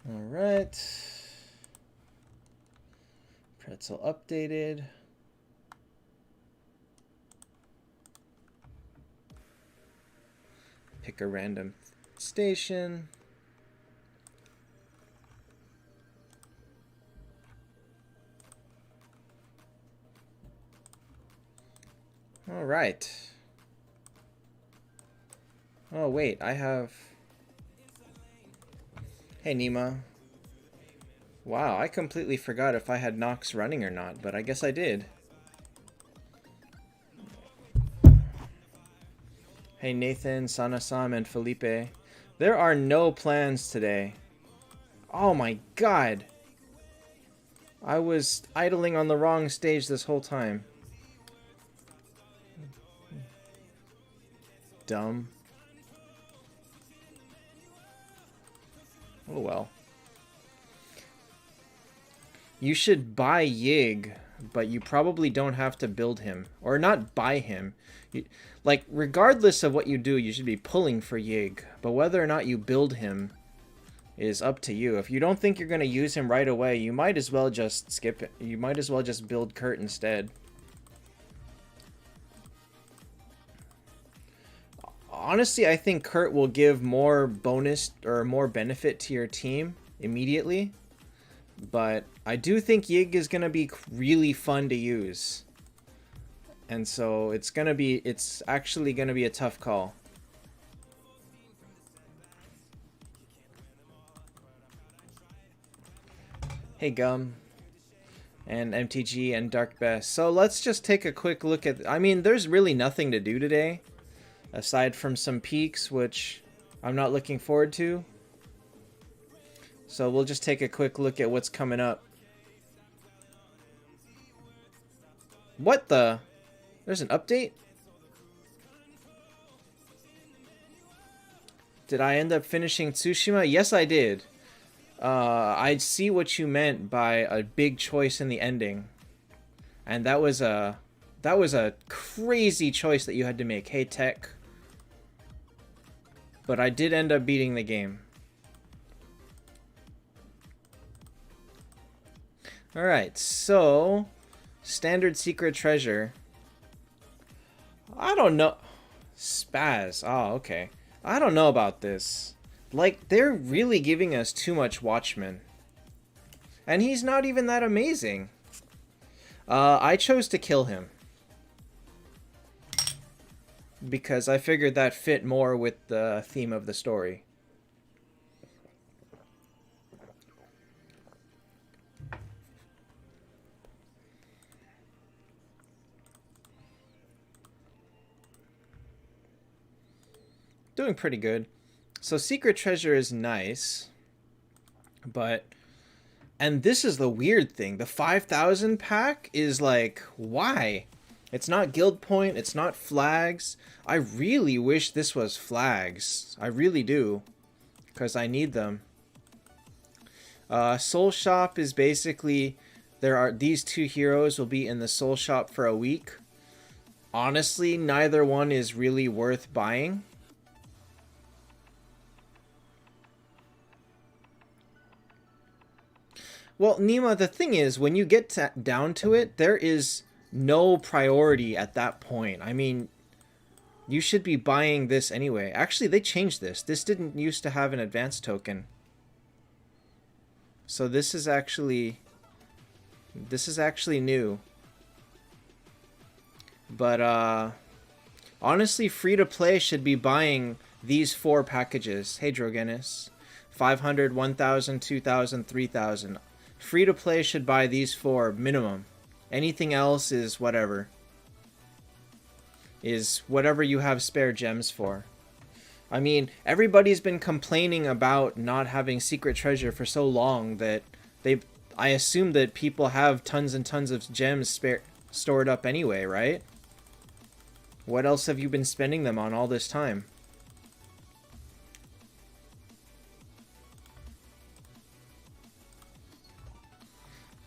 All right. Pretzel updated. Pick a random station. All right. Oh, wait, I have... Hey, Nima. Wow, I completely forgot if I had Nox running or not, but I guess I did. Hey, Nathan, Sanasam, and Felipe. There are no plans today. Oh my god. I was idling on the wrong stage this whole time. Dumb. Oh well. You should buy Yig, but you probably don't have to build him. Or not buy him. Like, regardless of what you do, you should be pulling for Yig. But whether or not you build him is up to you. If you don't think you're going to use him right away, you might as well just skip it. You might as well just build Kurt instead. Honestly, I think Kurt will give more bonus or more benefit to your team immediately. But I do think Yig is going to be really fun to use. And so it's actually going to be a tough call. Hey Gum and MTG and Dark Best. So let's just take a quick look at... I mean, there's really nothing to do today. Aside from some peaks, which I'm not looking forward to. So we'll just take a quick look at what's coming up. What the? There's an update? Did I end up finishing Tsushima? Yes, I did. I see what you meant by a big choice in the ending. And that was a crazy choice that you had to make. Hey, Tech. But I did end up beating the game. Alright, so... Standard Secret Treasure. I don't know... Spaz. Oh, okay. I don't know about this. Like, they're really giving us too much Watchmen. And he's not even that amazing. I chose to kill him. Because I figured that fit more with the theme of the story. Doing pretty good. So Secret Treasure is nice. But... And this is the weird thing. The 5,000 pack is like, why? It's not guild point. It's not flags. I really wish this was flags. I really do. Because I need them. Soul Shop is basically... These two heroes will be in the Soul Shop for a week. Honestly, neither one is really worth buying. Well, Nima, the thing is, when you get down to it, there is no priority at that point. I mean, you should be buying this anyway. Actually, they changed this. This didn't used to have an advanced token. So this is actually new. But, honestly, free-to-play should be buying these 4 packages. Hey, Drogenis. 500, 1,000, 2,000, 3,000. Free-to-play should buy these 4 minimum. Anything else is whatever. Is whatever you have spare gems for. I mean, everybody's been complaining about not having Secret Treasure for so long that I assume that people have tons and tons of gems stored up anyway, right? What else have you been spending them on all this time?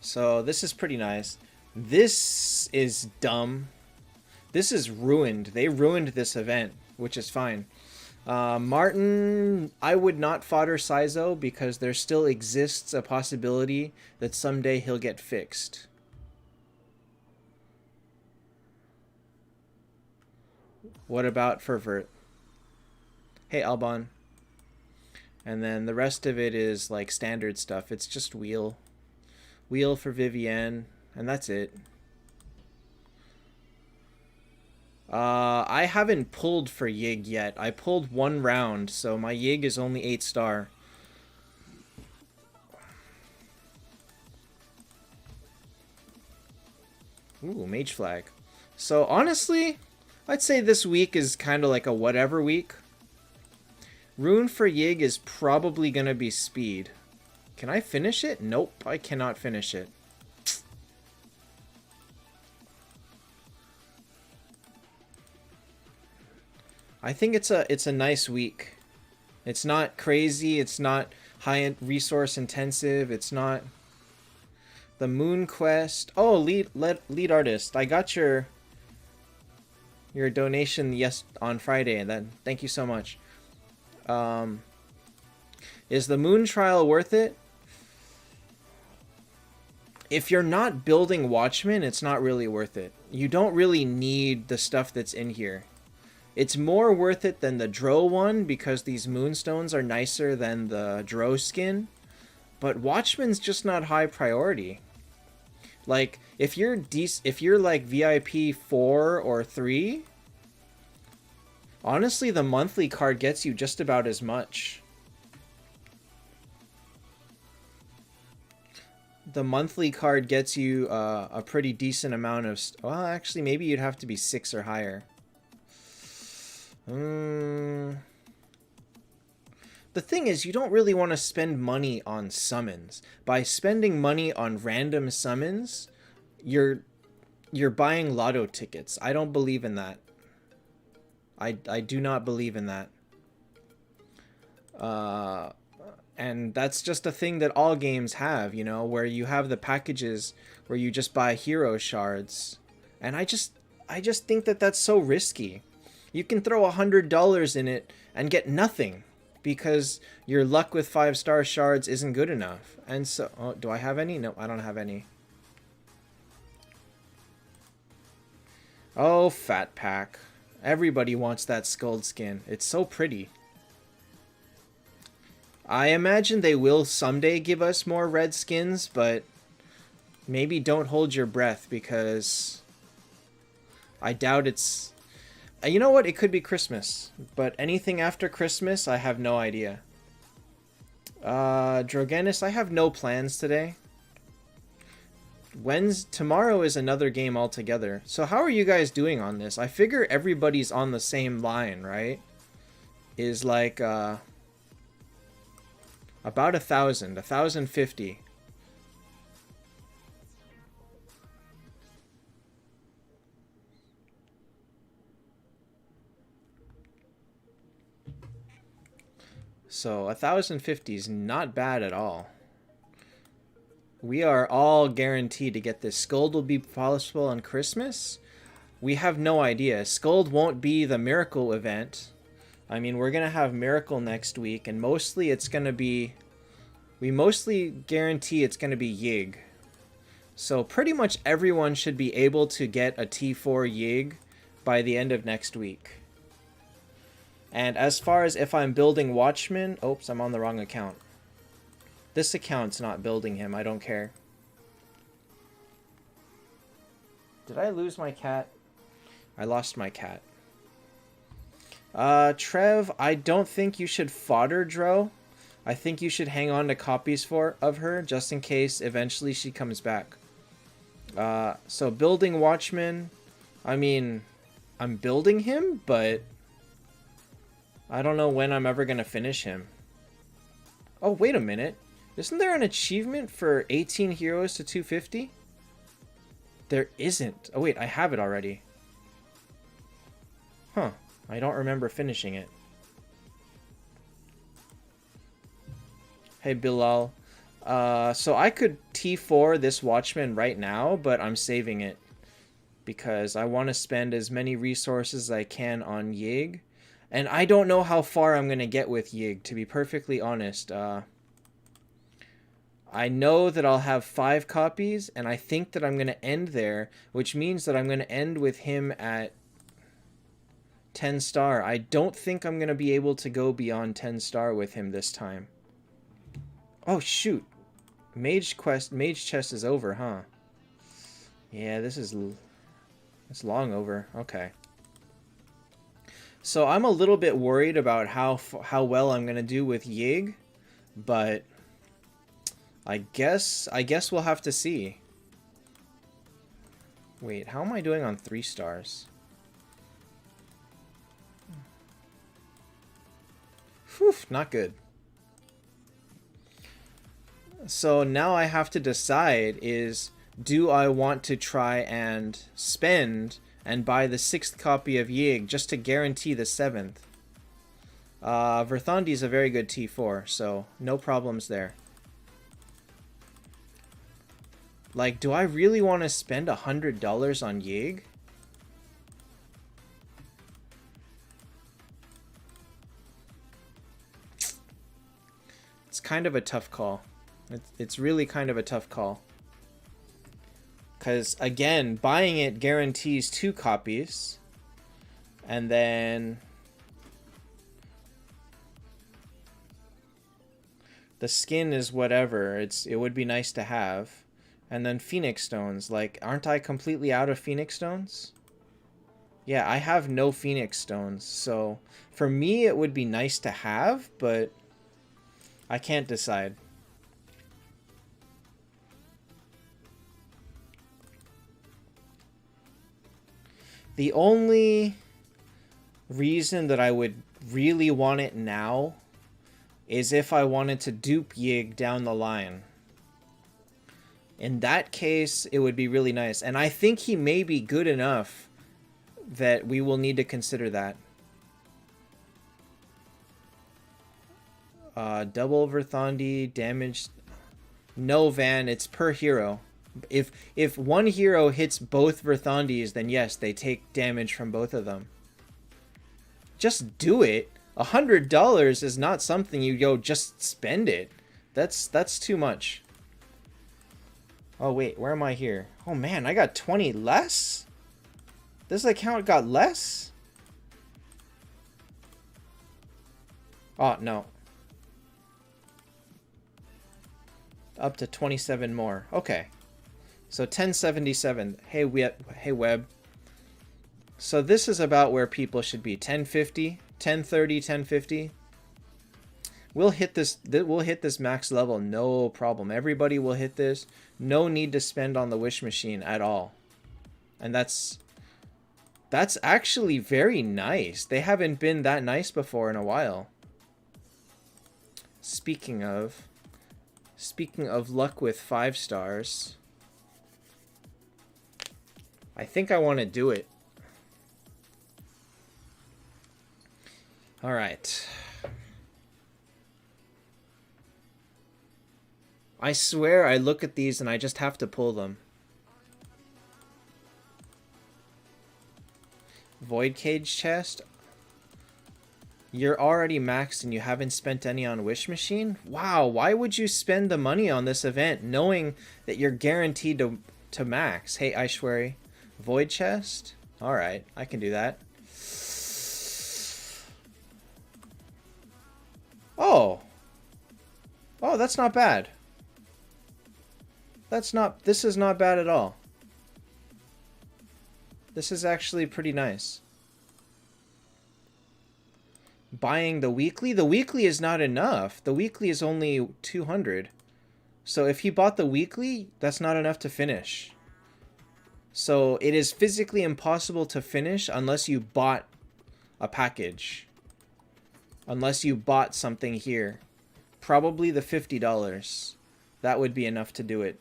So this is pretty nice. This is dumb. This is ruined. They ruined this event, which is fine. Martin, I would not fodder Sizo because there still exists a possibility that someday he'll get fixed. What about Fervert? Hey, Albon. And then the rest of it is like standard stuff. It's just wheel. Wheel for Vivienne, and that's it. I haven't pulled for Yig yet. I pulled one round, so my Yig is only 8 star. Ooh, Mage Flag. So honestly, I'd say this week is kind of like a whatever week. Rune for Yig is probably going to be speed. Can I finish it? Nope, I cannot finish it. I think it's a nice week. It's not crazy, it's not high resource intensive, it's not the Moon Quest. Oh, lead artist. I got your donation on Friday, and then thank you so much. Is the Moon Trial worth it? If you're not building Watchmen, it's not really worth it. You don't really need the stuff that's in here. It's more worth it than the Dro one because these Moonstones are nicer than the Dro skin. But Watchmen's just not high priority. Like, if you're like VIP 4 or 3, honestly, the monthly card gets you just about as much. The monthly card gets you a pretty decent amount of... Well, actually, maybe you'd have to be 6 or higher. The thing is, you don't really want to spend money on summons. By spending money on random summons, you're buying lotto tickets. I don't believe in that. I do not believe in that. And that's just a thing that all games have, you know, where you have the packages where you just buy hero shards. And I just think that that's so risky. You can throw $100 in it and get nothing because your luck with 5-star shards isn't good enough. And so, oh, do I have any? No, I don't have any. Oh, Fat Pack. Everybody wants that Skuld skin. It's so pretty. I imagine they will someday give us more red skins, but maybe don't hold your breath because I doubt it's... You know what? It could be Christmas, but anything after Christmas, I have no idea. Drogenis, I have no plans today. Tomorrow is another game altogether. So how are you guys doing on this? I figure everybody's on the same line, right? Is like, about 1,000, 1,050. So 1,050 is not bad at all. We are all guaranteed to get this. Skuld will be possible on Christmas? We have no idea. Skuld won't be the Miracle event. I mean, we're going to have Miracle next week, and mostly it's going to be... We mostly guarantee it's going to be Yig. So pretty much everyone should be able to get a T4 Yig by the end of next week. And as far as if I'm building Watchmen... Oops, I'm on the wrong account. This account's not building him. I don't care. Did I lose my cat? I lost my cat. Trev, I don't think you should fodder Dro. I think you should hang on to copies of her just in case eventually she comes back. So building Watchmen, I mean, I'm building him, but I don't know when I'm ever going to finish him. Oh, wait a minute. Isn't there an achievement for 18 heroes to 250? There isn't. Oh, wait, I have it already. Huh. I don't remember finishing it. Hey, Bilal. So I could T4 this Watchman right now, but I'm saving it. Because I want to spend as many resources as I can on Yig. And I don't know how far I'm going to get with Yig, to be perfectly honest. I know that I'll have 5 copies, and I think that I'm going to end there, which means that I'm going to end with him at 10 star. I don't think I'm going to be able to go beyond 10 star with him this time. Oh, shoot. Mage chest is over, huh? Yeah, it's long over. Okay. So I'm a little bit worried about how well I'm gonna do with Yig, but I guess we'll have to see. Wait, how am I doing on 3 stars? Whew, not good. So now I have to decide is, do I want to try and spend and buy the 6th copy of Yig just to guarantee the 7th? Verthandi is a very good T4, so no problems there. Like, do I really want to spend $100 on Yig? It's kind of a tough call. It's really kind of a tough call. Because, again, buying it guarantees 2 copies. And then the skin is whatever. It would be nice to have. And then Phoenix Stones. Like, aren't I completely out of Phoenix Stones? Yeah, I have no Phoenix Stones. So, for me, it would be nice to have, but I can't decide. The only reason that I would really want it now is if I wanted to dupe Yig down the line. In that case, it would be really nice. And I think he may be good enough that we will need to consider that. Double Verthandi, damage. No, Van, it's per hero. If one hero hits both Verthandis, then yes, they take damage from both of them. Just do it. $100 is not something you just spend it. That's too much. Oh wait, where am I here? Oh man, I got 20 less? This account got less? Oh no. Up to 27 more. Okay. So 1077. Hey Web. So this is about where people should be. 1050, 1030, 1050. We'll hit this max level, no problem. Everybody will hit this. No need to spend on the wish machine at all. And that's actually very nice. They haven't been that nice before in a while. Speaking of luck with 5 stars, I think I want to do it. All right. I swear I look at these and I just have to pull them. Void Cage chest. You're already maxed and you haven't spent any on Wish Machine? Wow, why would you spend the money on this event knowing that you're guaranteed to max? Hey, Aishwari. Void chest? Alright, I can do that. Oh! Oh, that's not bad. This is not bad at all. This is actually pretty nice. Buying the weekly? The weekly is not enough. The weekly is only 200. So if he bought the weekly, that's not enough to finish. So it is physically impossible to finish unless you bought a package. Unless you bought something here. Probably the $50. That would be enough to do it.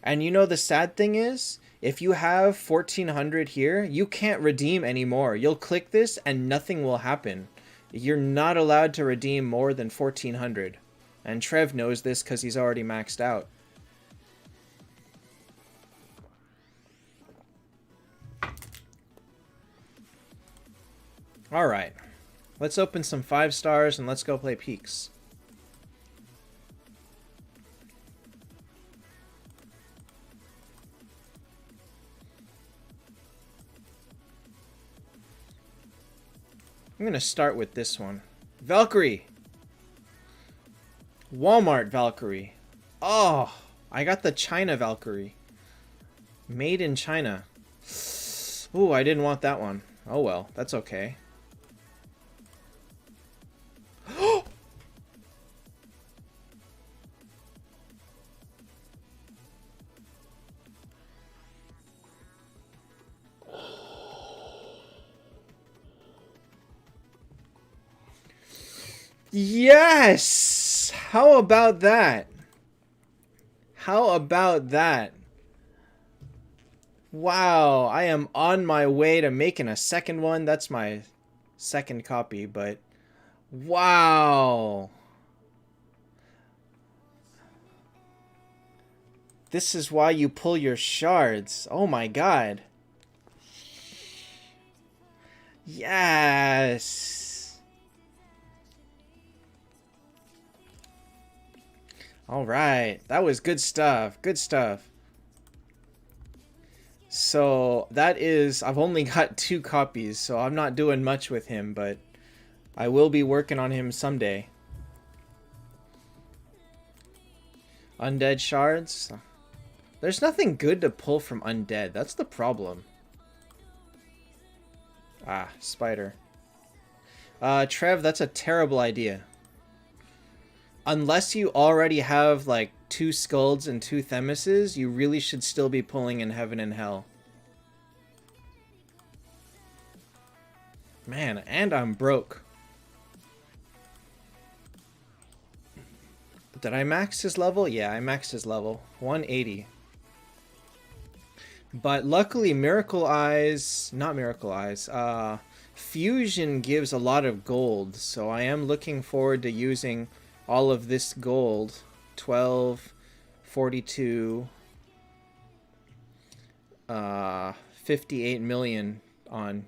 And you know the sad thing is, if you have 1400 here, you can't redeem anymore. You'll click this and nothing will happen. You're not allowed to redeem more than 1400. And Trev knows this because he's already maxed out. Alright. Let's open some 5 stars and let's go play Peaks. I'm going to start with this one. Valkyrie! Walmart Valkyrie. Oh, I got the China Valkyrie. Made in China. Ooh, I didn't want that one. Oh well, that's okay. Yes! How about that? How about that? Wow, I am on my way to making a second one. That's my second copy, but wow. This is why you pull your shards. Oh my god. Yes. All right, that was good stuff. Good stuff. So that is, I've only got 2 copies, so I'm not doing much with him, but I will be working on him someday. Undead shards? There's nothing good to pull from undead. That's the problem. Ah, spider. Trev, that's a terrible idea. Unless you already have, like, 2 Skulds and 2 Themises, you really should still be pulling in Heaven and Hell. Man, and I'm broke. Did I max his level? Yeah, I maxed his level. 180. But luckily, Miracle Eyes... Not Miracle Eyes. Fusion gives a lot of gold, so I am looking forward to using all of this gold. 12, 42, 58 million on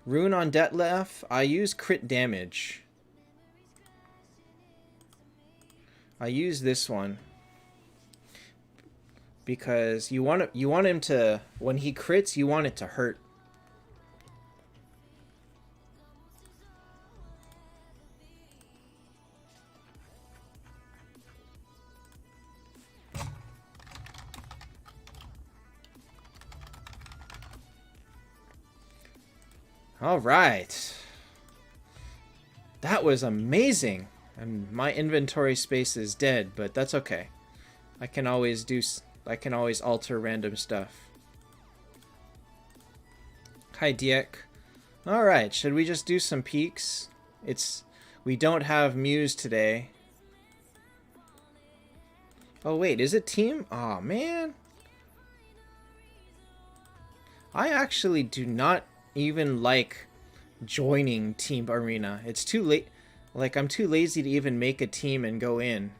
Rune on Detlef. I use crit damage. I use this one because you want him to, when he crits, you want it to hurt. All right. That was amazing. And my inventory space is dead, but that's okay. I can always alter random stuff. Hi, Diek. All right, should we just do some peaks? We don't have Muse today. Oh wait, is it team? Oh man. I actually do not even like joining Team Arena. It's too late. Like, I'm too lazy to even make a team and go in.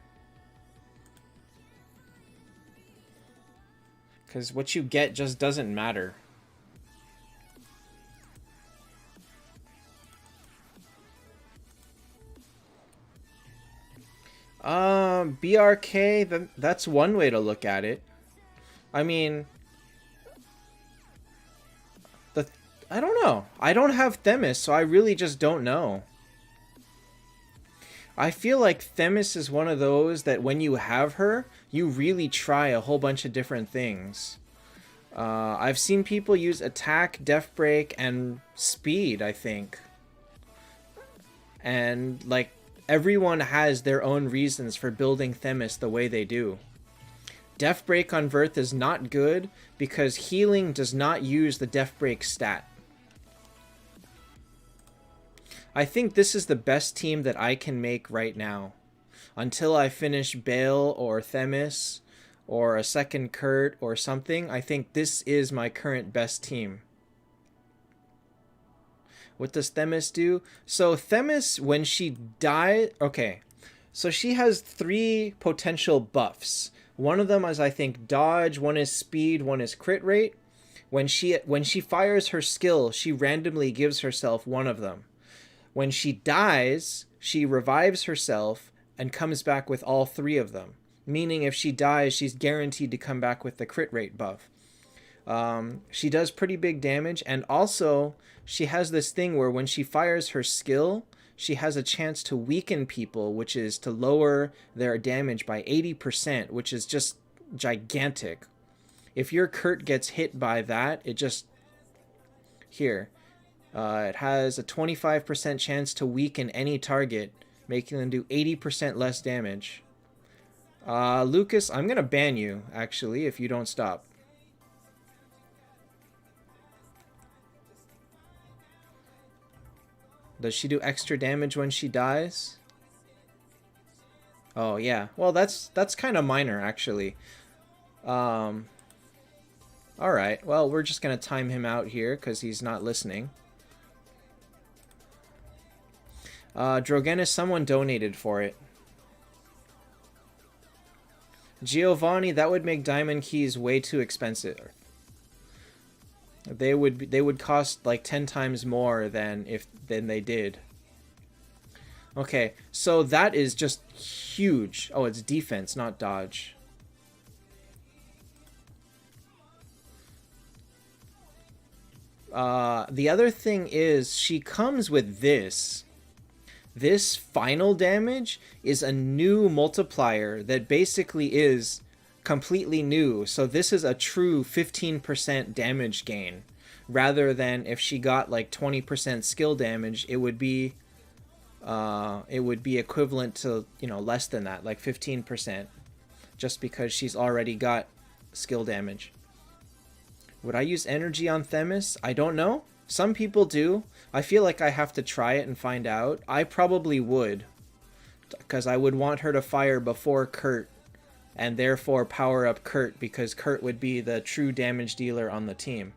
Because what you get just doesn't matter. BRK, that's one way to look at it. I mean... I don't know. I don't have Themis, so I really just don't know. I feel like Themis is one of those that when you have her, you really try a whole bunch of different things. I've seen people use attack, def break, and speed, I think. And, like, everyone has their own reasons for building Themis the way they do. Def break on Verth is not good because healing does not use the def break stat. I think this is the best team that I can make right now. Until I finish Bale or Themis or a second Kurt or something, I think this is my current best team. What does Themis do? So Themis, when she dies... Okay, so she has 3 potential buffs. One of them is, I think, dodge, one is speed, one is crit rate. When she fires her skill, she randomly gives herself one of them. When she dies, she revives herself and comes back with all three of them. Meaning if she dies, she's guaranteed to come back with the crit rate buff. She does pretty big damage, and also she has this thing where when she fires her skill, she has a chance to weaken people, which is to lower their damage by 80%, which is just gigantic. If your Kurt gets hit by that, it just... Here. It has a 25% chance to weaken any target, making them do 80% less damage. Lucas, I'm going to ban you, actually, if you don't stop. Does she do extra damage when she dies? Oh, yeah. Well, that's kind of minor, actually. Alright, well, we're just going to time him out here because he's not listening. Drogenis, someone donated for it. Giovanni, that would make diamond keys way too expensive. They would cost like 10 times more than they did. Okay, so that is just huge. Oh, it's defense, not dodge. The other thing is she comes with this. This final damage is a new multiplier that basically is completely new. So this is a true 15% damage gain. Rather than if she got like 20% skill damage, it would be equivalent to, you know, less than that, like 15%. Just because she's already got skill damage. Would I use energy on Themis? I don't know. Some people do. I feel like I have to try it and find out. I probably would. Because I would want her to fire before Kurt. And therefore power up Kurt. Because Kurt would be the true damage dealer on the team.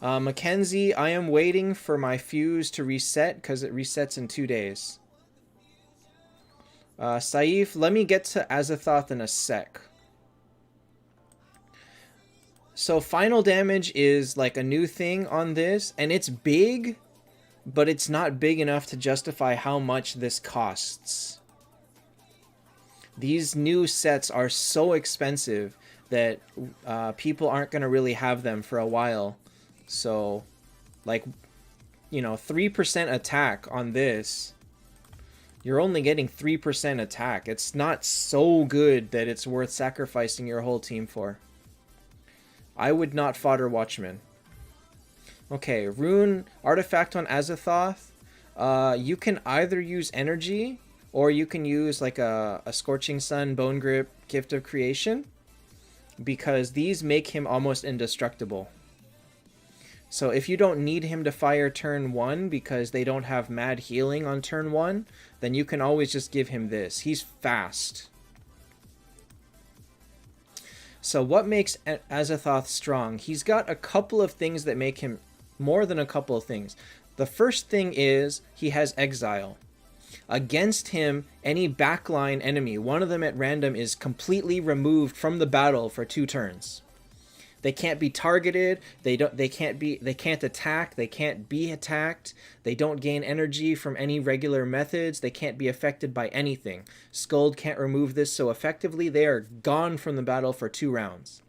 Mackenzie, I am waiting for my fuse to reset. Because it resets in 2 days. Saif, let me get to Azathoth in a sec. So final damage is like a new thing on this, and it's big, but it's not big enough to justify how much this costs. These new sets are so expensive that people aren't going to really have them for a while. So, like, you know, 3% attack on this, you're only getting 3% attack. It's not so good that it's worth sacrificing your whole team for. I would not fodder Watchmen. Okay, rune artifact on Azathoth. You can either use energy, or you can use like a Scorching Sun, Bone Grip, Gift of Creation. Because these make him almost indestructible. So if you don't need him to fire turn 1 because they don't have mad healing on turn 1, then you can always just give him this. He's fast. So what makes Azathoth strong? He's got a couple of things that make him more than a couple of things. The first thing is he has Exile. Against him, any backline enemy, one of them at random, is completely removed from the battle for 2 turns. They can't be targeted, they can't attack, they can't be attacked, they don't gain energy from any regular methods, they can't be affected by anything. Skuld can't remove this so effectively, they are gone from the battle for 2 rounds.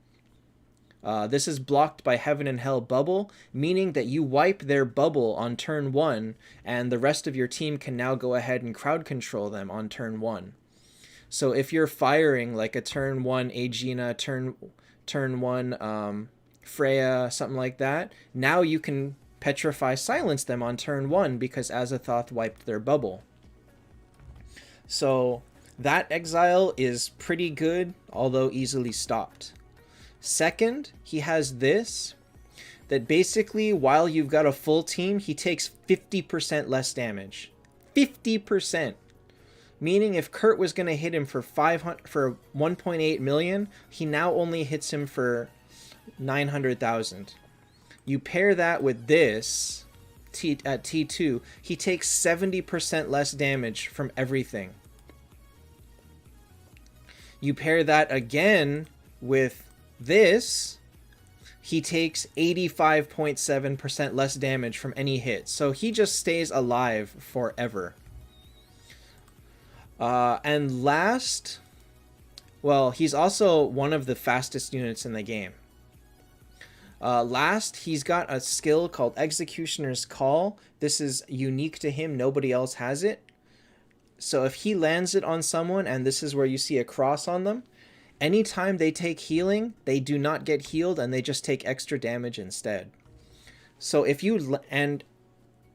This is blocked by Heaven and Hell Bubble, meaning that you wipe their bubble on turn 1, and the rest of your team can now go ahead and crowd control them on turn 1. So if you're firing like a turn 1 Aegina, turn 1 Freya, something like that, now you can Petrify silence them on turn 1 because Azathoth wiped their bubble. So that exile is pretty good, although easily stopped. Second, he has this, that basically while you've got a full team, he takes 50% less damage. 50%! Meaning if Kurt was going to hit him for 1.8 million, he now only hits him for 900,000. You pair that with this at T2, he takes 70% less damage from everything. You pair that again with this, he takes 85.7% less damage from any hit. So he just stays alive forever. And last, well, he's also one of the fastest units in the game. Last, he's got a skill called Executioner's Call. This is unique to him. Nobody else has it. So if he lands it on someone, and this is where you see a cross on them, anytime they take healing, they do not get healed, and they just take extra damage instead. So if you... And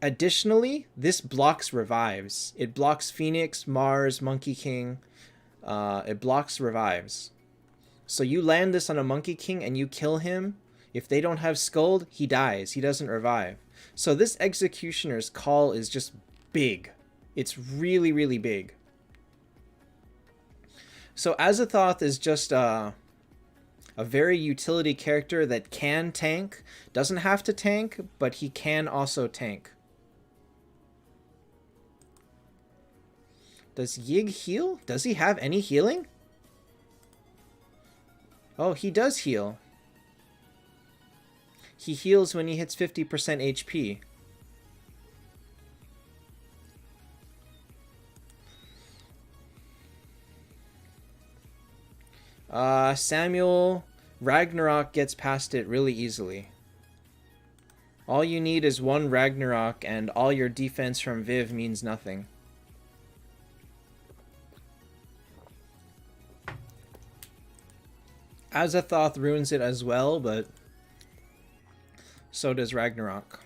additionally, this blocks revives. It blocks Phoenix, Mars, Monkey King. It blocks revives. So you land this on a Monkey King, and you kill him. If they don't have Scold, he dies. He doesn't revive. So this Executioner's Call is just big. It's really, really big. So Azathoth is just a very utility character that can tank. Doesn't have to tank, but he can also tank. Does Yig heal? Does he have any healing? Oh, he does heal. He heals when he hits 50% HP. Samuel Ragnarok gets past it really easily. All you need is one Ragnarok, and all your defense from Viv means nothing. Azathoth ruins it as well, but so does Ragnarok.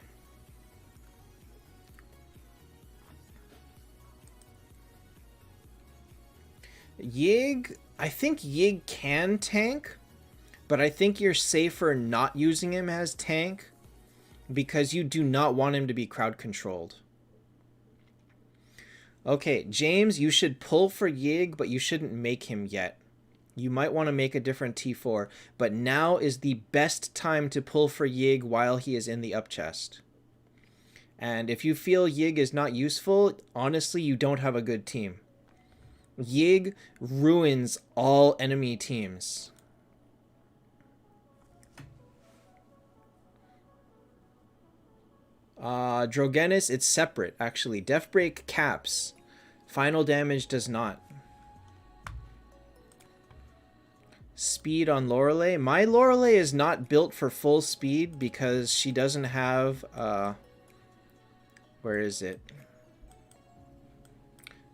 Yig, I think Yig can tank, but I think you're safer not using him as tank because you do not want him to be crowd controlled. Okay, James, you should pull for Yig, but you shouldn't make him yet. You might want to make a different T4, but now is the best time to pull for Yig while he is in the up chest. And if you feel Yig is not useful, honestly, you don't have a good team. Yig ruins all enemy teams. Drogenis, it's separate, actually. Death Break caps. Final damage does not. Speed on Lorelei. My Lorelei is not built for full speed because she doesn't have... where is it?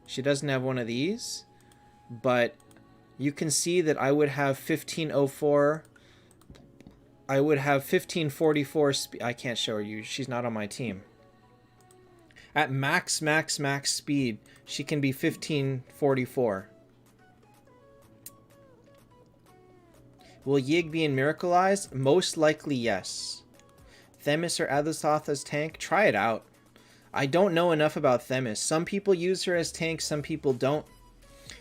She doesn't have one of these. But you can see that I would have 1504. I would have 1544 speed. I can't show you. She's not on my team. At max speed, she can be 1544. Will Yig be in Miracle Eyes? Most likely, yes. Themis or Azathoth as tank? Try it out. I don't know enough about Themis. Some people use her as tank, some people don't.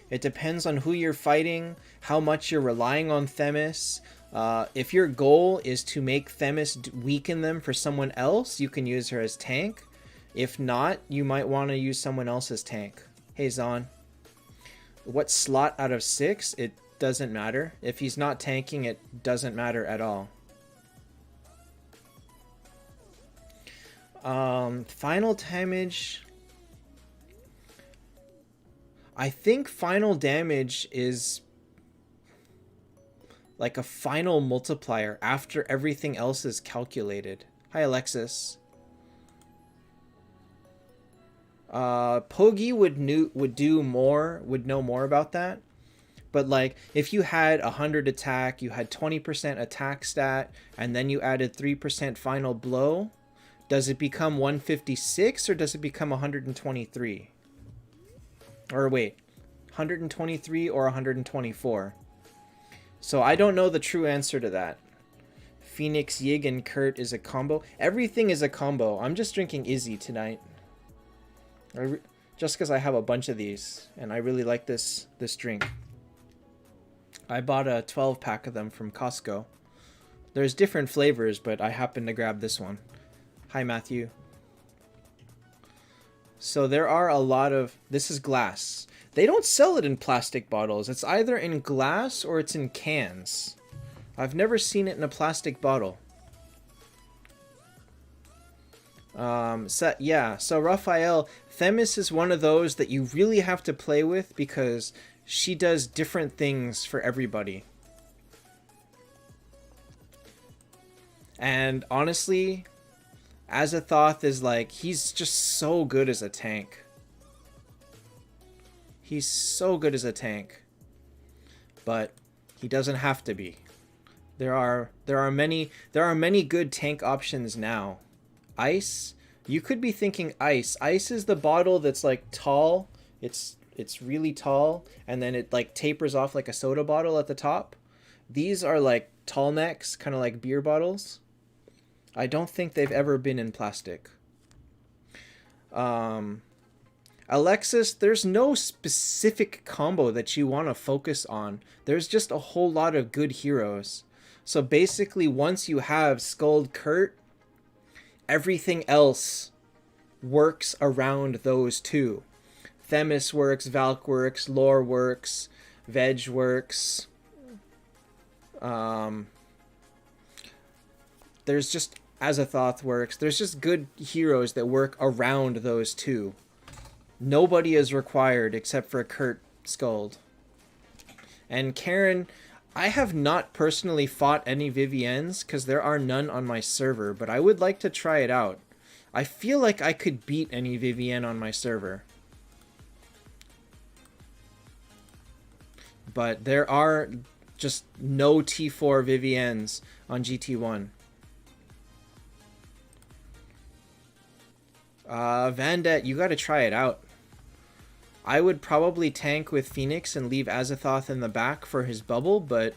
It depends on who you're fighting, how much you're relying on Themis. If your goal is to make Themis weaken them for someone else, you can use her as tank. If not, you might want to use someone else's tank. Hey, Zon. What slot out of 6? It doesn't matter. If he's not tanking, it doesn't matter at all. Final damage. I think final damage is like a final multiplier after everything else is calculated. Hi, Alexis. Pogi would know more about that. But like, if you had 100 attack, you had 20% attack stat, and then you added 3% final blow, does it become 156 or does it become 123? Or wait, 123 or 124? So I don't know the true answer to that. Phoenix, Yig, and Kurt is a combo. Everything is a combo. I'm just drinking Izzy tonight. Just because I have a bunch of these, and I really like this drink. I bought a 12-pack of them from Costco. There's different flavors, but I happened to grab this one. Hi, Matthew. So there are a lot of... This is glass. They don't sell it in plastic bottles. It's either in glass or it's in cans. I've never seen it in a plastic bottle. So Raphael, Themis is one of those that you really have to play with because she does different things for everybody. And honestly, Azathoth is like, he's just so good as a tank. He's so good as a tank. But he doesn't have to be. There are many good tank options now. Ice, you could be thinking ice. Ice is the bottle that's like tall. It's really tall, and then it like tapers off like a soda bottle at the top. These are like tall necks, kind of like beer bottles. I don't think they've ever been in plastic. Alexis, there's no specific combo that you want to focus on. There's just a whole lot of good heroes. So basically, once you have Skuld Kurt, everything else works around those two. Themis works, Valk works, Lore works, Veg works. There's just Azathoth works. There's just good heroes that work around those two. Nobody is required except for Kurt Skuld. And Karen, I have not personally fought any Viviennes because there are none on my server, but I would like to try it out. I feel like I could beat any Vivienne on my server. But there are just no T4 Viviennes on GT1. Vandet, you gotta try it out. I would probably tank with Phoenix and leave Azathoth in the back for his bubble, but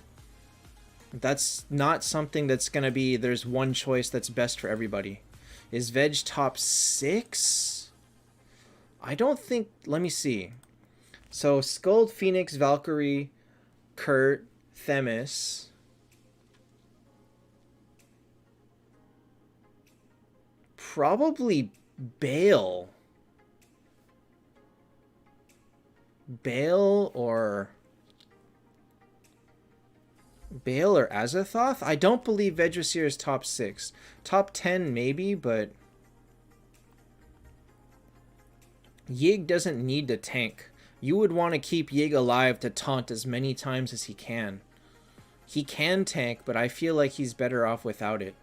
that's not something that's gonna be, there's one choice that's best for everybody. Is Veg top 6? I don't think, let me see. So Skuld, Phoenix, Valkyrie, Kurt, Themis. Probably Bale. Bale or Azathoth? I don't believe Vedrasir is top 6. Top 10 maybe, but Yig doesn't need to tank. You would want to keep Yig alive to taunt as many times as he can. He can tank, but I feel like he's better off without it.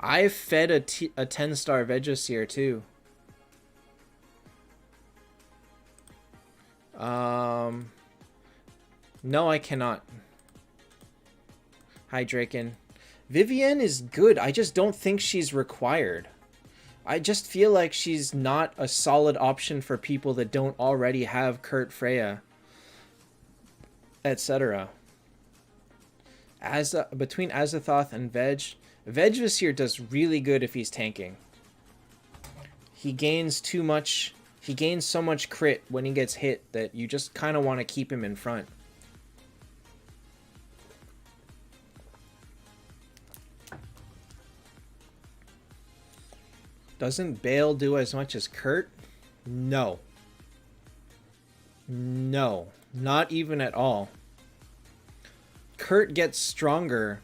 I've fed a 10-star Vedrasir too. No, I cannot. Hi, Draken. Vivienne is good. I just don't think she's required. I just feel like she's not a solid option for people that don't already have Kurt, Freya, etc. Between Azathoth and Vedrasir does really good if he's tanking. He gains too much. He gains so much crit when he gets hit that you just kind of want to keep him in front. Doesn't Bale do as much as Kurt? No. No. Not even at all. Kurt gets stronger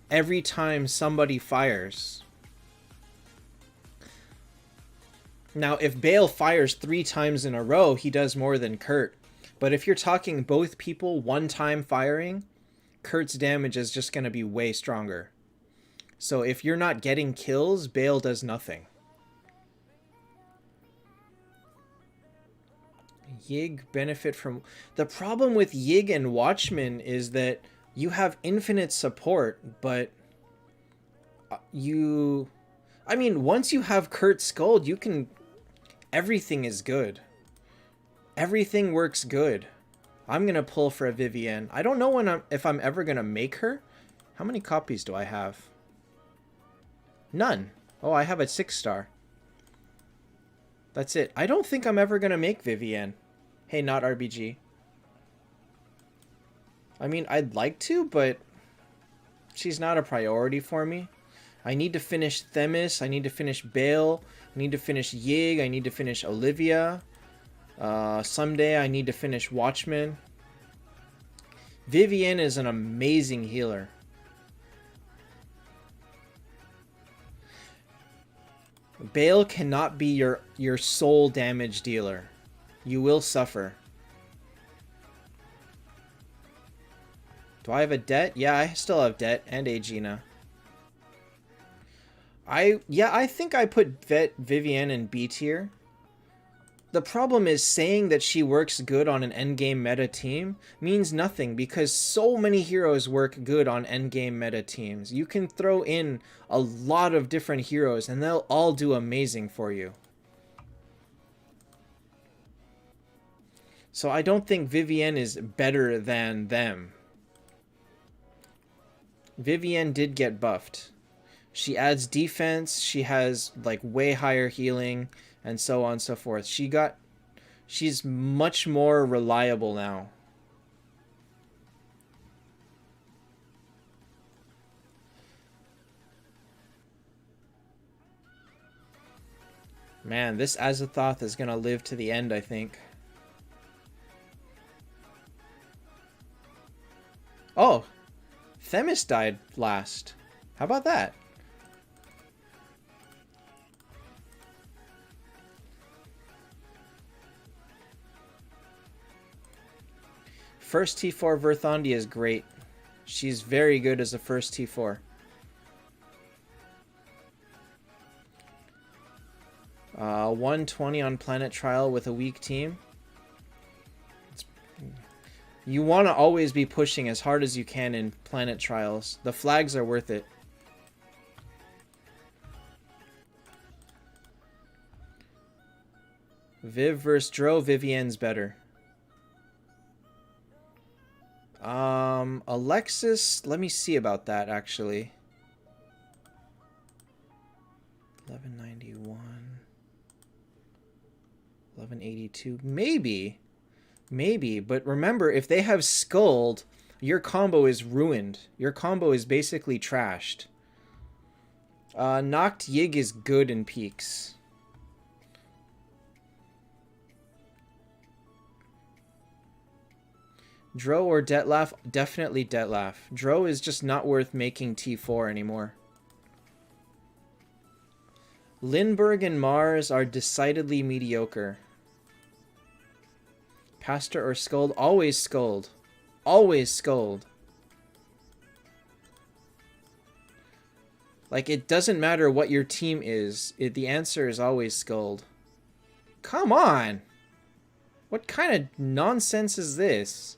every time somebody fires. Now, if Bale fires 3 times in a row, he does more than Kurt. But if you're talking both people one time firing, Kurt's damage is just going to be way stronger. So if you're not getting kills, Bale does nothing. Yig benefit from... The problem with Yig and Watchman is that you have infinite support, but you... I mean, once you have Kurt Skuld, you can... Everything is good. Everything works good. I'm going to pull for a Vivienne. I don't know if I'm ever going to make her. How many copies do I have? None. Oh, I have a 6-star. That's it. I don't think I'm ever going to make Vivienne. Hey, not RBG. I mean, I'd like to, but she's not a priority for me. I need to finish Themis. I need to finish Bale. I need to finish Yig. I need to finish Olivia. Someday I need to finish Watchman. Vivienne is an amazing healer. Bale cannot be your sole damage dealer. You will suffer. Do I have a debt? Yeah, I still have debt and Aegina. I think I put Vivienne in B tier. The problem is saying that she works good on an endgame meta team means nothing because so many heroes work good on endgame meta teams. You can throw in a lot of different heroes and they'll all do amazing for you. So I don't think Vivienne is better than them. Vivienne did get buffed. She adds defense, she has like way higher healing, and so on and so forth. She's much more reliable now. Man, this Azathoth is gonna live to the end, I think. Oh, Themis died last. How about that? First T4 Verthandi is great. She's very good as a first T4. 120 on Planet Trial with a weak team. You want to always be pushing as hard as you can in Planet Trials. The flags are worth it. Viv versus Dro, Vivienne's better. Alexis, let me see about that actually. 1191. 1182. Maybe, but remember, if they have Sculled, your combo is ruined. Your combo is basically trashed. Knocked Yig is good in peaks. Dro or Detlaf? Definitely Detlaf. Dro is just not worth making T4 anymore. Lindbergh and Mars are decidedly mediocre. Pastor or Scold? Always Scold. Always Scold. Like, it doesn't matter what your team is. The answer is always Scold. Come on! What kind of nonsense is this?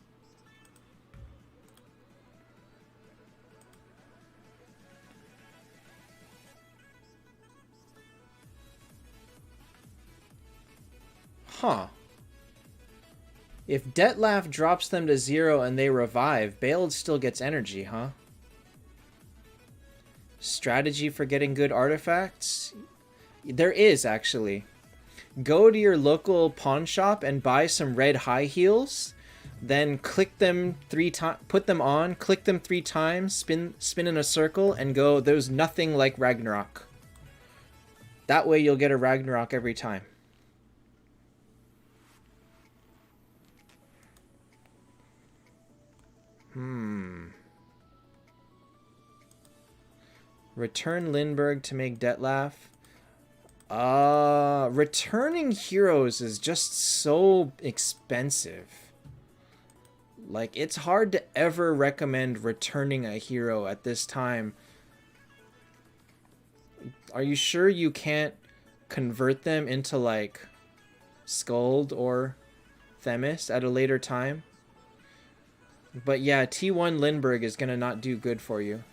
Huh. If Detlaf drops them to 0 and they revive, Bale still gets energy, huh? Strategy for getting good artifacts? There is, actually. Go to your local pawn shop and buy some red high heels, then click them 3 times, put them on, click them 3 times, spin in a circle, and go, there's nothing like Ragnarok. That way you'll get a Ragnarok every time. Return Lindbergh to make Detlaf. Returning heroes is just so expensive. Like, it's hard to ever recommend returning a hero at this time. Are you sure you can't convert them into, like, Skuld or Themis at a later time? But yeah, T1 Lindbergh is gonna not do good for you.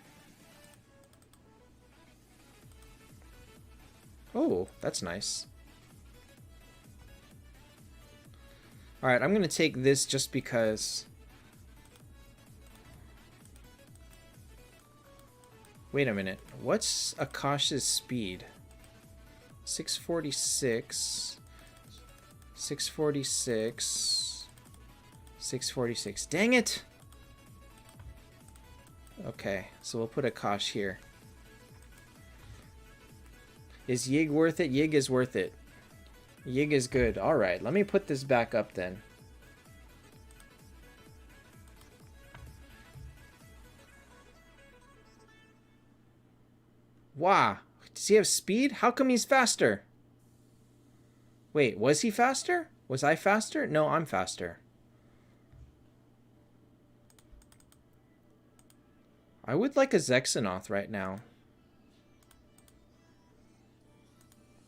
Oh, that's nice. Alright, I'm gonna take this just because. Wait a minute. What's Akash's speed? 646. 646. 646. Dang it! Okay, so we'll put Akash here. Is Yig worth it? Yig is worth it. Yig is good. Alright, let me put this back up then. Wow. Does he have speed? How come he's faster? Wait, was he faster? Was I faster? No, I'm faster. I would like a Zexanoth right now.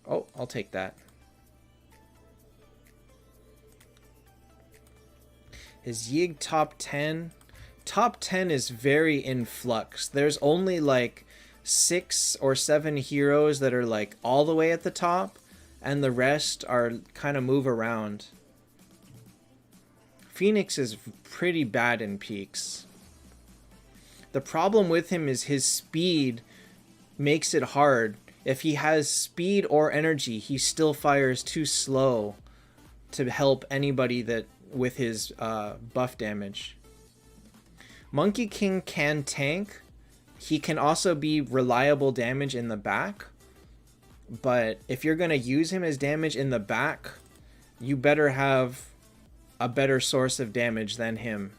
Oh, I'll take that. Is Yig top 10? Top 10 is very in flux. There's only like 6 or 7 heroes that are like all the way at the top, and the rest are kind of move around. Phoenix is pretty bad in peaks. The problem with him is his speed makes it hard. If he has speed or energy, he still fires too slow to help anybody that with his buff damage. Monkey King can tank. He can also be reliable damage in the back. But if you're going to use him as damage in the back, you better have a better source of damage than him.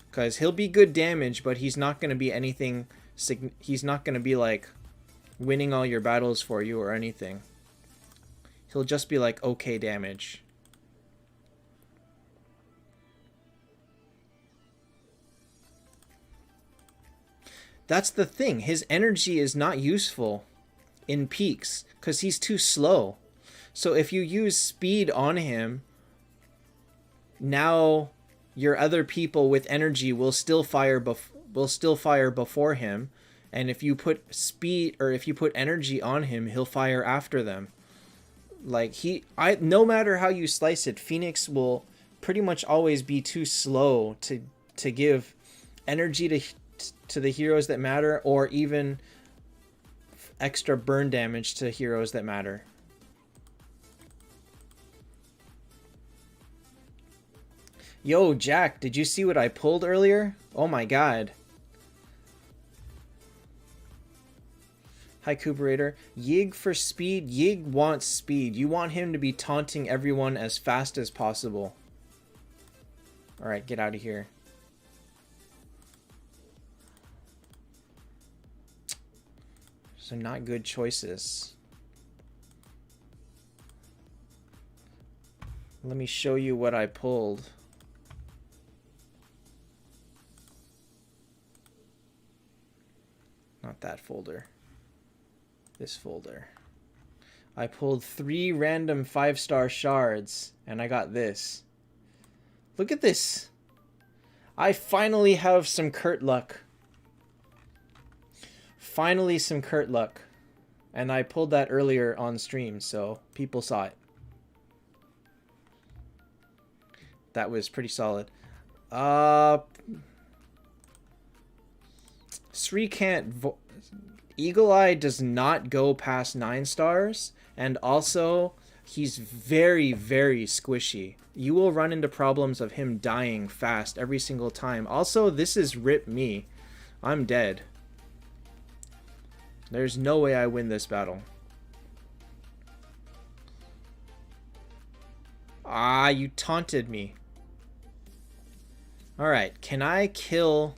Because he'll be good damage, but he's not going to be anything... He's not going to be like winning all your battles for you or anything. He'll just be like okay damage. That's the thing. His energy is not useful in peaks because he's too slow. So if you use speed on him, now your other people with energy will still fire before him, and if you put speed or if you put energy on him, he'll fire after them. Like no matter how you slice it, Phoenix will pretty much always be too slow to give energy to the heroes that matter, or even extra burn damage to heroes that matter. Yo, Jack, did you see what I pulled earlier? Oh my god. Hi, Cooperator. Yig for speed. Yig wants speed. You want him to be taunting everyone as fast as possible. Alright, get out of here. So not good choices. Let me show you what I pulled. Not that folder. This folder. I pulled 3 random 5-star shards, and I got this. Look at this. I finally have some Kurt luck. Finally some Kurt luck. And I pulled that earlier on stream, so people saw it. That was pretty solid. Srikant Eagle Eye does not go past 9 stars, and also he's very, very squishy. You will run into problems of him dying fast every single time. Also, this is rip me. I'm dead. There's no way I win this battle. Ah, you taunted me. Alright, can I kill...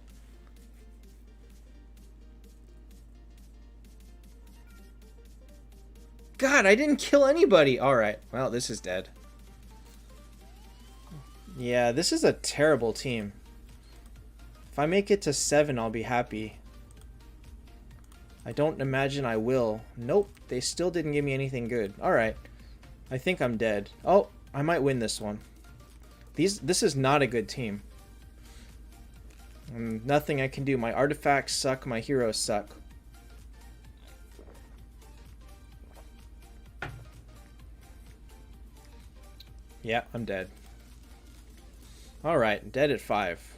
God, I didn't kill anybody! Alright, well, this is dead. Yeah, this is a terrible team. If I make it to 7, I'll be happy. I don't imagine I will. Nope, they still didn't give me anything good. Alright, I think I'm dead. Oh, I might win this one. This is not a good team. Nothing I can do. My artifacts suck, my heroes suck. Yeah, I'm dead. Alright, dead at 5.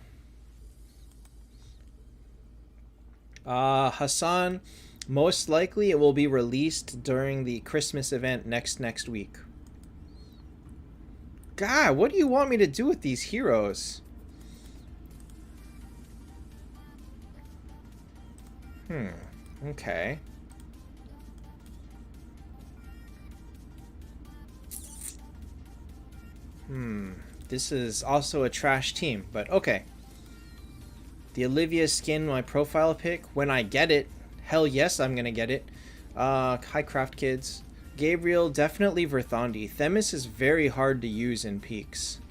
Hassan, most likely it will be released during the Christmas event next week. God, what do you want me to do with these heroes? Okay. This is also a trash team, but okay. The Olivia skin, my profile pick, when I get it, Hell yes, I'm gonna get it. Hi Craft Kids. Gabriel, definitely Verthandi. Themis is very hard to use in peaks.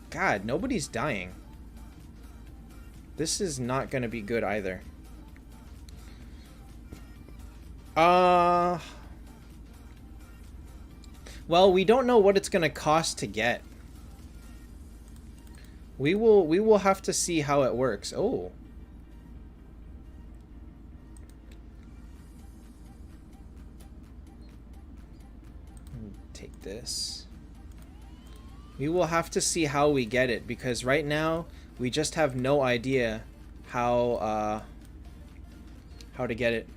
God, nobody's dying. This is not gonna be good either. Well, we don't know what it's gonna cost to get. We will have to see how it works. Oh. Take this. We will have to see how we get it, because right now we just have no idea how to get it.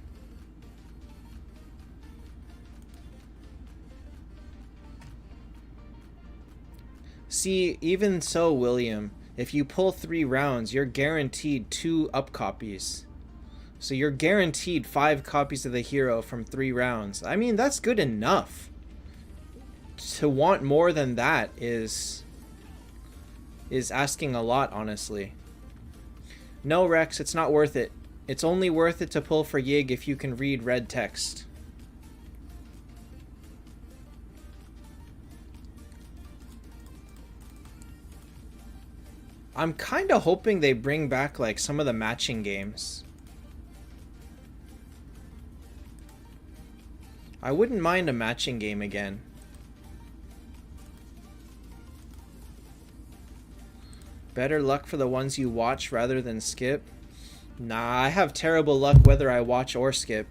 See, even so, William, if you pull 3 rounds, you're guaranteed 2 up copies. So you're guaranteed 5 copies of the hero from 3 rounds. I mean, that's good enough. To want more than that is asking a lot, honestly. No, Rex, it's not worth it. It's only worth it to pull for Yig if you can read red text. I'm kind of hoping they bring back like some of the matching games. I wouldn't mind a matching game again. Better luck for the ones you watch rather than skip? Nah, I have terrible luck whether I watch or skip.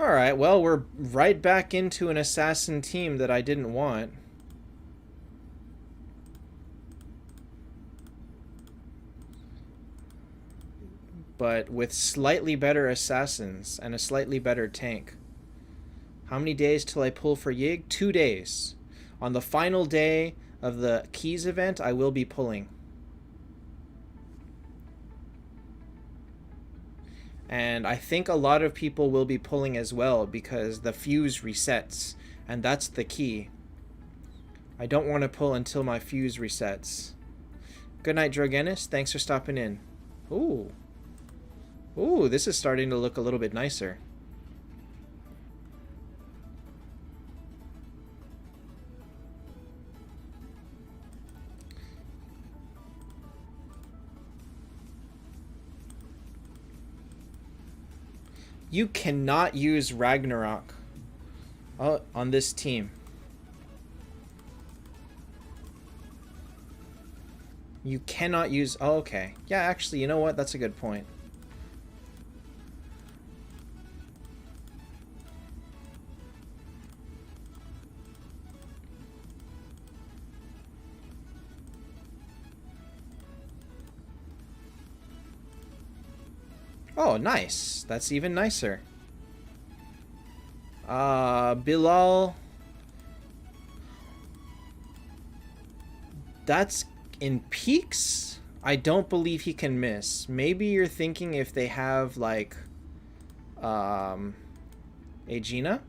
Alright, well, we're right back into an assassin team that I didn't want. But with slightly better assassins and a slightly better tank. How many days till I pull for Yig? 2 days. On the final day of the Keys event, I will be pulling. And I think a lot of people will be pulling as well because the fuse resets. And that's the key. I don't want to pull until my fuse resets. Good night, Drogenis. Thanks for stopping in. Ooh. Ooh, this is starting to look a little bit nicer. You cannot use Ragnarok on this team. You cannot use... Oh, okay. Yeah, actually, you know what? That's a good point. Oh, nice. That's even nicer. Bilal. That's in peaks? I don't believe he can miss. Maybe you're thinking if they have, like, Aegina?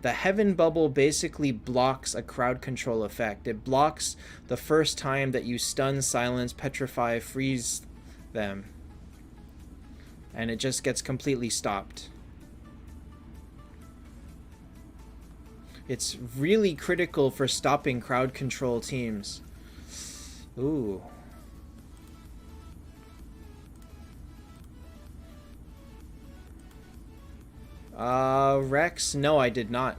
The Heaven Bubble basically blocks a crowd control effect. It blocks the first time that you stun, silence, petrify, freeze them. And it just gets completely stopped. It's really critical for stopping crowd control teams. Ooh. Rex? No, I did not.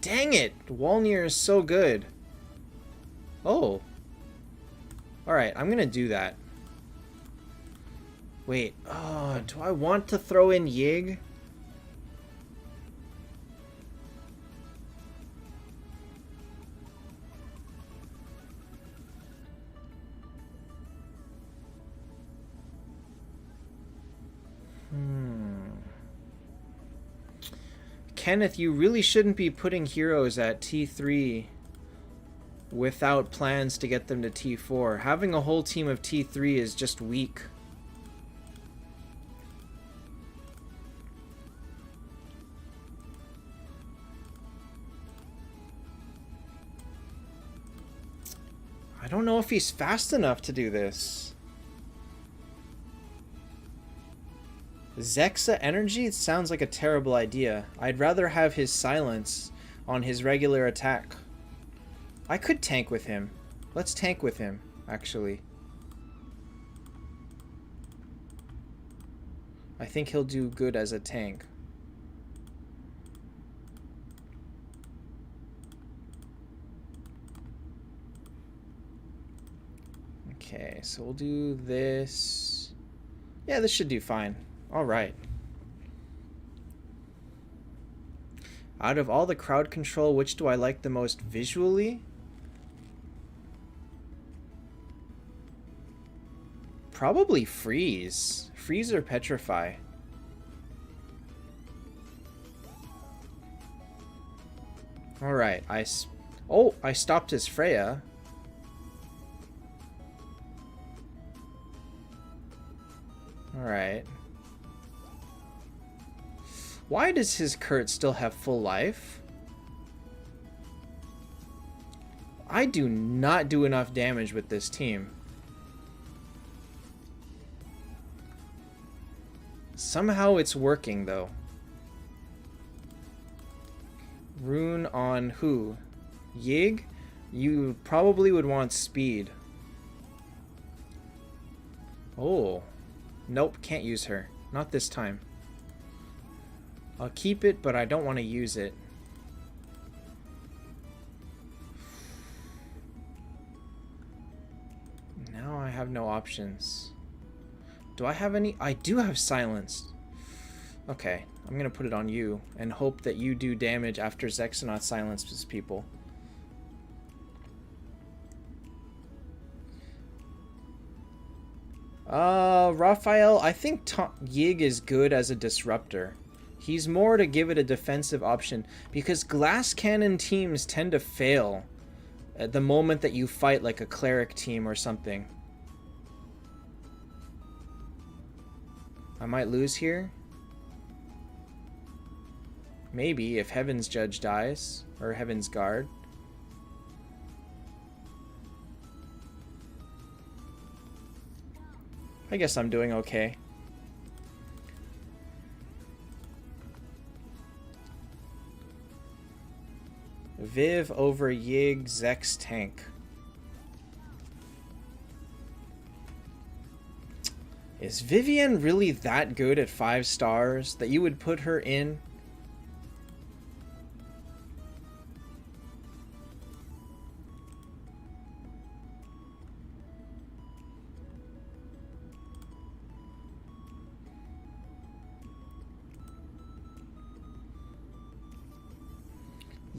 Dang it! Walnir is so good. Oh. Alright, I'm gonna do that. Wait, do I want to throw in Yig? Kenneth, you really shouldn't be putting heroes at T3 without plans to get them to T4. Having a whole team of T3 is just weak. don't know if he's fast enough to do this. Zexa energy? It sounds like a terrible idea. I'd rather have his silence on his regular attack. I could tank with him. Let's tank with him, actually. I think he'll do good as a tank. Okay, so we'll do this. Yeah, this should do fine. Alright. Out of all the crowd control, which do I like the most visually? Probably freeze. Freeze or petrify. Alright, I stopped his Freya. Alright. Why does his Kurt still have full life? I do not do enough damage with this team. Somehow it's working, though. Rune on who? Yig? You probably would want speed. Oh. Nope, can't use her. Not this time. I'll keep it, but I don't want to use it. Now I have no options. Do I have any? I do have silence. Okay, I'm gonna put it on you and hope that you do damage after Zexanaut silences people. Raphael, I think Yig is good as a disruptor. He's more to give it a defensive option because glass cannon teams tend to fail at the moment that you fight like a cleric team or something. I might lose here. Maybe if Heaven's Judge dies or Heaven's Guard. I guess I'm doing okay. Viv over Yig, Zex tank. Is Vivienne really that good at 5 stars that you would put her in?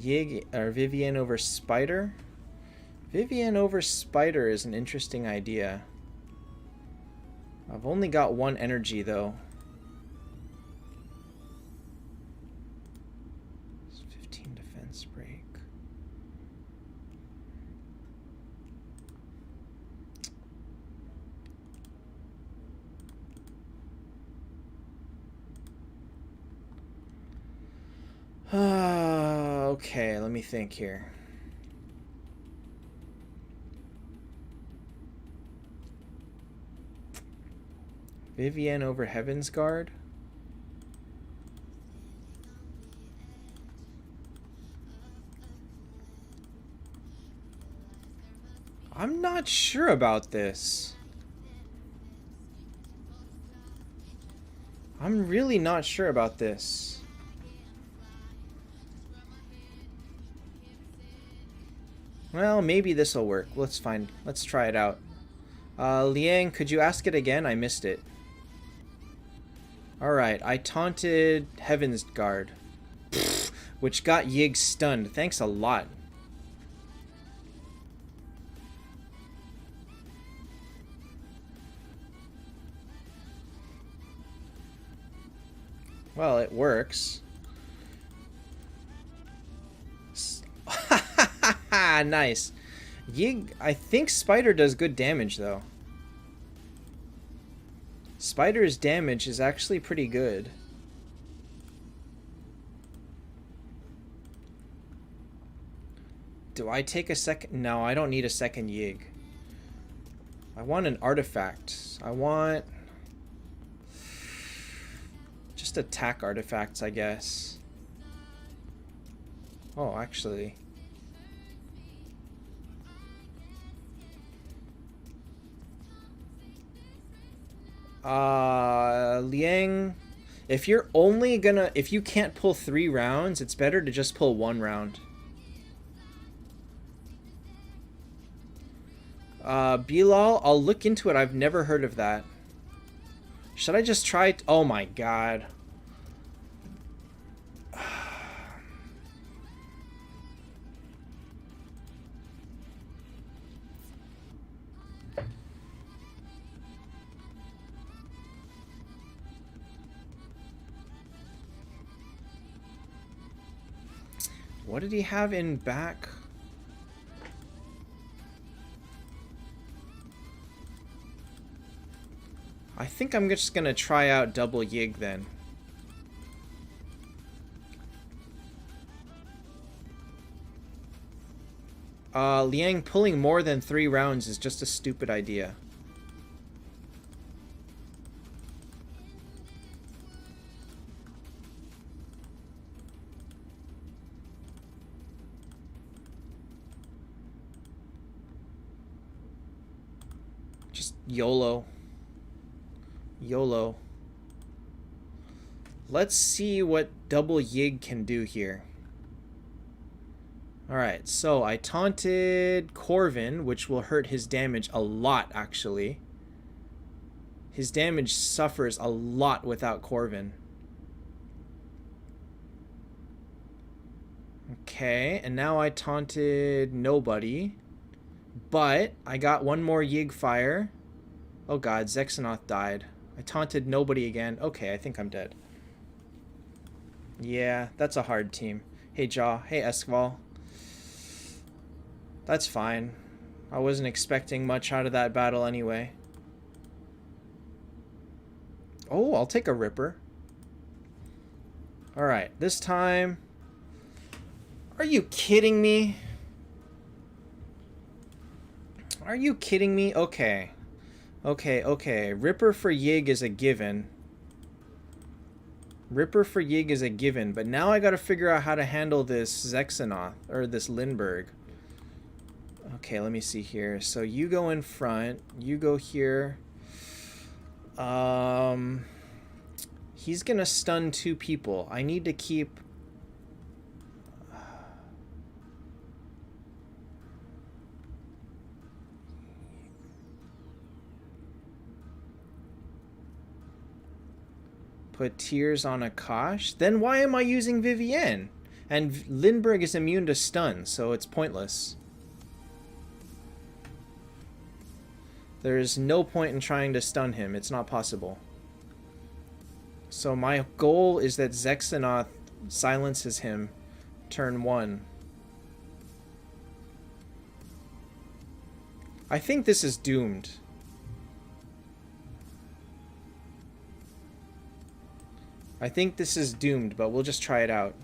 Yig or Vivienne over Spider? Vivienne over Spider is an interesting idea. I've only got 1 energy though. It's 15 defense break. Okay, let me think here. Vivienne over Heaven's Guard? I'm not sure about this. I'm really not sure about this. Well, maybe this will work. Let's try it out. Liang, could you ask it again? I missed it. Alright, I taunted Heaven's Guard, which got Yig stunned. Thanks a lot. Well, it works. Nice. Yig, I think Spider does good damage, though. Spider's damage is actually pretty good. Do I take a second? No, I don't need a second Yig. I want an artifact. I want... just attack artifacts, I guess. Oh, actually... Liang, if you're only gonna, if you can't pull 3 rounds, it's better to just pull 1 round. Bilal, I'll look into it. I've never heard of that. Should I just try? Oh my god. What did he have in back? I think I'm just gonna try out double Yig then. Liang, pulling more than 3 rounds is just a stupid idea. Just YOLO. YOLO. Let's see what double Yig can do here. Alright, so I taunted Corvin, which will hurt his damage a lot, actually. His damage suffers a lot without Corvin. Okay, and now I taunted nobody. But I got 1 more Yig fire. Oh god, Zexanoth died. I taunted nobody again. Okay, I think I'm dead. Yeah, that's a hard team. Hey Jaw, hey Eskval. That's fine. I wasn't expecting much out of that battle anyway. Oh, I'll take a Ripper. Alright, this time... Are you kidding me? Are you kidding me? Okay. Okay. Ripper for Yig is a given. Ripper for Yig is a given, but now I gotta figure out how to handle this Zexanoth, or this Lindbergh. Okay, let me see here. So you go in front, you go here. He's gonna stun 2 people. I need to keep... Put tears on Akash? Then why am I using Vivienne? And Lindbergh is immune to stun, so it's pointless. There is no point in trying to stun him. It's not possible. So my goal is that Zexanoth silences him turn 1. I think this is doomed. I think this is doomed, but we'll just try it out.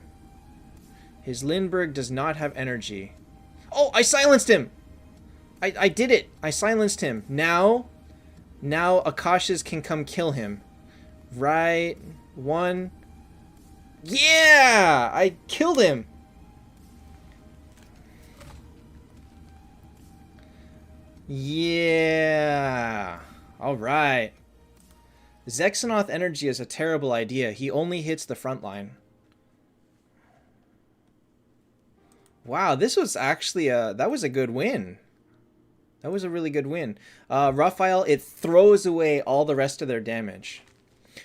His Lindbergh does not have energy. Oh, I silenced him! I did it! I silenced him. Now Akashas can come kill him. Right. 1. Yeah! I killed him! Yeah! Alright. Zexanoth energy is a terrible idea. He only hits the front line. Wow, this was actually that was a good win. That was a really good win. Raphael, it throws away all the rest of their damage.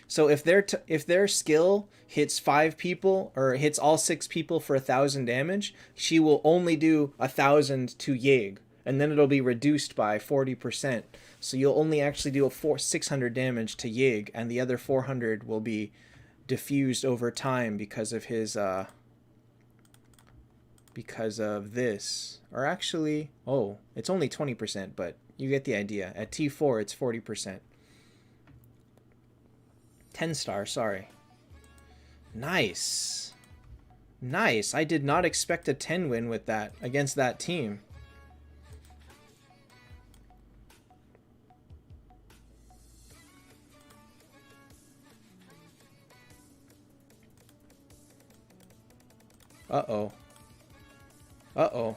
So if their skill hits 5 people or hits all 6 people for 1,000 damage, she will only do 1,000 to Yig, and then it'll be reduced by 40%. So you'll only actually do 600 damage to Yig, and the other 400 will be diffused over time because of his because of this. Or actually, oh, it's only 20%, but you get the idea. At T4, it's 40%. 10 star, sorry. Nice. Nice. I did not expect a 10 win with that against that team. Uh-oh. Uh-oh.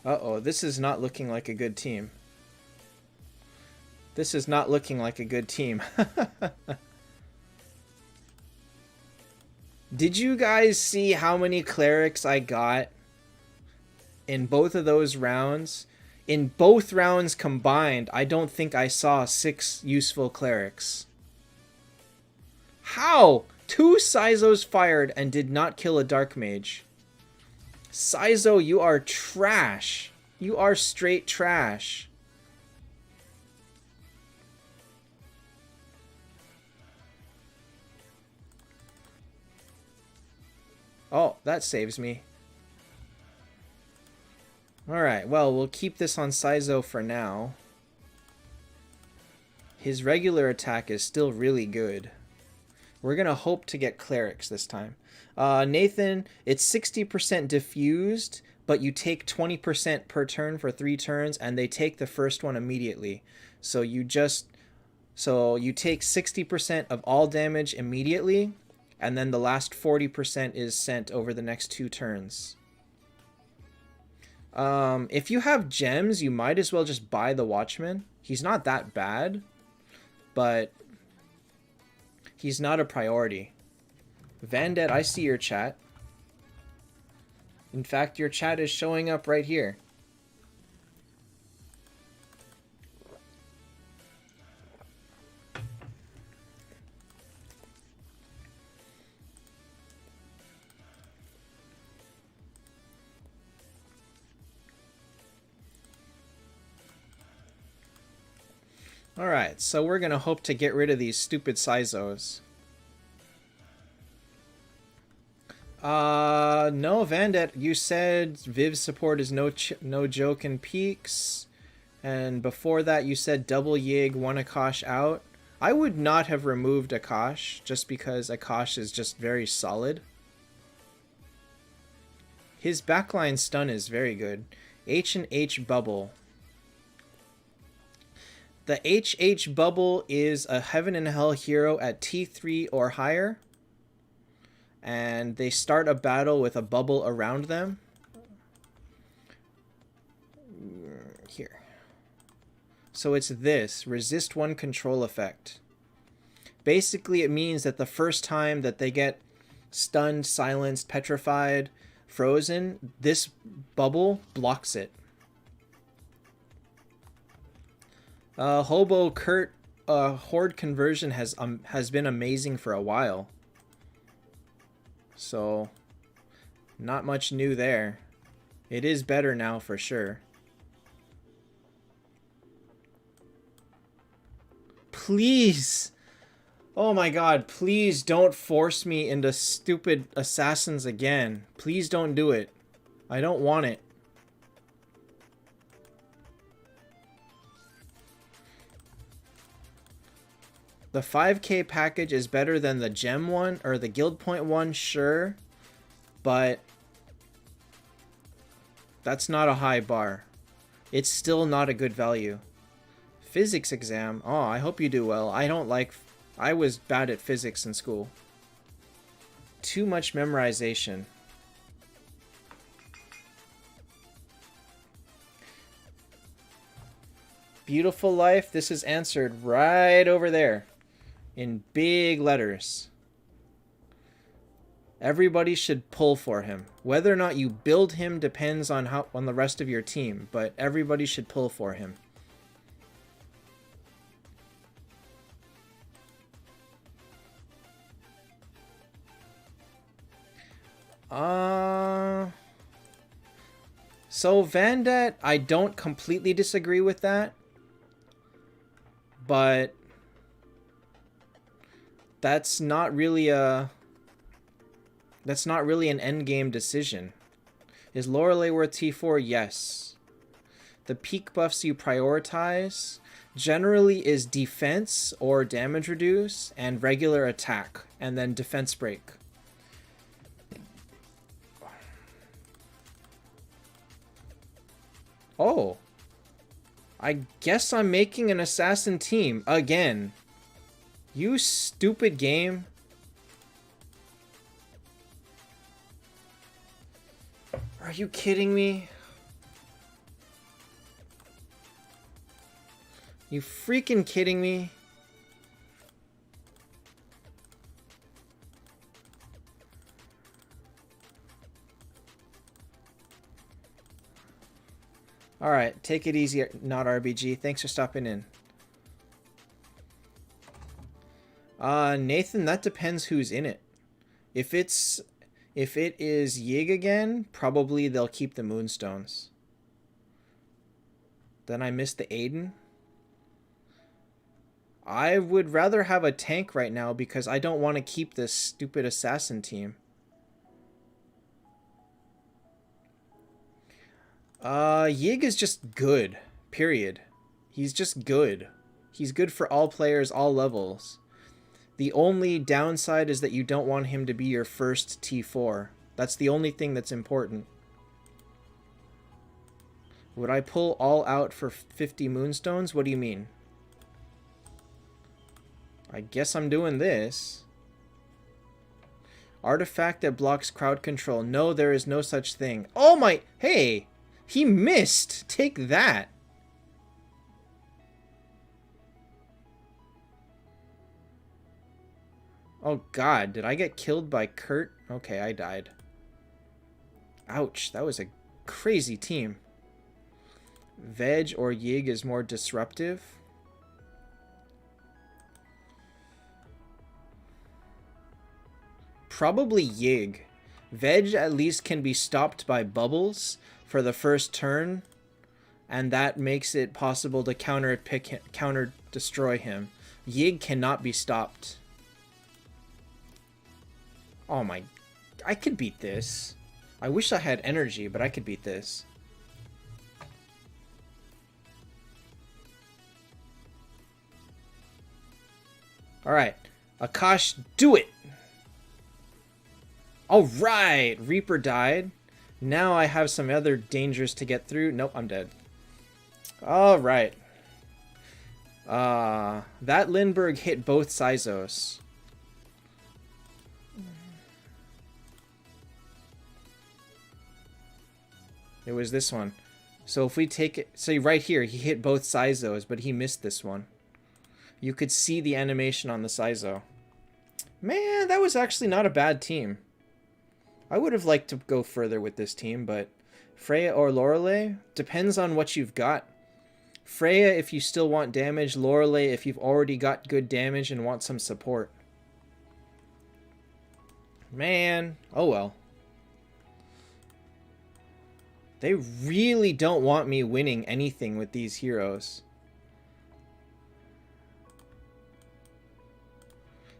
Uh-oh, this is not looking like a good team. This is not looking like a good team. Did you guys see how many clerics I got in both of those rounds? In both rounds combined, I don't think I saw 6 useful clerics. How? 2 Sizos fired and did not kill a Dark Mage. Sizo, you are trash. You are straight trash. Oh, that saves me. Alright, well, we'll keep this on Sizo for now. His regular attack is still really good. We're going to hope to get clerics this time. Nathan, it's 60% diffused, but you take 20% per turn for 3 turns, and they take the first one immediately. So you take 60% of all damage immediately, and then the last 40% is sent over the next 2 turns. If you have gems, you might as well just buy the Watchman. He's not that bad, but he's not a priority. Vandet, I see your chat. In fact, your chat is showing up right here. Alright, so we're going to hope to get rid of these stupid Sizos. No, Vandet, you said Viv's support is no joke in peaks. And before that, you said double Yig, 1 Akash out. I would not have removed Akash, just because Akash is just very solid. His backline stun is very good. H&H Bubble. The HH Bubble is a Heaven and Hell hero at T3 or higher. And they start a battle with a bubble around them. Here. So it's this. Resist 1 control effect. Basically, it means that the first time that they get stunned, silenced, petrified, frozen, this bubble blocks it. Hobo Kurt Horde conversion has been amazing for a while. So, not much new there. It is better now for sure. Please! Oh my god, please don't force me into stupid assassins again. Please don't do it. I don't want it. The 5k package is better than the gem one, or the guild point one, sure. But that's not a high bar. It's still not a good value. Physics exam. Oh, I hope you do well. I was bad at physics in school. Too much memorization. Beautiful life. This is answered right over there. In big letters. Everybody should pull for him. Whether or not you build him depends on the rest of your team, but everybody should pull for him. So Vandet, I don't completely disagree with that, but that's not really an endgame decision. Is Lorelei worth T4? Yes. The peak buffs you prioritize generally is defense or damage reduce and regular attack, and then defense break. Oh. I guess I'm making an assassin team again. You stupid game. Are you kidding me? You freaking kidding me? Alright, take it easy, not RBG. Thanks for stopping in. Nathan, that depends who's in it. If it is Yig again, probably they'll keep the Moonstones. Then I missed the Aiden. I would rather have a tank right now because I don't want to keep this stupid assassin team. Yig is just good, period. He's just good. He's good for all players, all levels. The only downside is that you don't want him to be your first T4. That's the only thing that's important. Would I pull all out for 50 Moonstones? What do you mean? I guess I'm doing this. Artifact that blocks crowd control. No, there is no such thing. Oh my... Hey! He missed! Take that! Oh god, did I get killed by Kurt? Okay, I died. Ouch, that was a crazy team. Veg or Yig is more disruptive. Probably Yig. Veg at least can be stopped by bubbles for the first turn, and that makes it possible to counter destroy him. Yig cannot be stopped. Oh my... I could beat this. I wish I had energy, but I could beat this. Alright. Akash, do it! Alright! Reaper died. Now I have some other dangers to get through. Nope, I'm dead. Alright. That Lindbergh hit both Sizos. It was this one. So if we take it... So right here, he hit both Sizos, but he missed this one. You could see the animation on the Sizo. Man, that was actually not a bad team. I would have liked to go further with this team, but... Freya or Lorelei? Depends on what you've got. Freya if you still want damage. Lorelei if you've already got good damage and want some support. Man. Oh well. They really don't want me winning anything with these heroes.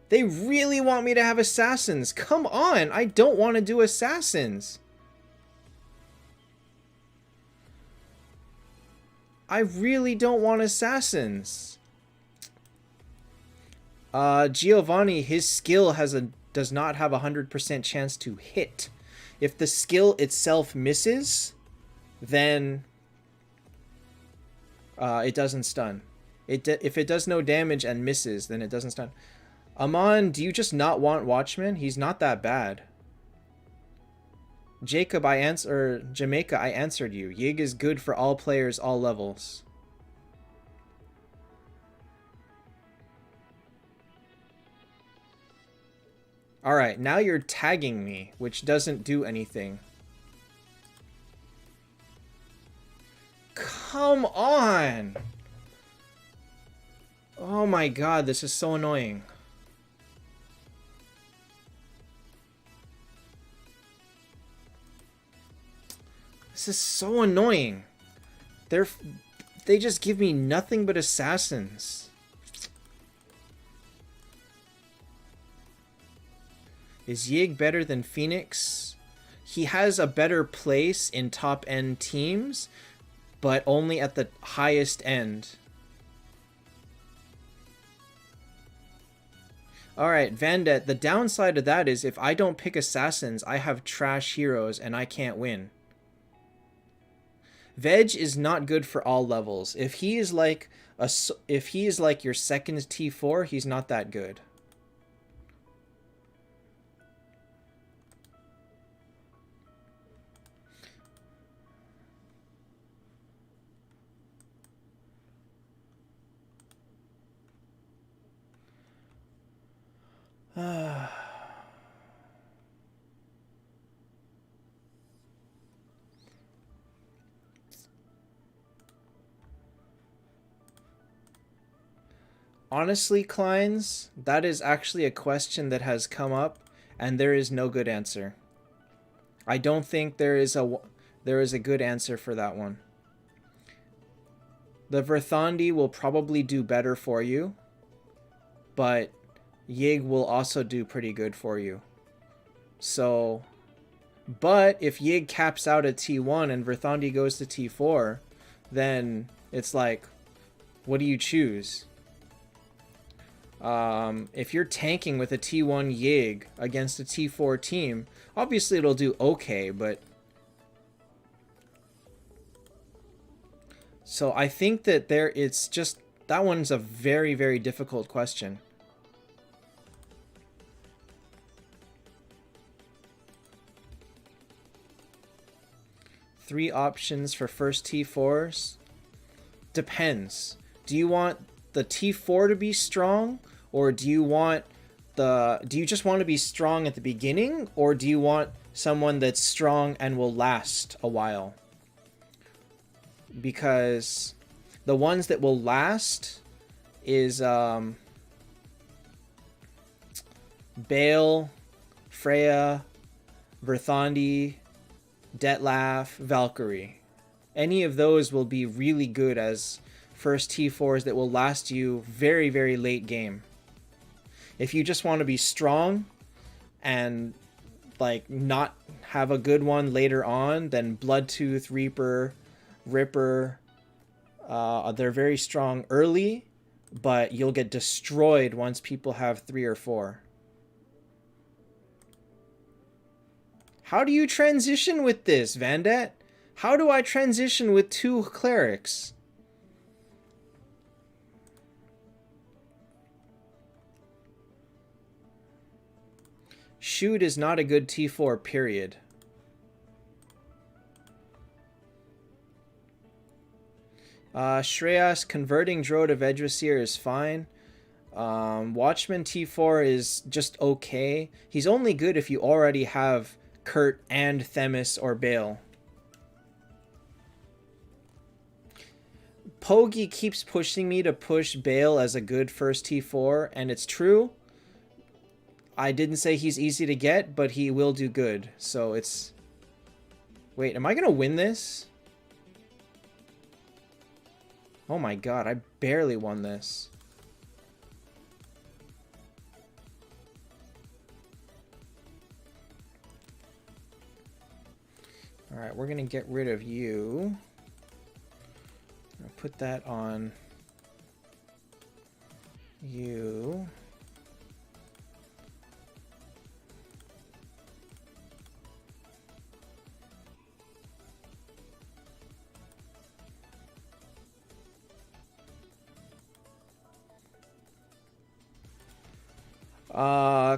They really want me to have assassins. Come on, I don't want to do assassins. I really don't want assassins. Giovanni, his skill does not have a 100% chance to hit. If the skill itself misses, then it doesn't stun. If it does no damage and misses, then it doesn't stun. Amon, do you just not want Watchman? He's not that bad. Jamaica, I answered you. Yig is good for all players, all levels. Alright, now you're tagging me, which doesn't do anything. Come on! Oh my god, this is so annoying. This is so annoying. They just give me nothing but assassins. Is Yig better than Phoenix? He has a better place in top-end teams, but only at the highest end. Alright, Vandet, the downside of that is if I don't pick assassins, I have trash heroes and I can't win. Veg is not good for all levels. If he is like your second T4, he's not that good. Honestly, Kleins, that is actually a question that has come up, and there is no good answer. I don't think there is a good answer for that one. The Verthandi will probably do better for you, but Yig will also do pretty good for you. So, but if Yig caps out at T1 and Verthandi goes to T4, then it's like, what do you choose? If you're tanking with a T1 Yig against a T4 team, obviously it'll do okay, but... So I think that it's just... That one's a very, very difficult question. Three options for first T4s? Depends. Do you want the T4 to be strong? Or do you want do you just want to be strong at the beginning? Or do you want someone that's strong and will last a while? Because the ones that will last is Bale, Freya, Verthandi, Detlaf, Valkyrie. Any of those will be really good as first T4s that will last you very, very late game. If you just want to be strong and like not have a good one later on, then Bloodtooth, Reaper, Ripper, they're very strong early, but you'll get destroyed once people have 3 or 4. How do you transition with this, Vandet? How do I transition with 2 clerics? Shoot is not a good T4, period. Shreyas, converting Drow to Vedrasir is fine. Watchman T4 is just okay. He's only good if you already have Kurt and Themis or Bale. Pogi keeps pushing me to push Bale as a good first T4, and it's true. I didn't say he's easy to get, but he will do good. So it's... Wait, am I going to win this? Oh my god, I barely won this. Alright, we're going to get rid of you. I'll put that on you.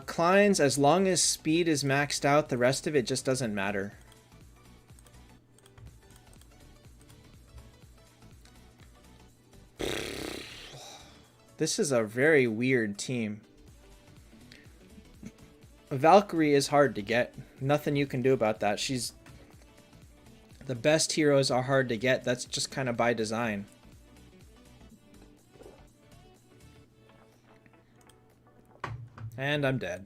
Kleins, as long as speed is maxed out, the rest of it just doesn't matter. This is a very weird team. Valkyrie is hard to get. Nothing you can do about that. She's... The best heroes are hard to get. That's just kind of by design. And I'm dead.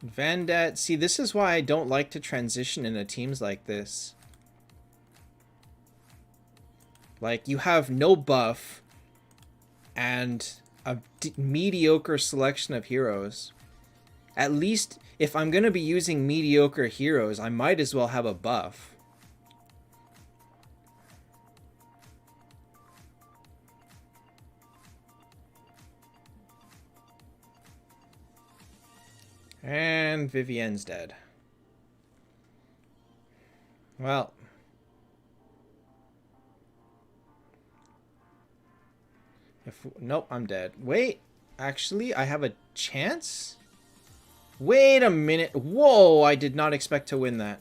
Vandat, see, this is why I don't like to transition into teams like this. Like, you have no buff and a mediocre selection of heroes. At least, if I'm going to be using mediocre heroes, I might as well have a buff. And Vivienne's dead. Well. Nope, I'm dead. Wait, actually, I have a chance? Wait a minute. Whoa, I did not expect to win that.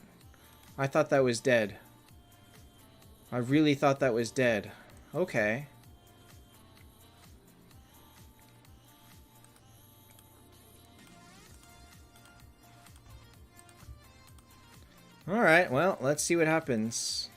I thought that was dead. I really thought that was dead. Okay. Alright, well, let's see what happens.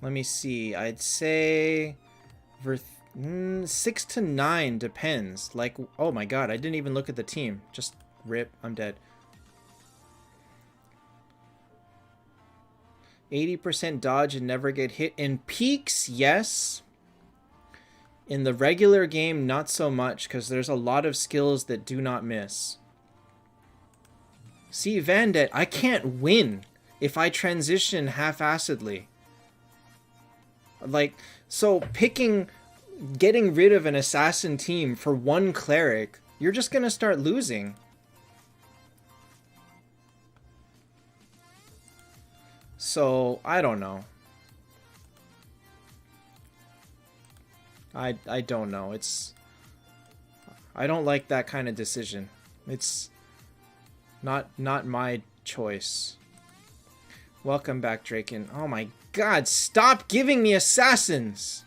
Let me see. I'd say 6 to 9 depends. Like, oh my god, I didn't even look at the team. Just rip, I'm dead. 80% dodge and never get hit. In peaks, yes. In the regular game, not so much, because there's a lot of skills that do not miss. See, Vandette, I can't win if I transition half-assedly. Like, so getting rid of an assassin team for one cleric, you're just gonna start losing. So, I don't know. I don't know. I don't like that kind of decision. It's not my choice. Welcome back, Draken. Oh my god, stop giving me assassins!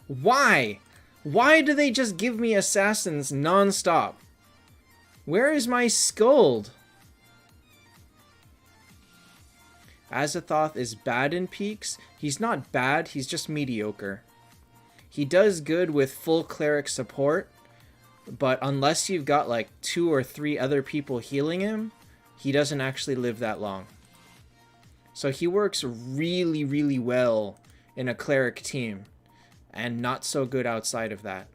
Why? Why do they just give me assassins non-stop? Where is my Skuld? Azathoth is bad in peaks. He's not bad, he's just mediocre. He does good with full cleric support, but unless you've got like 2 or 3 other people healing him, he doesn't actually live that long. So he works really, really well in a cleric team, and not so good outside of that.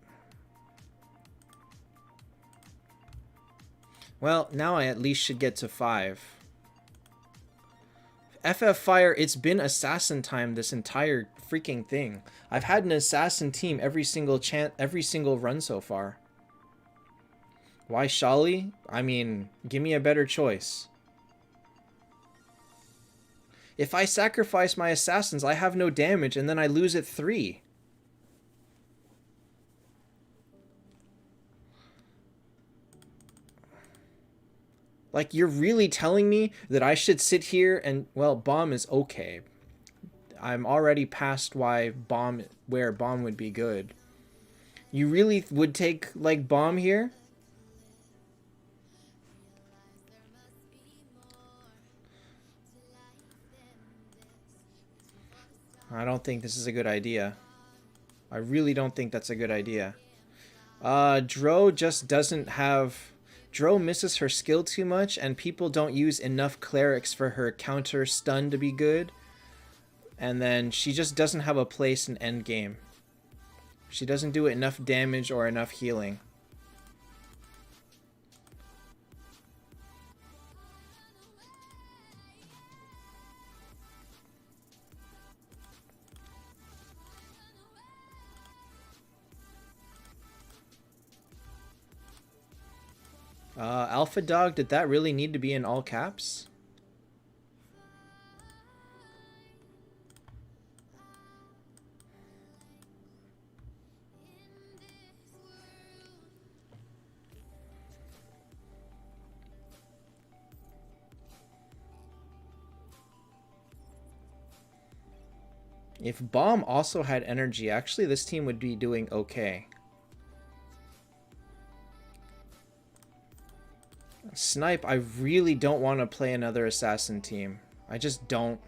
Well, now I at least should get to 5. FF Fire, it's been assassin time this entire freaking thing. I've had an assassin team every single run so far. Why Shali? I mean, give me a better choice. If I sacrifice my assassins, I have no damage, and then I lose at 3. Like, you're really telling me that I should sit here and, well, bomb is okay. I'm already past where bomb would be good. You really would take, like, bomb here? I don't think this is a good idea. I really don't think that's a good idea. Dro just doesn't have... Dro misses her skill too much, and people don't use enough clerics for her counter stun to be good. And then she just doesn't have a place in endgame. She doesn't do enough damage or enough healing. Alpha Dog, did that really need to be in all caps? If Bomb also had energy, actually this team would be doing okay. Snipe, I really don't want to play another assassin team. I just don't.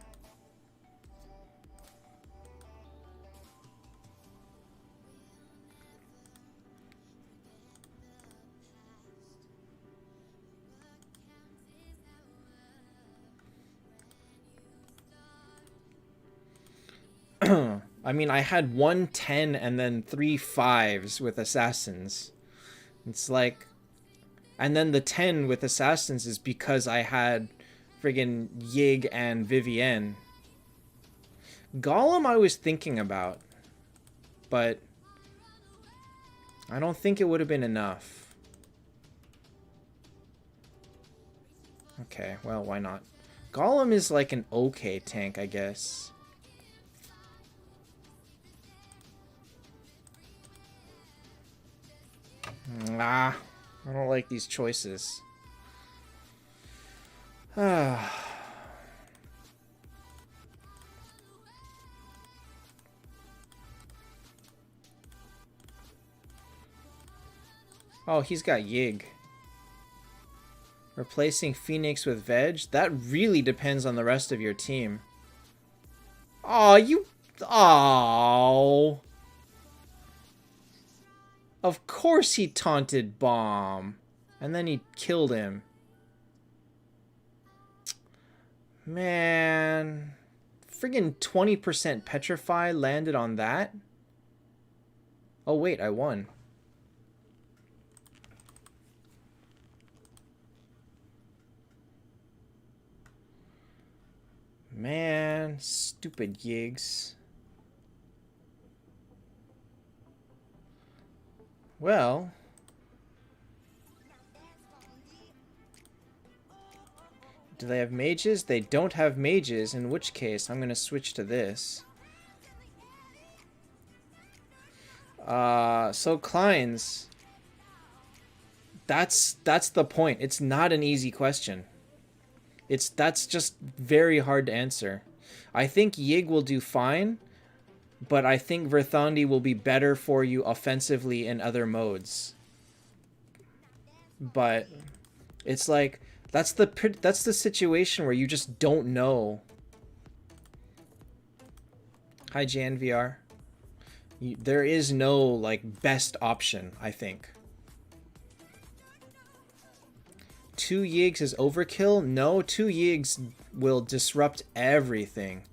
I mean, I had 1 10 and then 3 5s with assassins. It's like... And then the 10 with assassins is because I had friggin' Yig and Vivienne. Golem I was thinking about, but I don't think it would have been enough. Okay, well, why not? Golem is like an okay tank, I guess. Ah, I don't like these choices. Ah. Oh, he's got Yig. Replacing Phoenix with Veg? That really depends on the rest of your team. Oh, you... Oh. Of course he taunted Bomb. And then he killed him. Man. Friggin' 20% Petrify landed on that? Oh, wait, I won. Man, stupid Yigs. Well... Do they have mages? They don't have mages, in which case I'm going to switch to this. So Klein's... That's the point. It's not an easy question. That's just very hard to answer. I think Yig will do fine, but I think Verthandi will be better for you offensively in other modes. But it's like... That's the situation where you just don't know. Hi, JNVR. There is no, like, best option, I think. 2 Yigs is overkill? No, 2 Yigs will disrupt everything.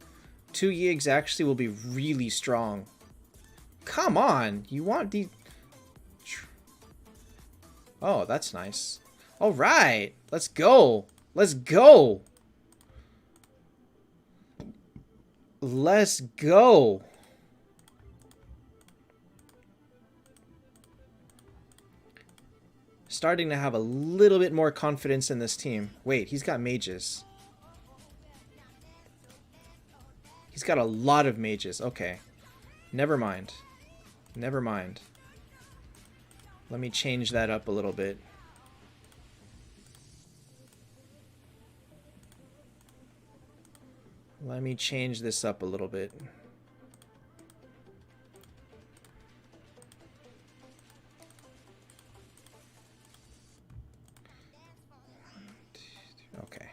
2 Yigs actually will be really strong. Come on! You want the... Oh, that's nice. Alright! Let's go! Let's go! Let's go! Starting to have a little bit more confidence in this team. Wait, he's got mages. He's got a lot of mages. Okay. Never mind. Never mind. Let me change that up a little bit. Let me change this up a little bit. Okay.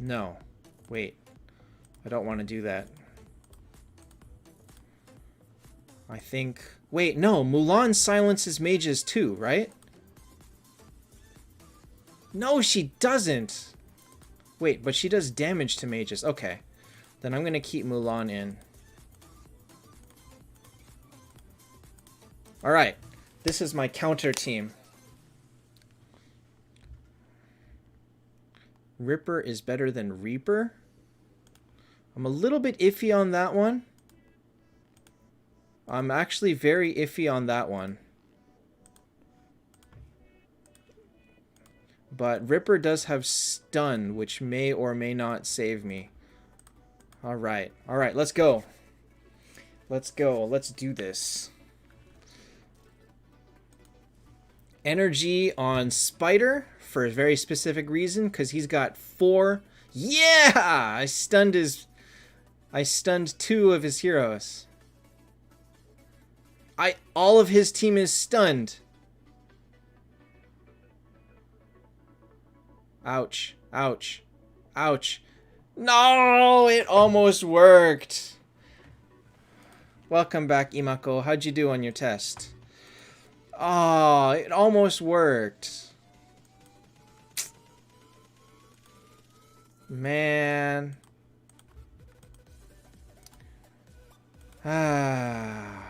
No. Wait. I don't want to do that. I think... Wait, no. Mulan silences mages too, right? No, she doesn't. Wait, but she does damage to mages. Okay. Then I'm going to keep Mulan in. Alright. This is my counter team. Ripper is better than Reaper? I'm a little bit iffy on that one. I'm actually very iffy on that one. But Ripper does have stun, which may or may not save me. Alright. Alright, let's go. Let's go. Let's do this. Energy on Spider for a very specific reason, because he's got 4. Yeah! I stunned 2 of his heroes. All of his team is stunned. Ouch. Ouch. Ouch. No! It almost worked. Welcome back, Imako. How'd you do on your test? Oh, it almost worked. Man. Ah.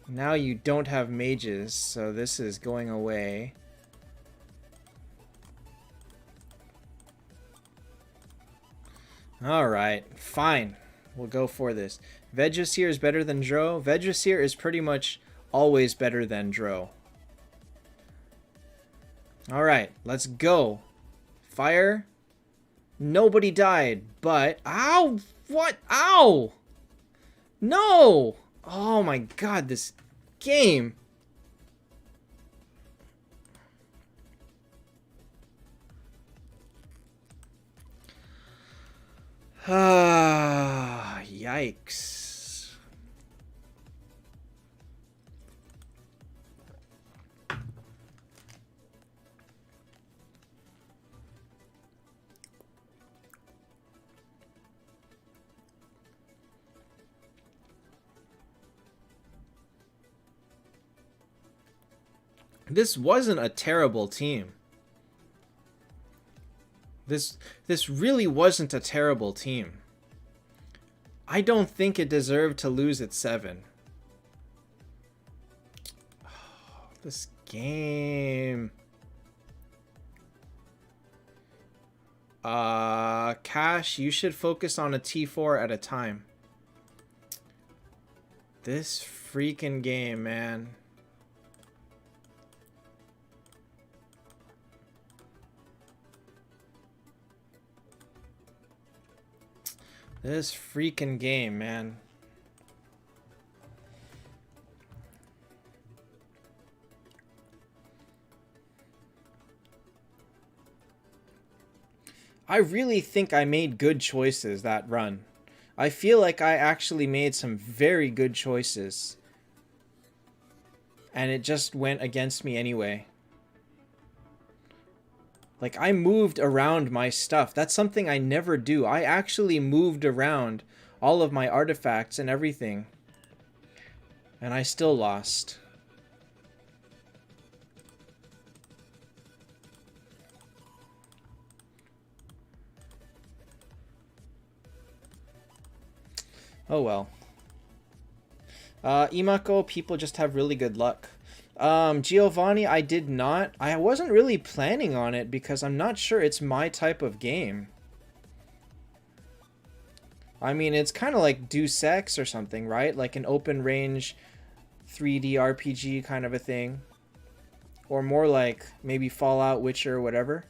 Now you don't have mages, so this is going away. Alright, fine. We'll go for this. Vegasir is better than Dro. Vegasir is pretty much always better than Dro. Alright, let's go. Fire. Nobody died, but... Ow! What? Ow! No! Oh my god, this game. Ah, yikes. This wasn't a terrible team. This really wasn't a terrible team. I don't think it deserved to lose at 7. Oh, this game. Cash, you should focus on a T4 at a time. This freaking game, man. This freaking game, man. I really think I made good choices that run. I feel like I actually made some very good choices. And it just went against me anyway. Like, I moved around my stuff. That's something I never do. I actually moved around all of my artifacts and everything. And I still lost. Oh well. Imako, people just have really good luck. Giovanni, I did not. I wasn't really planning on it because I'm not sure it's my type of game. I mean, it's kind of like Deus Ex or something, right? Like an open range 3D RPG kind of a thing. Or more like maybe Fallout, Witcher, whatever.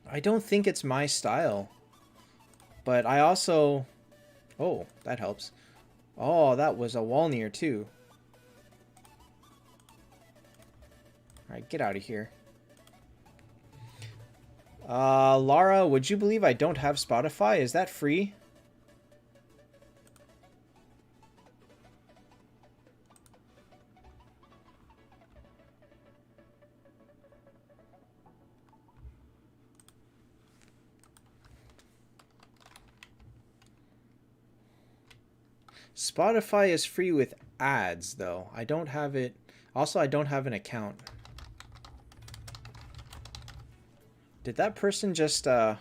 I don't think it's my style. But I also... Oh, that helps. Oh, that was a Walnir too. Alright, get out of here. Lara, would you believe I don't have Spotify? Is that free? Spotify is free with ads, though. I don't have it. Also, I don't have an account. Did that person just, I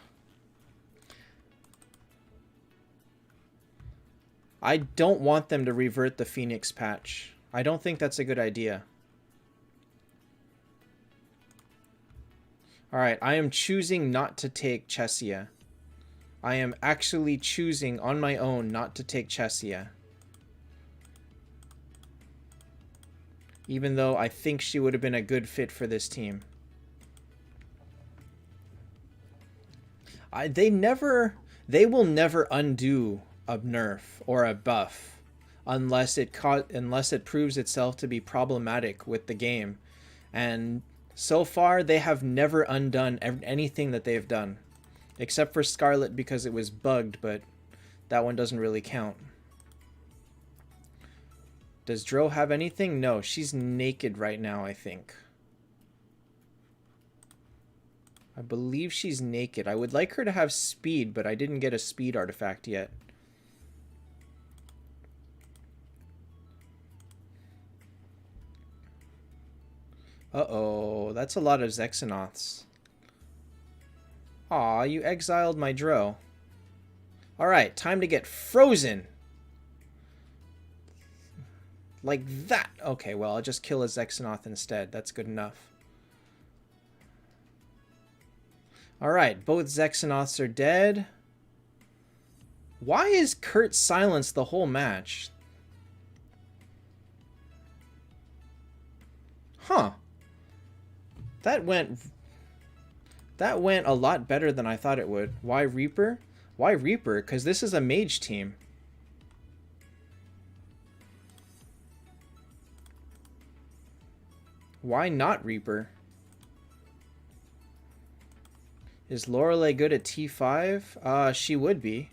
don't want them to revert the Phoenix patch. I don't think that's a good idea. Alright, I am choosing not to take Chesia. I am actually choosing on my own not to take Chesia. Even though I think she would have been a good fit for this team. They will never undo a nerf or a buff unless it proves itself to be problematic with the game. And so far, they have never undone anything that they've done. Except for Scarlet because it was bugged, but that one doesn't really count. Does Dro have anything? No, she's naked right now, I think. I believe she's naked. I would like her to have speed, but I didn't get a speed artifact yet. Uh-oh, that's a lot of Zexanoths. Aw, you exiled my Dro. Alright, time to get frozen! Like that! Okay, well, I'll just kill a Zexanoth instead. That's good enough. Alright, both Zexanoths are dead. Why is Kurt silenced the whole match? Huh. That went a lot better than I thought it would. Why Reaper? Why Reaper? Because this is a mage team. Why not Reaper? Is Lorelei good at T5? She would be.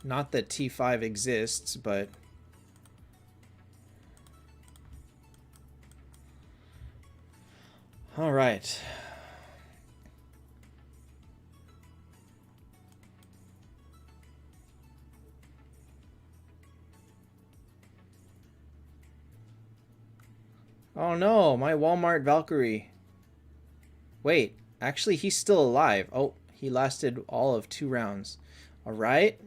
Not that T5 exists, but... Alright. Oh no, my Walmart Valkyrie. Wait, actually he's still alive. Oh, he lasted all of 2 rounds. Alright.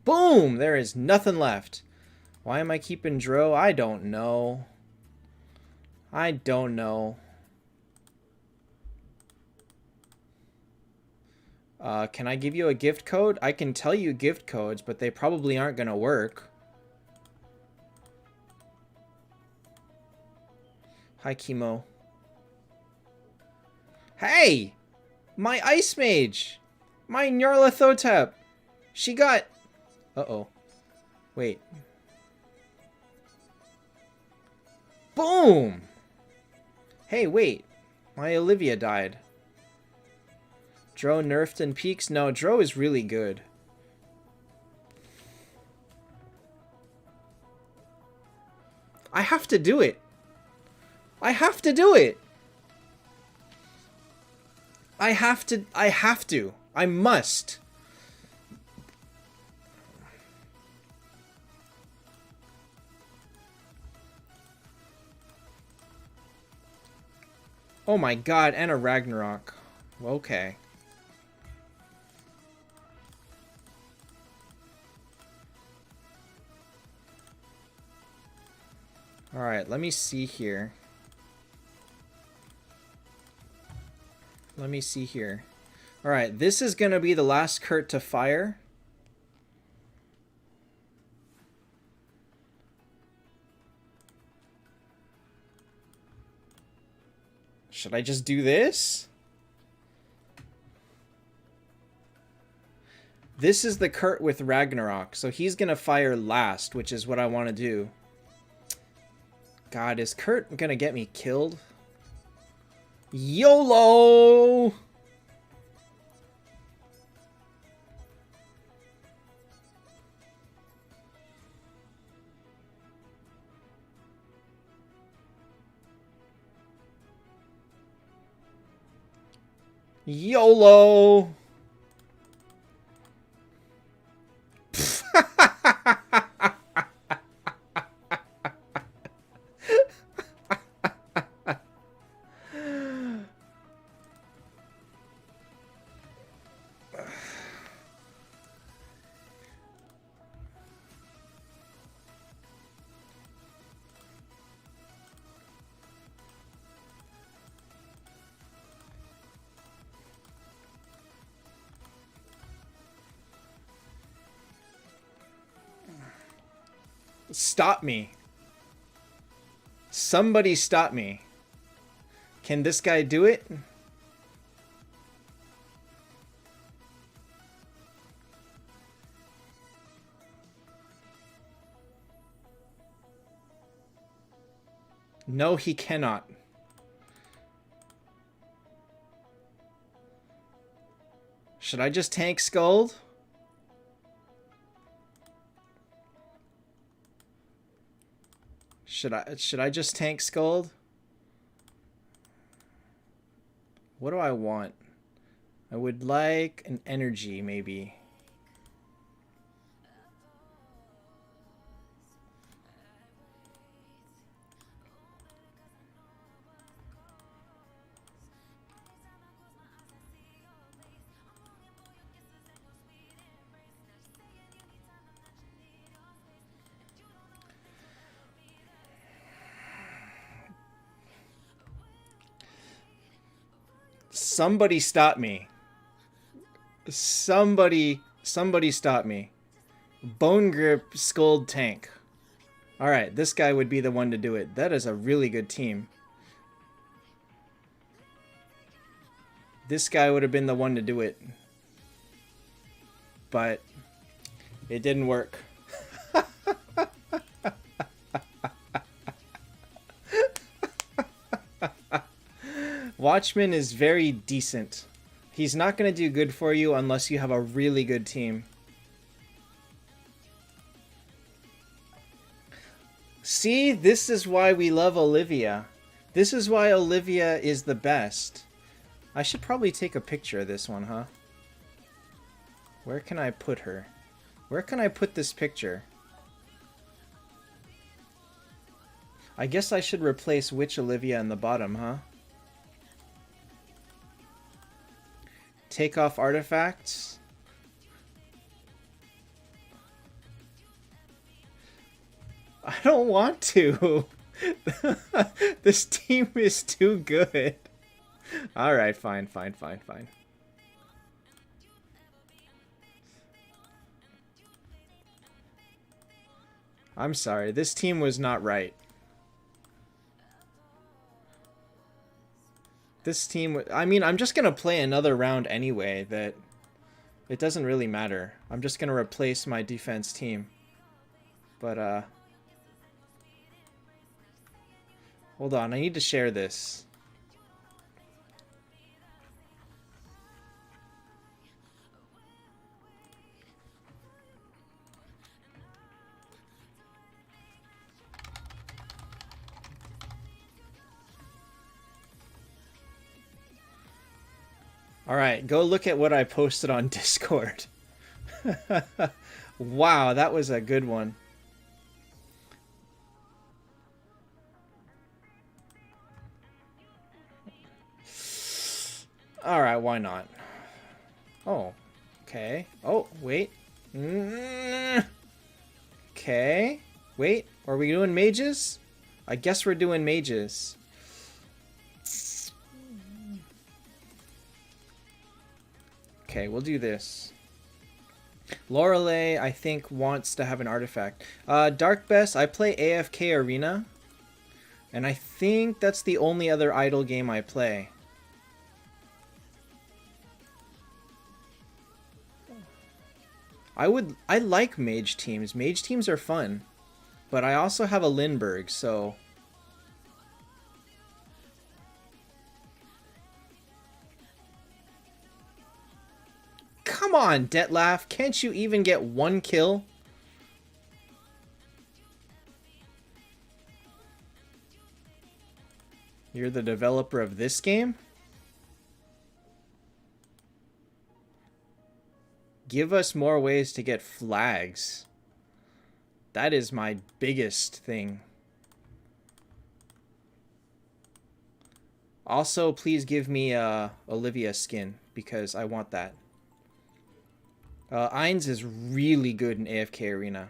Boom! There is nothing left. Why am I keeping Dro? I don't know. I don't know. Can I give you a gift code? I can tell you gift codes, but they probably aren't gonna work. Hi, Chemo. Hey! My Ice Mage! My Nyarlathotep! She got... Uh-oh. Wait. Boom! Hey, wait. My Olivia died. Dro nerfed and peaks? No, Dro is really good. I have to do it. I have to do it. I have to. I must. Oh my god, and a Ragnarok. Okay. Alright, let me see here. Let me see here. Alright, this is gonna be the last Kurt to fire. Should I just do this? This is the Kurt with Ragnarok, so he's gonna fire last, which is what I want to do. God, is Kurt gonna get me killed? YOLO! YOLO! Stop me. Somebody stop me. Can this guy do it? No, he cannot. Should I just tank Skuld? Should I just tank Skuld? What do I want? I would like an energy, maybe. Somebody stop me. Somebody stop me. Bone Grip Scold Tank. Alright, this guy would be the one to do it. That is a really good team. This guy would have been the one to do it. But it didn't work. Watchman is very decent. He's not going to do good for you unless you have a really good team. See, this is why we love Olivia. This is why Olivia is the best. I should probably take a picture of this one, huh? Where can I put her? Where can I put this picture? I guess I should replace Witch Olivia in the bottom, huh? Take off artifacts. I don't want to. This team is too good. Alright, fine. I'm sorry, this team was not right. This team, I mean, I'm just gonna play another round anyway, that it doesn't really matter. I'm just gonna replace my defense team. But, hold on, I need to share this. Alright, go look at what I posted on Discord. Wow, that was a good one. Alright, why not? Oh, okay. Oh, wait. Okay. Wait, are we doing mages? I guess we're doing mages. Okay, we'll do this. Lorelei, I think, wants to have an artifact. Dark Best, I play AFK Arena. And I think that's the only other idle game I play. I like mage teams. Mage teams are fun. But I also have a Lindbergh, so... Come on, Detlef. Can't you even get one kill? You're the developer of this game? Give us more ways to get flags. That is my biggest thing. Also, please give me Olivia skin, because I want that. Ainz is really good in AFK Arena.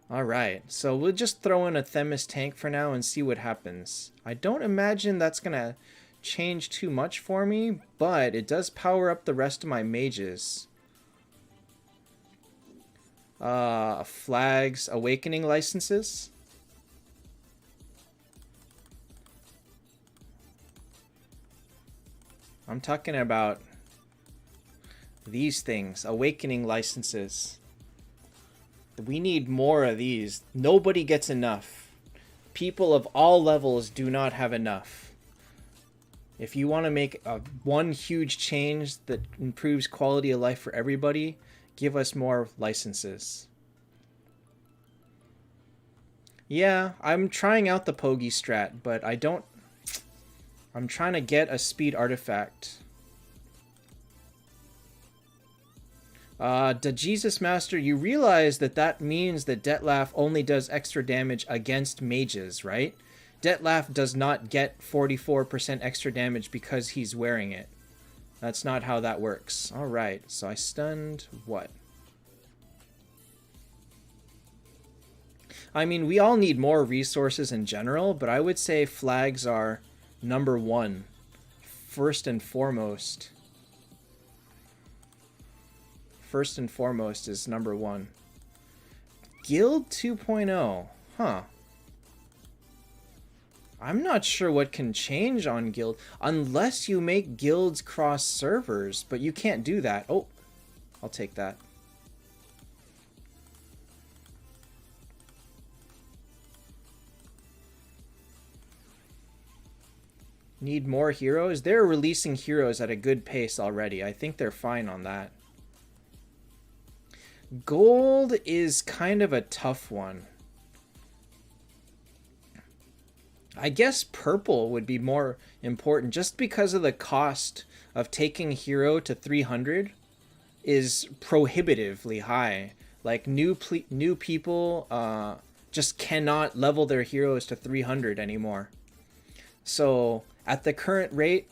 Alright, so we'll just throw in a Themis tank for now and see what happens. I don't imagine that's gonna change too much for me, but it does power up the rest of my mages. Flags, awakening licenses. I'm talking about these things, awakening licenses. We need more of these. Nobody gets enough. People of all levels do not have enough. If you want to make one huge change that improves quality of life for everybody, give us more licenses. Yeah, I'm trying out the Pogi strat, but I don't... I'm trying to get a speed artifact. Jesus Master, you realize that means that Detlef only does extra damage against mages, right? Detlef does not get 44% extra damage because he's wearing it. That's not how that works. Alright, so I stunned what? I mean, we all need more resources in general, but I would say flags are number one. first and foremost. First and foremost is number 1. Guild 2.0. Huh. I'm not sure what can change on guild unless you make guilds cross servers, but you can't do that. Oh, I'll take that. Need more heroes? They're releasing heroes at a good pace already. I think they're fine on that. Gold is kind of a tough one. I guess purple would be more important just because of the cost of taking hero to 300 is prohibitively high. Like new people just cannot level their heroes to 300 anymore. So at the current rate,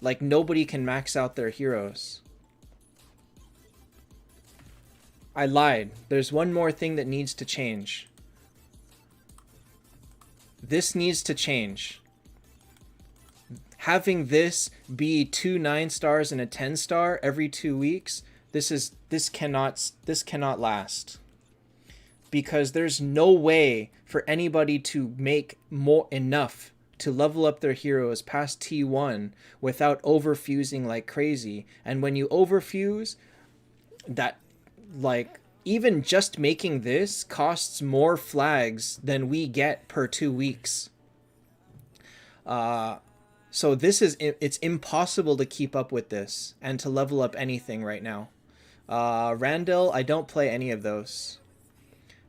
like nobody can max out their heroes. I lied. There's one more thing that needs to change. This needs to change. Having this be 2 9-stars and a 10-star every 2 weeks, this cannot last. Because there's no way for anybody to make enough to level up their heroes past T1 without overfusing like crazy. And when you overfuse, that, like, even just making this costs more flags than we get per 2 weeks. So it's impossible to keep up with this and to level up anything right now. Randall, I don't play any of those.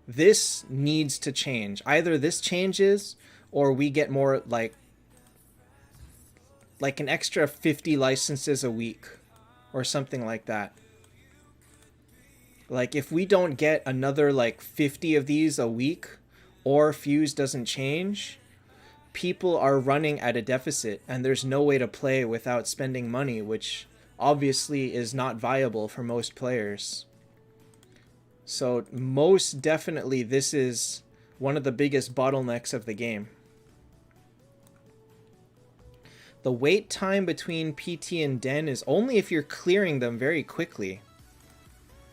This needs to change. Either this changes or we get more like an extra 50 licenses a week or something like that. Like, if we don't get another, like, 50 of these a week, or Fuse doesn't change, people are running at a deficit, and there's no way to play without spending money, which obviously is not viable for most players. So, most definitely, this is one of the biggest bottlenecks of the game. The wait time between PT and Den is only if you're clearing them very quickly.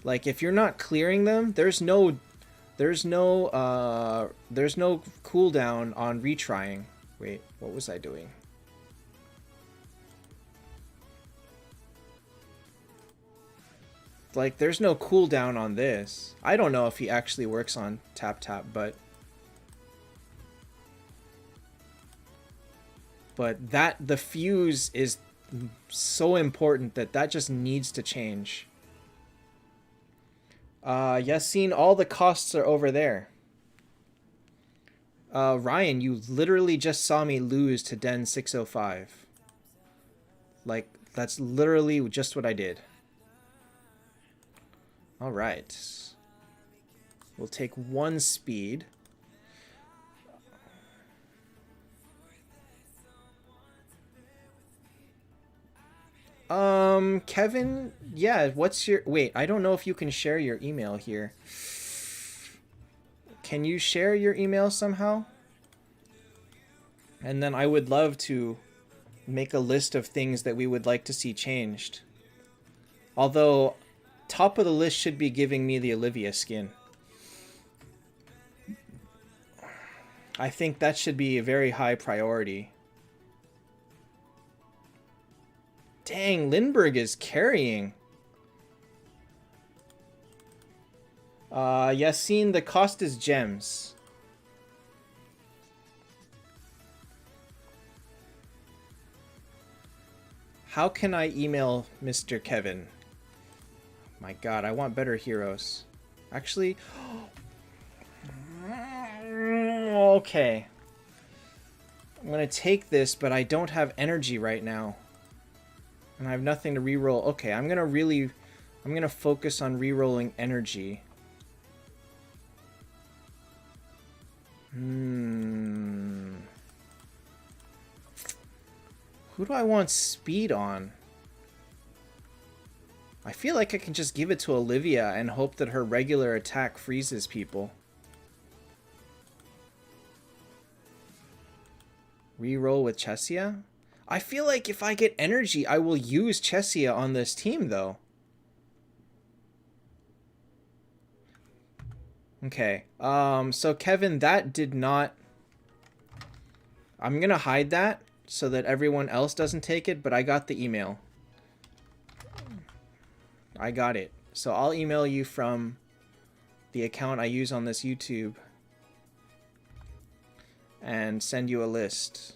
Like, if you're not clearing them, there's no cooldown on retrying. Wait, what was I doing? Like, there's no cooldown on this. I don't know if he actually works on Taptap, but the fuse is so important that just needs to change. Yassine, all the costs are over there. Ryan, you literally just saw me lose to Den 605. Like, that's literally just what I did. Alright. We'll take 1 speed. Kevin, yeah, what's your... Wait, I don't know if you can share your email here. Can you share your email somehow? And then I would love to make a list of things that we would like to see changed. Although, top of the list should be giving me the Olivia skin. I think that should be a very high priority. Dang, Lindbergh is carrying. Yassine, the cost is gems. How can I email Mr. Kevin? My god, I want better heroes. Actually... Okay. I'm gonna take this, but I don't have energy right now. And I have nothing to reroll. Okay, I'm gonna focus on rerolling energy. Who do I want speed on? I feel like I can just give it to Olivia and hope that her regular attack freezes people. Reroll with Chesia? I feel like if I get energy, I will use Chesia on this team, though. Okay. So Kevin, that did not... I'm gonna hide that so that everyone else doesn't take it, but I got the email. I got it. So I'll email you from the account I use on this YouTube and send you a list.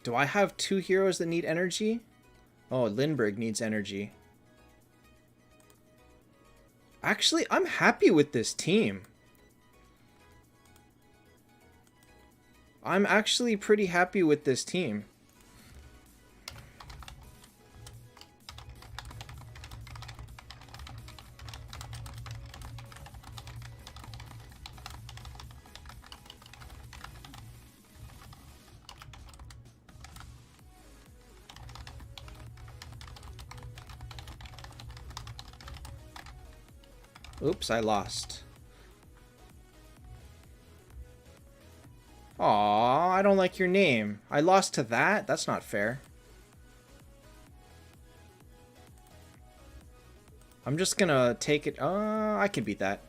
Do I have 2 heroes that need energy? Oh, Lindbergh needs energy. Actually, I'm happy with this team. I'm actually pretty happy with this team. Oops, I lost. Aw, I don't like your name. I lost to that? That's not fair. I'm just gonna take it. I can beat that.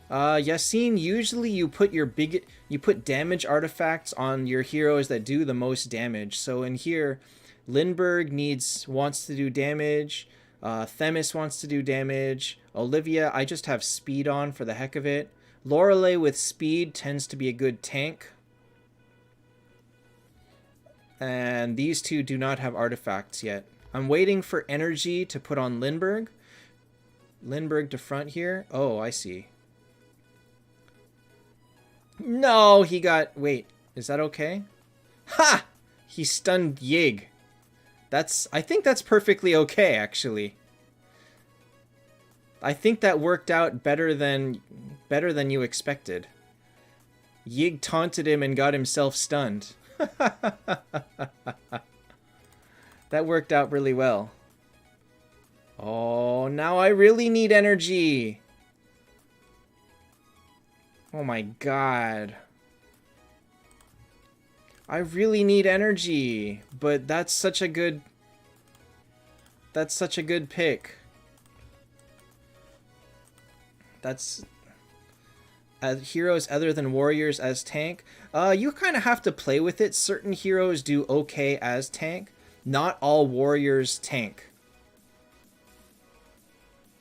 Yassine, usually you put damage artifacts on your heroes that do the most damage. So in here, Lindbergh wants to do damage. Themis wants to do damage. Olivia, I just have speed on for the heck of it. Lorelei with speed tends to be a good tank. And these two do not have artifacts yet. I'm waiting for energy to put on Lindbergh. Lindbergh to front here. Oh, I see. No, he got... Wait, is that okay? Ha! He stunned Yig. I think that's perfectly okay, actually. I think that worked out better than you expected. Yig taunted him and got himself stunned. That worked out really well. Oh, now I really need energy. Oh my god. I really need energy, but that's such a good pick. That's heroes other than warriors as tank. You kind of have to play with it. Certain heroes do okay as tank. Not all warriors tank.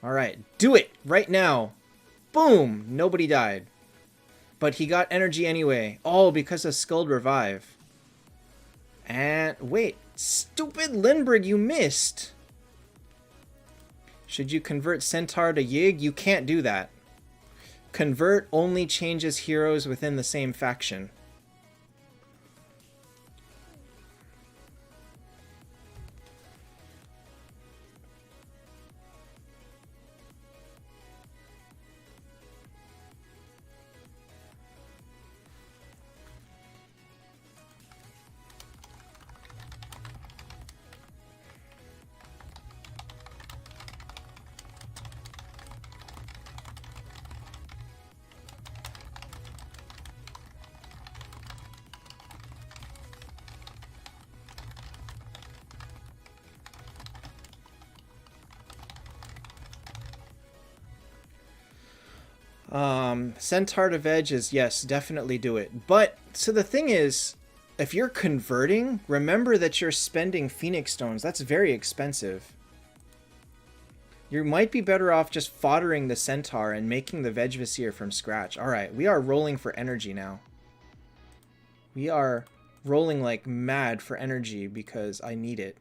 Alright, do it right now. Boom! Nobody died. But he got energy anyway. Oh, because of Skuld Revive. And wait, stupid Lindbergh, you missed. Should you convert Centaur to Yig? You can't do that. Convert only changes heroes within the same faction. Centaur to Veg is, yes, definitely do it. But, so the thing is, if you're converting, remember that you're spending Phoenix Stones. That's very expensive. You might be better off just foddering the Centaur and making the Veg Vizier from scratch. Alright, we are rolling for energy now. We are rolling like mad for energy because I need it.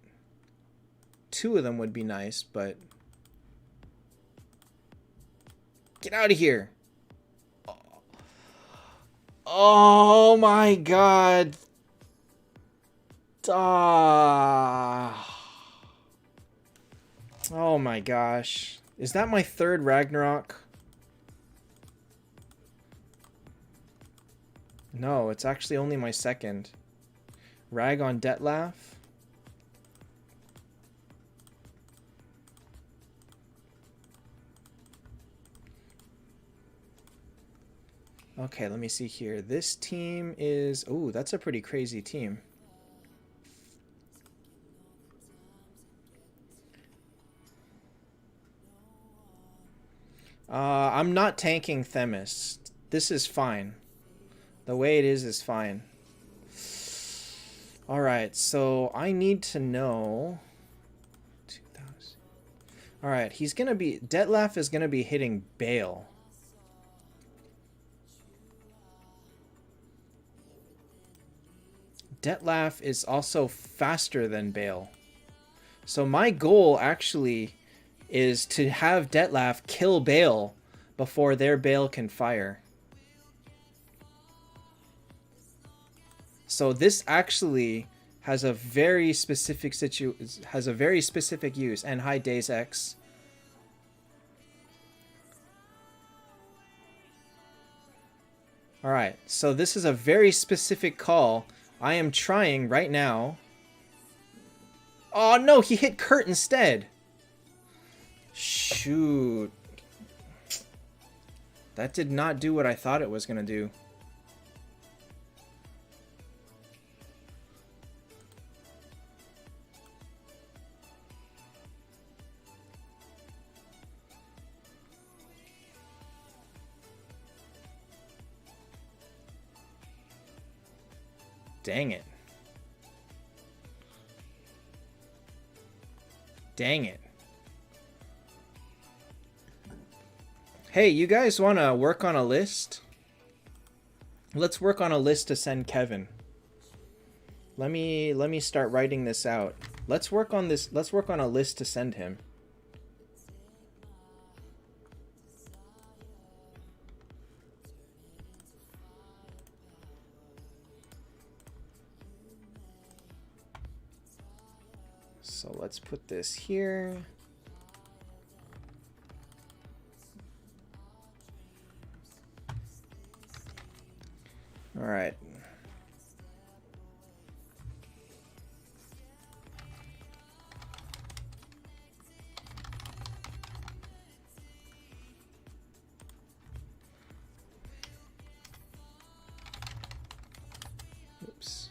2 of them would be nice, but... Get out of here! Oh my god! Oh my gosh. Is that my 3rd Ragnarok? No, it's actually only my 2nd. Rag on Detlaf? Okay, let me see here. This team is... Ooh, that's a pretty crazy team. I'm not tanking Themis. This is fine. The way it is fine. Alright, so I need to know... 2,000. Alright, he's gonna be... Detlef is gonna be hitting Bale. Detlef is also faster than Bale. So my goal actually is to have Detlef kill Bale before their Bale can fire. So this actually has a very specific use. And hi Days X. Alright, so this is a very specific call. I am trying right now. Oh no, he hit Kurt instead. Shoot. That did not do what I thought it was gonna do. Dang it. Dang it. Hey, you guys want to work on a list? Let's work on a list to send Kevin. Let me start writing this out. Let's work on this. Let's work on a list to send him. So let's put this here. All right. Oops.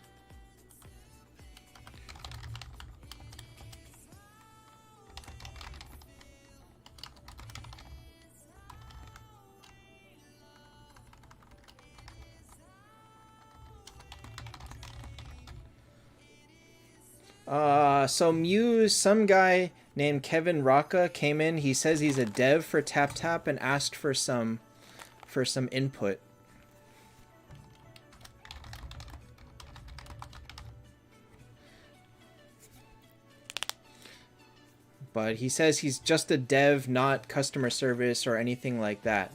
So Muse, some guy named Kevin Rocca came in. He says he's a dev for Taptap and asked for some input. But he says he's just a dev, not customer service or anything like that.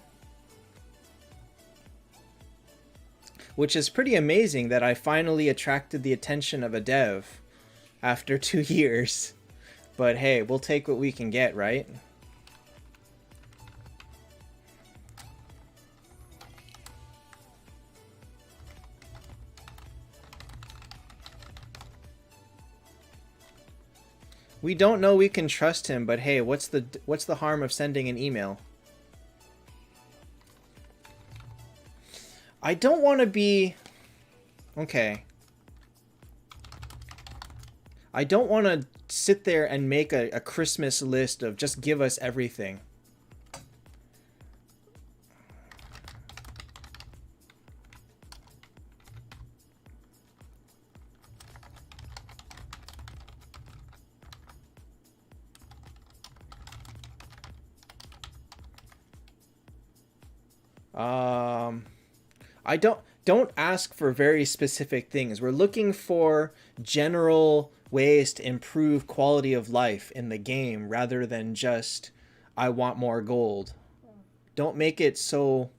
Which is pretty amazing that I finally attracted the attention of a dev after 2 years. But hey, we'll take what we can get, right? We don't know we can trust him, but hey, what's the harm of sending an email? I don't want to be... Okay. I don't want to sit there and make a Christmas list of just give us everything. I don't ask for very specific things. We're looking for general ways to improve quality of life in the game rather than just I want more gold. Don't make it so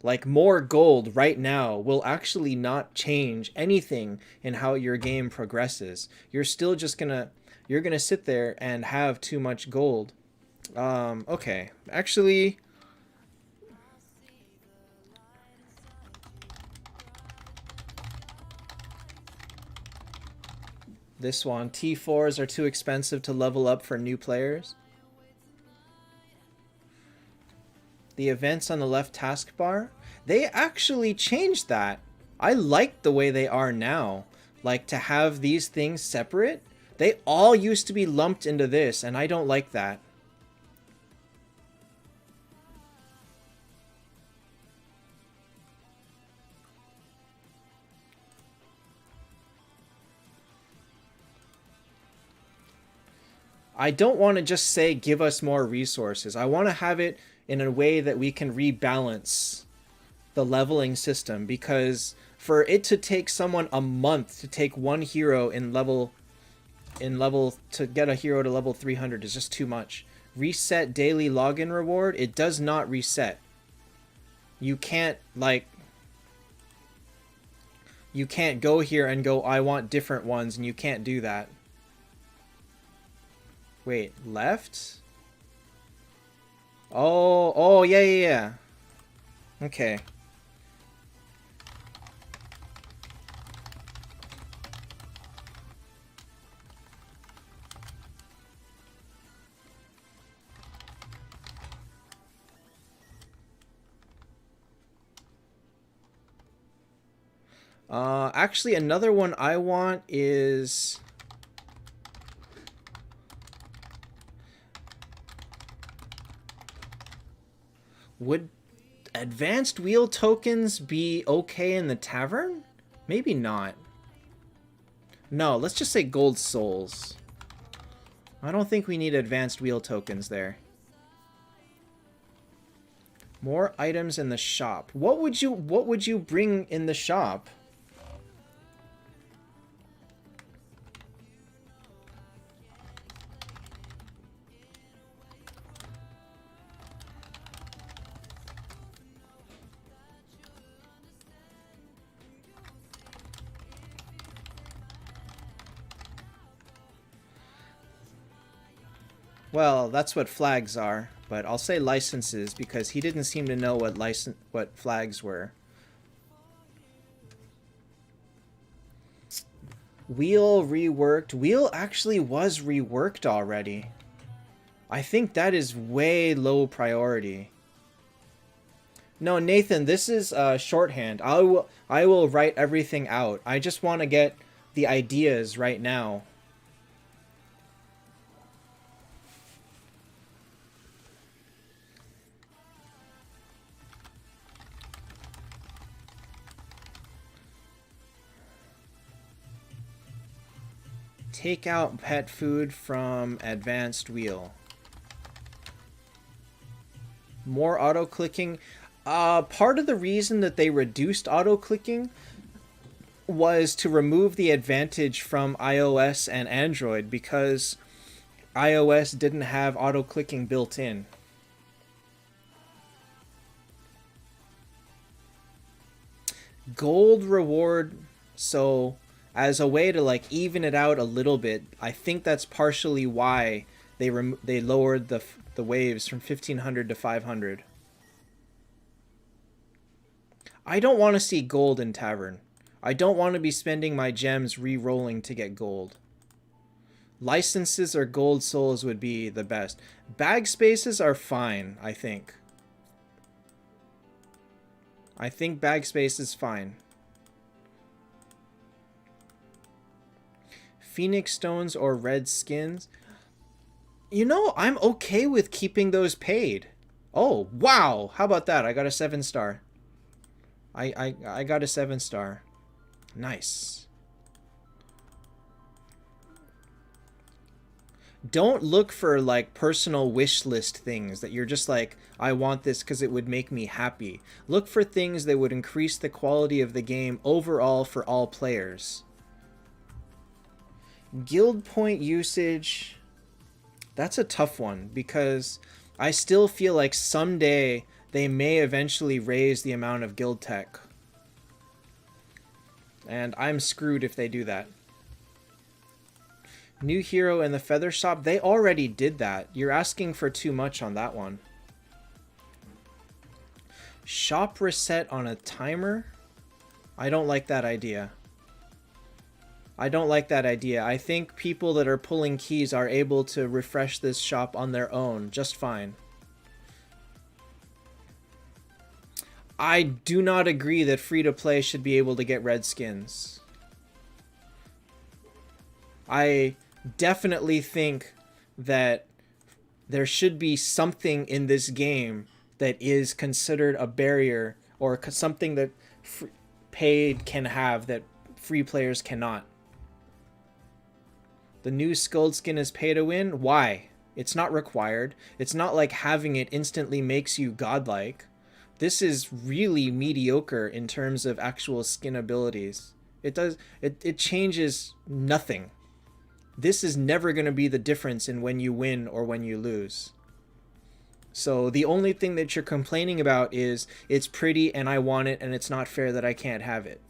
like more gold right now will actually not change anything in how your game progresses. You're still just you're gonna sit there and have too much gold. Okay, actually, this one, T4s are too expensive to level up for new players. The events on the left taskbar, they actually changed that. I like the way they are now. Like, to have these things separate, they all used to be lumped into this, and I don't like that. I don't want to just say give us more resources. I want to have it in a way that we can rebalance the leveling system, because for it to take someone a month to take one hero in level to get a hero to level 300 is just too much. Reset daily login reward, it does not reset. You can't you can't go here and go I want different ones, and you can't do that. Wait, left? Oh, yeah. Okay. Actually, another one I want is... Would advanced wheel tokens be okay in the tavern? Maybe not. No, let's just say gold souls. I don't think we need advanced wheel tokens there. More items in the shop. What would you bring in the shop? Well, that's what flags are, but I'll say licenses because he didn't seem to know what flags were. Wheel reworked. Wheel actually was reworked already. I think that is way low priority. No, Nathan, this is shorthand. I will write everything out. I just want to get the ideas right now. Take out pet food from advanced wheel. More auto-clicking. Part of the reason that they reduced auto-clicking was to remove the advantage from iOS and Android, because iOS didn't have auto-clicking built in. Gold reward, so as a way to like even it out a little bit, I think that's partially why they lowered the waves from 1500 to 500. I don't want to see gold in tavern. I don't want to be spending my gems re-rolling to get gold. Licenses or gold souls would be the best. Bag spaces are fine, I think. I think bag space is fine. Phoenix stones or red skins. You know, I'm okay with keeping those paid. Oh, wow. How about that? I got a 7-star. I got a 7-star. Nice. Don't look for like personal wish list things that you're just like, I want this because it would make me happy. Look for things that would increase the quality of the game overall for all players. Guild point usage, that's a tough one, because I still feel like someday they may eventually raise the amount of guild tech. And I'm screwed if they do that. New hero in the feather shop, they already did that. You're asking for too much on that one. Shop reset on a timer? I don't like that idea. I don't like that idea. I think people that are pulling keys are able to refresh this shop on their own just fine. I do not agree that free-to-play should be able to get red skins. I definitely think that there should be something in this game that is considered a barrier, or something that paid can have that free players cannot. The new Skuld skin is pay to win. Why? It's not required. It's not like having it instantly makes you godlike. This is really mediocre in terms of actual skin abilities. It changes nothing. This is never going to be the difference in when you win or when you lose. So the only thing that you're complaining about is it's pretty and I want it and it's not fair that I can't have it.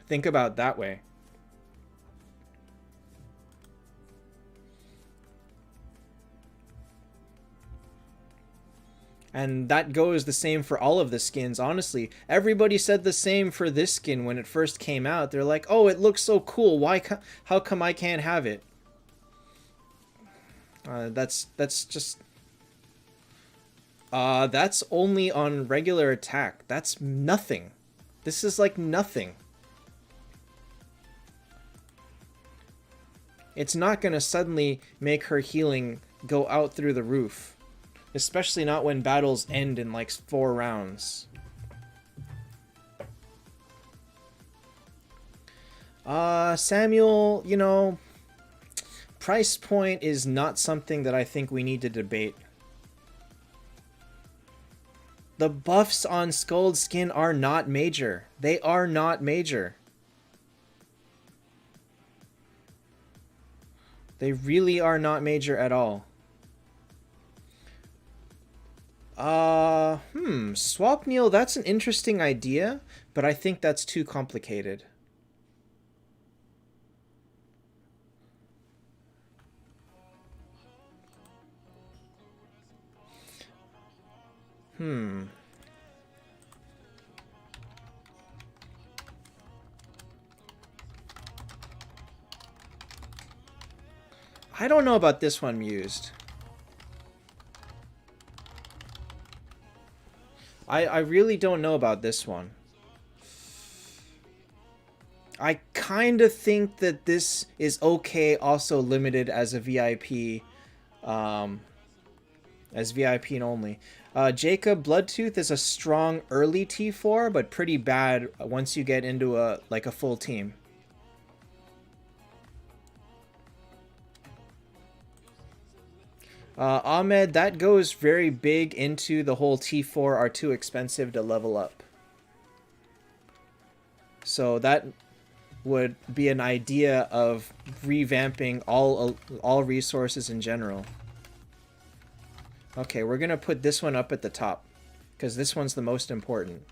Think about it that way. And that goes the same for all of the skins, honestly. Everybody said the same for this skin when it first came out. They're like, oh, it looks so cool. How come I can't have it? That's just... that's only on regular attack. That's nothing. This is like nothing. It's not gonna suddenly make her healing go out through the roof. Especially not when battles end in like 4 rounds. Samuel, you know, price point is not something that I think we need to debate. The buffs on Skuld skin are not major. They are not major. They really are not major at all. Swapneel, that's an interesting idea, but I think that's too complicated. I don't know about this one, Mused. I really don't know about this one. I kind of think that this is okay, also limited as a VIP, as VIP and only. Jacob, Bloodtooth is a strong early T4, but pretty bad once you get into a full team. Ahmed, that goes very big into the whole T4 are too expensive to level up. So that would be an idea of revamping all resources in general. Okay, we're gonna put this one up at the top because this one's the most important.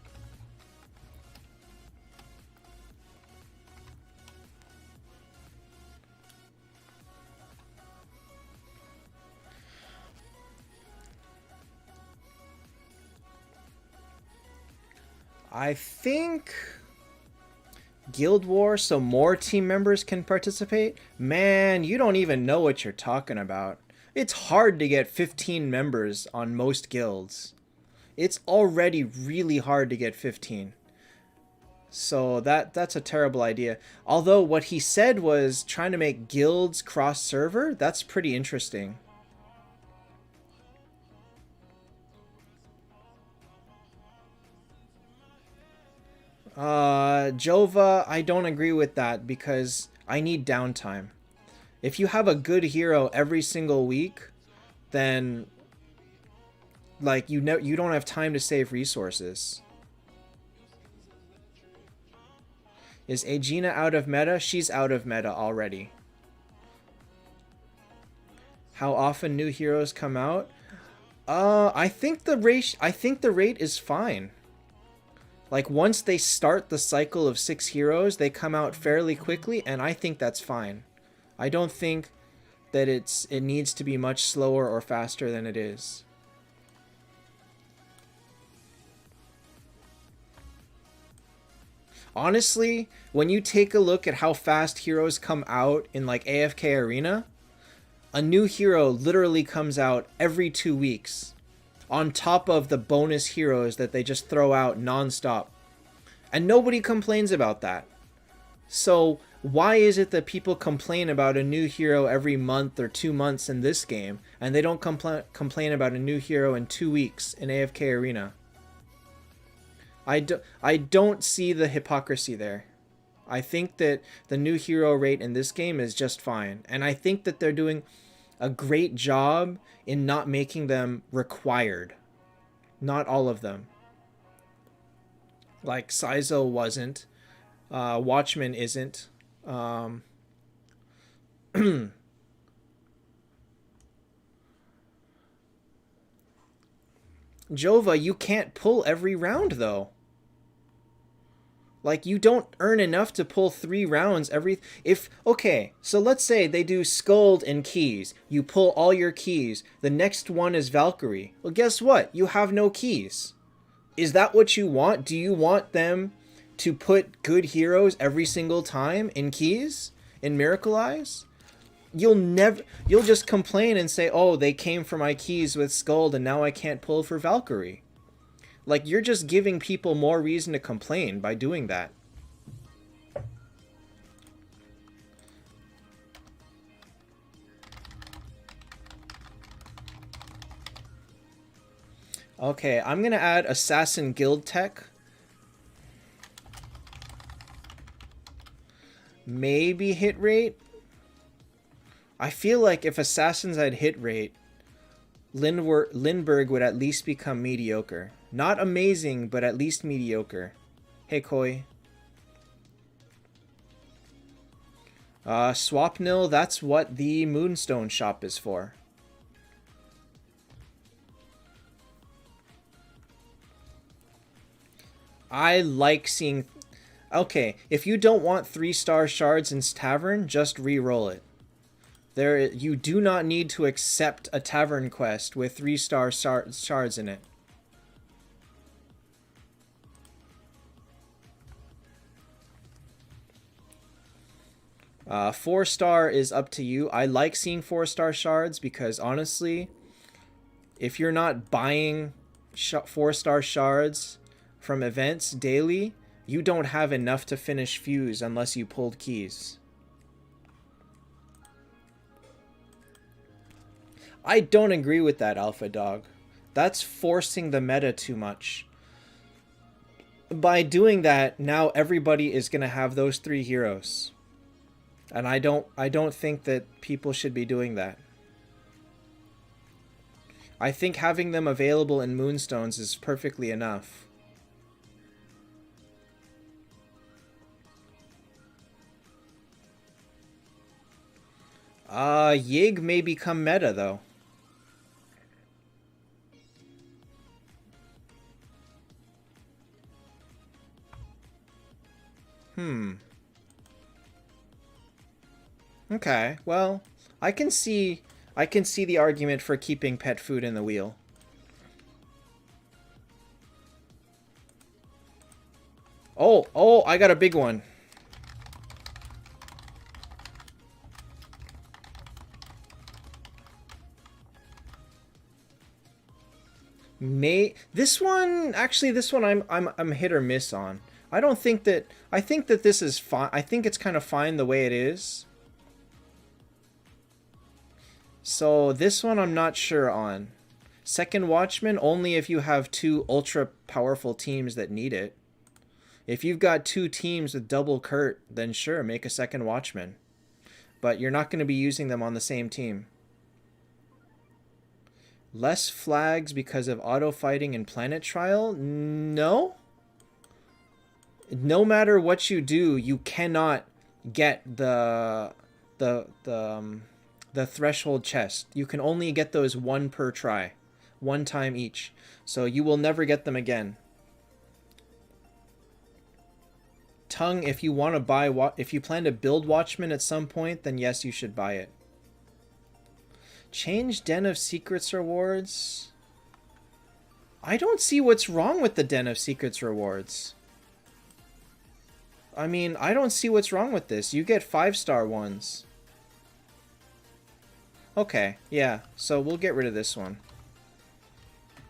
I think Guild War, so more team members can participate? Man, you don't even know what you're talking about. It's hard to get 15 members on most guilds. It's already really hard to get 15. So that's a terrible idea. Although what he said was trying to make guilds cross-server, that's pretty interesting. Jova, I don't agree with that because I need downtime. If you have a good hero every single week, then like you don't have time to save resources. Is Aegina out of meta? She's out of meta already. How often new heroes come out? I think the rate is fine. Like, once they start the cycle of 6 heroes, they come out fairly quickly, and I think that's fine. I don't think that it needs to be much slower or faster than it is. Honestly, when you take a look at how fast heroes come out in, like, AFK Arena, a new hero literally comes out every 2 weeks. on top of the bonus heroes that they just throw out nonstop. And nobody complains about that. So why is it that people complain about a new hero every month or 2 months in this game, and they don't complain about a new hero in 2 weeks in AFK Arena? I don't see the hypocrisy there. I think that the new hero rate in this game is just fine. And I think that they're doing a great job in not making them required. Not all of them. Like Saizo wasn't. Watchman isn't. Jova, you can't pull every round though. Like, you don't earn enough to pull 3 rounds every... Okay, so let's say they do Skuld and keys. You pull all your keys. The next one is Valkyrie. Well, guess what? You have no keys. Is that what you want? Do you want them to put good heroes every single time in keys? In Miracle Eyes? You'll just complain and say, oh, they came for my keys with Skuld and now I can't pull for Valkyrie. Like, you're just giving people more reason to complain by doing that. Okay, I'm gonna add Assassin Guild Tech. Maybe hit rate? I feel like if Assassins had hit rate, Lindbergh would at least become mediocre. Not amazing, but at least mediocre. Hey, Koi. Swapnil, that's what the Moonstone shop is for. I like seeing... Okay, if you don't want 3-star shards in Tavern, just re-roll it. You do not need to accept a Tavern quest with 3-star shards in it. 4-star is up to you. I like seeing 4-star shards because honestly, if you're not buying 4-star shards from events daily, you don't have enough to finish Fuse unless you pulled keys. I don't agree with that, Alpha Dog. That's forcing the meta too much. By doing that, now everybody is going to have those 3 heroes. And I don't think that people should be doing that. I think having them available in Moonstones is perfectly enough. Yig may become meta though. Okay, well, I can see the argument for keeping pet food in the wheel. Oh, I got a big one. This one I'm hit or miss on. I think that this is fine. I think it's kind of fine the way it is. So this one I'm not sure on. Second Watchman only if you have 2 ultra powerful teams that need it. If you've got 2 teams with double Kurt, then sure, make a second Watchman. But you're not going to be using them on the same team. Less flags because of auto fighting and planet trial? No. No matter what you do, you cannot get the threshold chest. You can only get those 1 per try. 1 time each. So you will never get them again. Tongue, if you want to buy... If you plan to build Watchmen at some point, then yes, you should buy it. Change Den of Secrets rewards? I don't see what's wrong with the Den of Secrets rewards. I mean, I don't see what's wrong with this. You get 5-star ones. Okay, yeah, so we'll get rid of this one.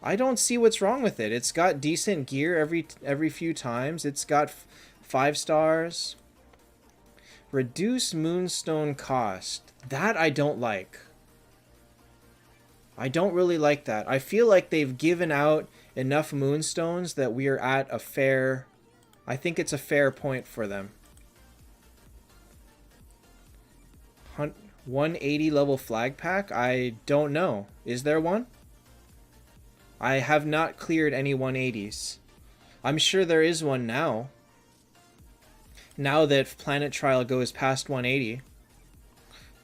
I don't see what's wrong with it. It's got decent gear every few times. It's got 5 stars. Reduce moonstone cost. That I don't like. I don't really like that. I feel like they've given out enough moonstones that we are at a fair... I think it's a fair point for them. 180 level flag pack? I don't know. Is there one? I have not cleared any 180s. I'm sure there is one now. Now that Planet Trial goes past 180.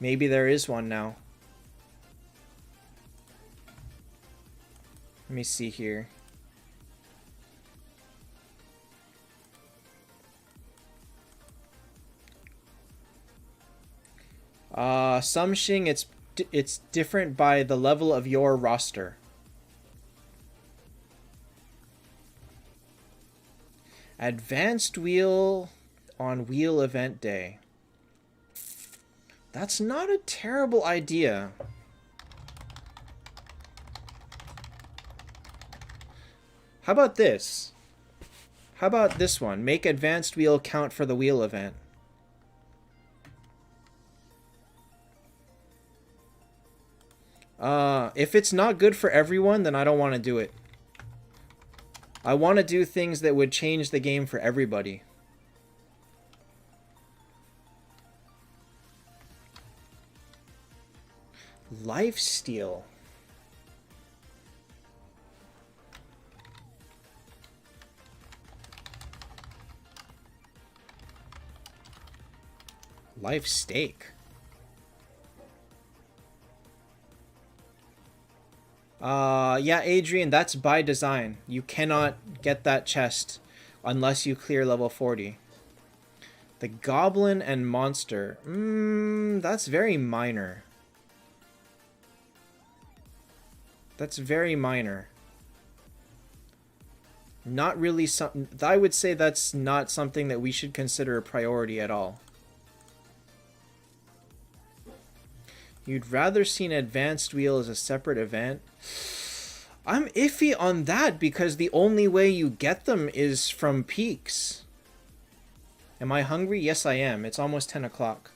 Maybe there is one now. Let me see here. Sumshing, it's different by the level of your roster. Advanced wheel on wheel event day. That's not a terrible idea. How about this? How about this one? Make advanced wheel count for the wheel event. If it's not good for everyone, then I don't want to do it. I want to do things that would change the game for everybody. Lifesteal. Life stake. Yeah, Adrian, that's by design. You cannot get that chest unless you clear level 40. The Goblin and Monster. That's very minor. That's very minor. Not really something... I would say that's not something that we should consider a priority at all. You'd rather see an advanced wheel as a separate event? I'm iffy on that because the only way you get them is from peaks. Am I hungry? Yes, I am. It's almost 10 o'clock.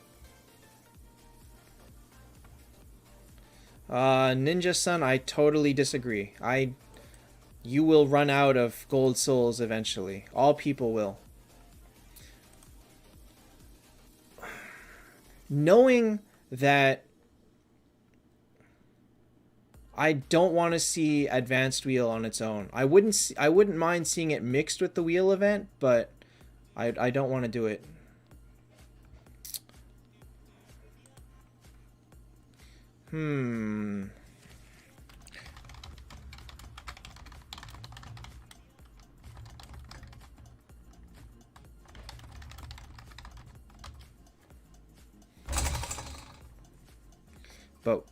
Ninja Sun, I totally disagree. You will run out of gold souls eventually. All people will. Knowing that I don't want to see advanced wheel on its own. I wouldn't mind seeing it mixed with the wheel event, but I don't want to do it. But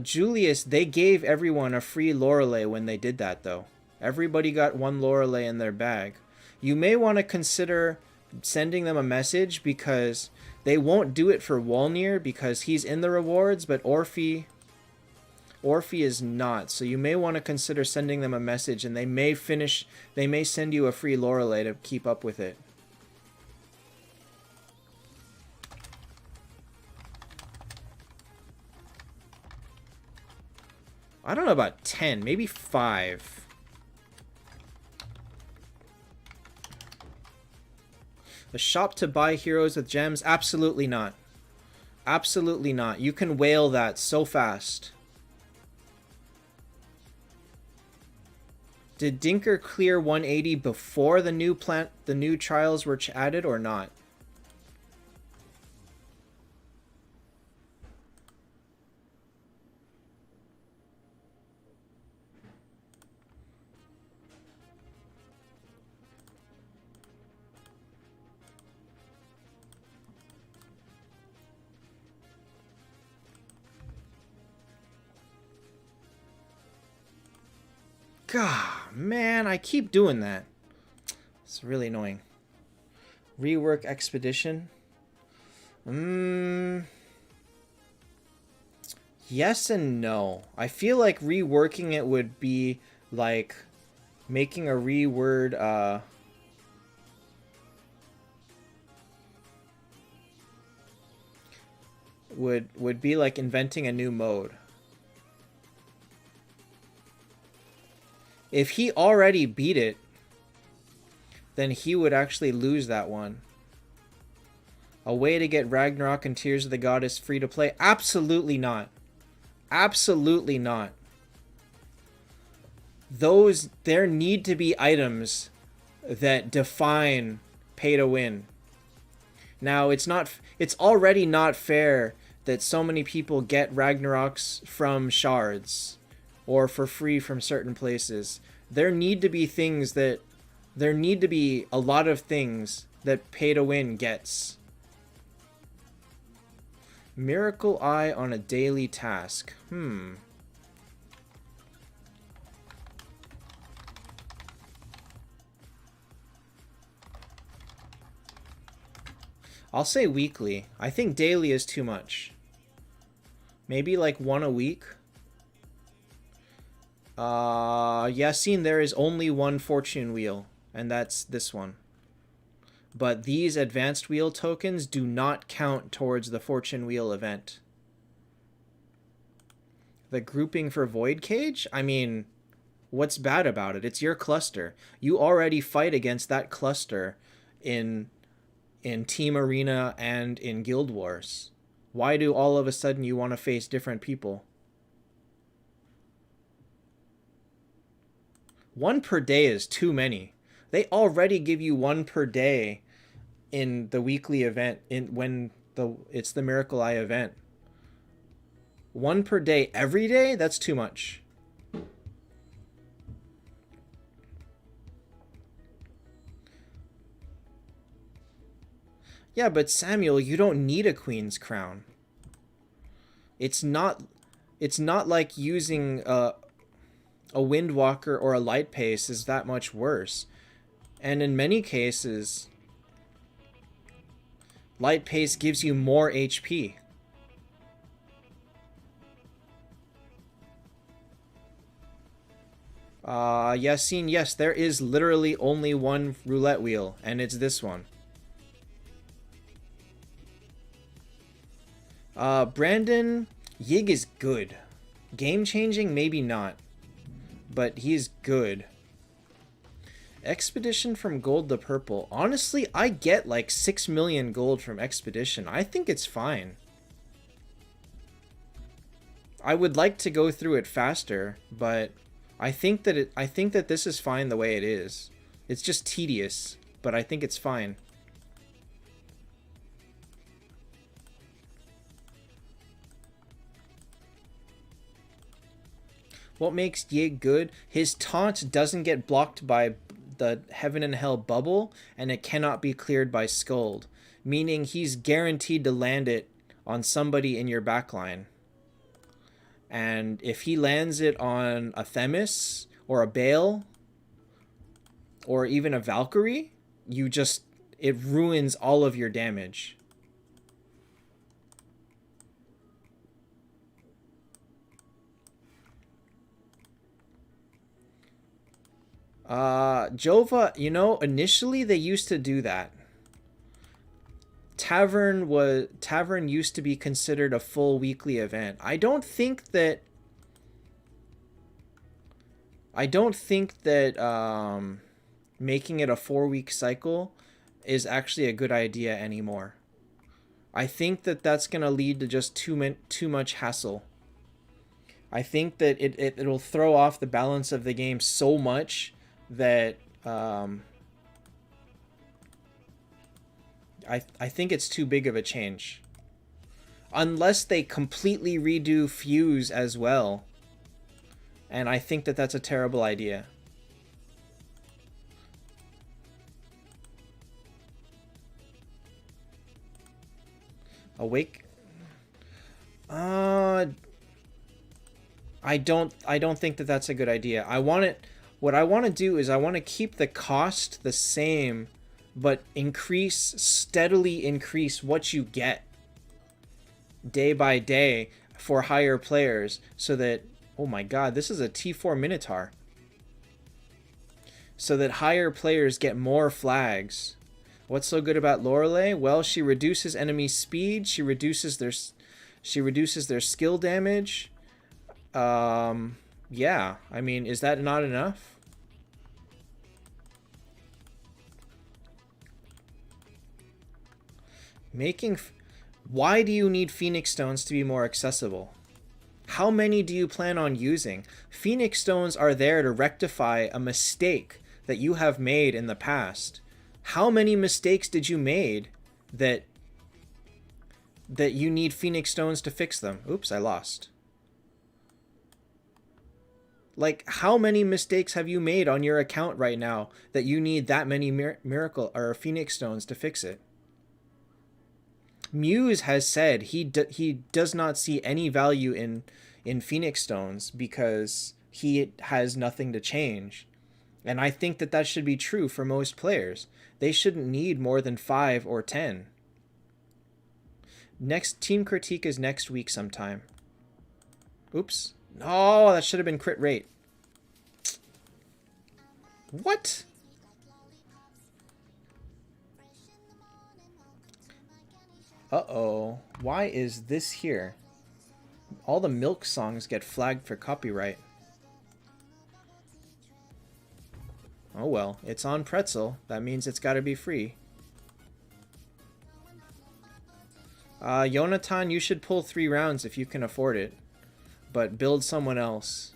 Julius, they gave everyone a free Lorelei when they did that, though. Everybody got one Lorelei in their bag. You may want to consider sending them a message because they won't do it for Wolnir because he's in the rewards, but Orphe is not. So you may want to consider sending them a message and they may send you a free Lorelei to keep up with it. I don't know about 10, maybe 5. A shop to buy heroes with gems? Absolutely not. Absolutely not. You can whale that so fast. Did Dinker clear 180 before the new trials were added or not? God, man, I keep doing that. It's really annoying. Rework Expedition. Mm, yes and no. I feel like reworking it would be like making a reword would be like inventing a new mode. If he already beat it, then he would actually lose that one. A way to get Ragnarok and Tears of the Goddess free to play? Absolutely not. Absolutely not. There need to be items that define pay to win. Now, it's already not fair that so many people get Ragnaroks from shards or for free from certain places. There need to be a lot of things that pay to win gets. Miracle Eye on a daily task. I'll say weekly. I think daily is too much. Maybe like one a week. Yassine, there is only one fortune wheel, and that's this one. But these advanced wheel tokens do not count towards the fortune wheel event. The grouping for Void Cage? I mean, what's bad about it? It's your cluster. You already fight against that cluster in Team Arena and in Guild Wars. Why do all of a sudden you want to face different people? One per day is too many. They already give you one per day in the weekly event it's the Miracle Eye event. One per day every day? That's too much. Yeah, but Samuel, you don't need a Queen's Crown. It's not like using a Windwalker or a Light Pace is that much worse. And in many cases, Light Pace gives you more HP. Yassine, yes, there is literally only one roulette wheel, and it's this one. Brandon, Yig is good. Game-changing, maybe not. But he's good. Expedition from gold to purple. Honestly, I get like 6 million gold from Expedition. I think it's fine. I would like to go through it faster, but I think that this is fine the way it is. It's just tedious, but I think it's fine. What makes Yig good? His taunt doesn't get blocked by the Heaven and Hell bubble, and it cannot be cleared by Skuld, meaning he's guaranteed to land it on somebody in your backline. And if he lands it on a Themis or a Bale or even a Valkyrie, it ruins all of your damage. Jova, initially they used to do that. Tavern used to be considered a full weekly event. I don't think that making it a 4-week cycle is actually a good idea anymore. I think that that's going to lead to just too much hassle. I think that it'll throw off the balance of the game so much that I think it's too big of a change. Unless they completely redo Fuse as well. And I think that that's a terrible idea. Awake. I don't think that that's a good idea. What I want to do is I want to keep the cost the same, but steadily increase what you get day by day for higher players so that, oh my god, this is a T4 Minotaur. So that higher players get more flags. What's so good about Lorelei? Well, she reduces enemy speed, she reduces their skill damage. Yeah, I mean, is that not enough? Why do you need Phoenix Stones to be more accessible? How many do you plan on using? Phoenix Stones are there to rectify a mistake that you have made in the past. How many mistakes did you made that you need Phoenix Stones to fix them? Oops, I lost. Like, how many mistakes have you made on your account right now that you need that many miracle or Phoenix Stones to fix it? Muse has said he does not see any value in Phoenix Stones because he has nothing to change. And I think that should be true for most players. They shouldn't need more than 5 or 10. Next team critique is next week sometime. Oops. No, that should have been crit rate. What? Uh-oh. Why is this here? All the Milk songs get flagged for copyright. Oh well, it's on Pretzel. That means it's gotta be free. Yonatan, you should pull 3 rounds if you can afford it. But build someone else.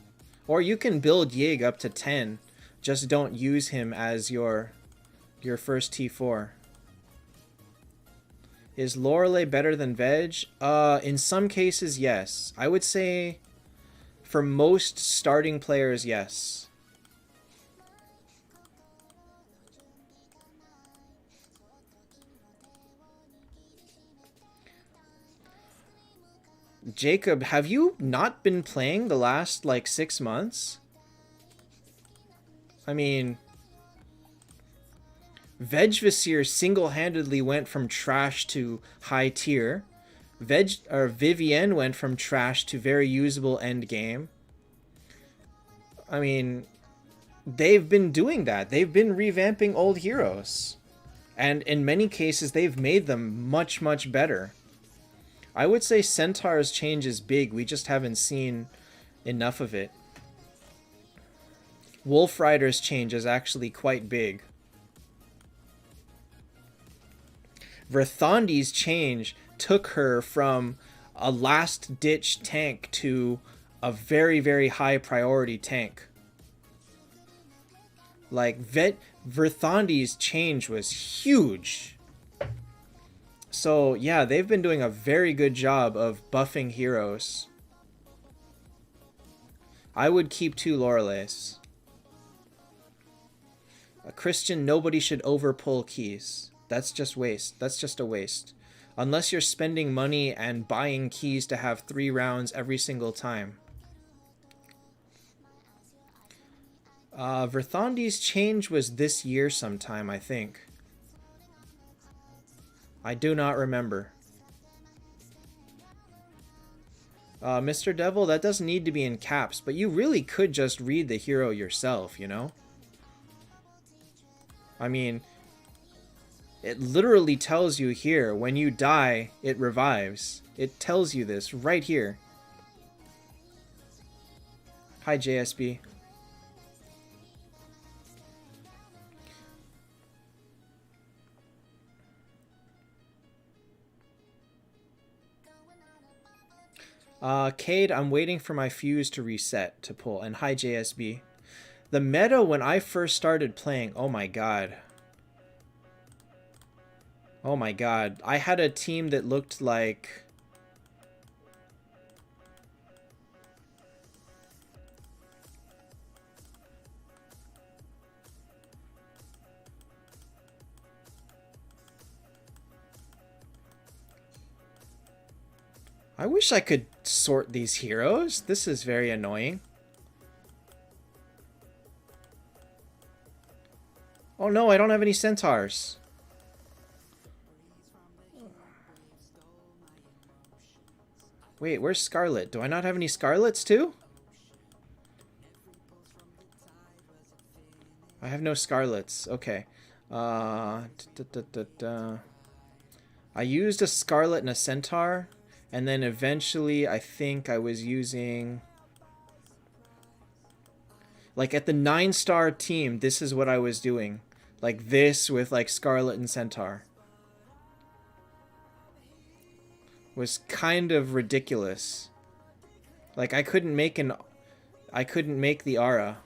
Or you can build Yig up to 10. Just don't use him as your first T4. Is Lorelei better than Veg? In some cases, yes. I would say for most starting players, yes. Jacob, have you not been playing the last, like, 6 months? I mean, Vegvasir single-handedly went from trash to high tier. Vivienne went from trash to very usable end game. I mean, they've been doing that. They've been revamping old heroes. And in many cases, they've made them much, much better. I would say Centaur's change is big. We just haven't seen enough of it. Wolf Rider's change is actually quite big. Verthondi's change took her from a last-ditch tank to a very, very high priority tank. Like, Verthondi's change was huge. So, yeah, they've been doing a very good job of buffing heroes. I would keep 2 Lorelei's. Christian, nobody should overpull keys. That's just waste. That's just a waste. Unless you're spending money and buying keys to have 3 rounds every single time. Verthondi's change was this year sometime, I think. I do not remember. Mr. Devil, that doesn't need to be in caps, but you really could just read the hero yourself, you know? I mean, it literally tells you here, when you die, it revives. It tells you this right here. Hi, JSB. Cade, I'm waiting for my fuse to reset to pull. And hi, JSB. The meta when I first started playing, oh my god. Oh my god. I had a team that looked like... I wish I could sort these heroes. This is very annoying. Oh no, I don't have any centaurs. Wait, where's Scarlet? Do I not have any Scarlets too? I have no Scarlets. Okay. I used a Scarlet and a Centaur, and then eventually I think I was using... Like at the 9-star team, this is what I was doing. Like this with like Scarlet and Centaur. Was kind of ridiculous. Like I couldn't make the aura.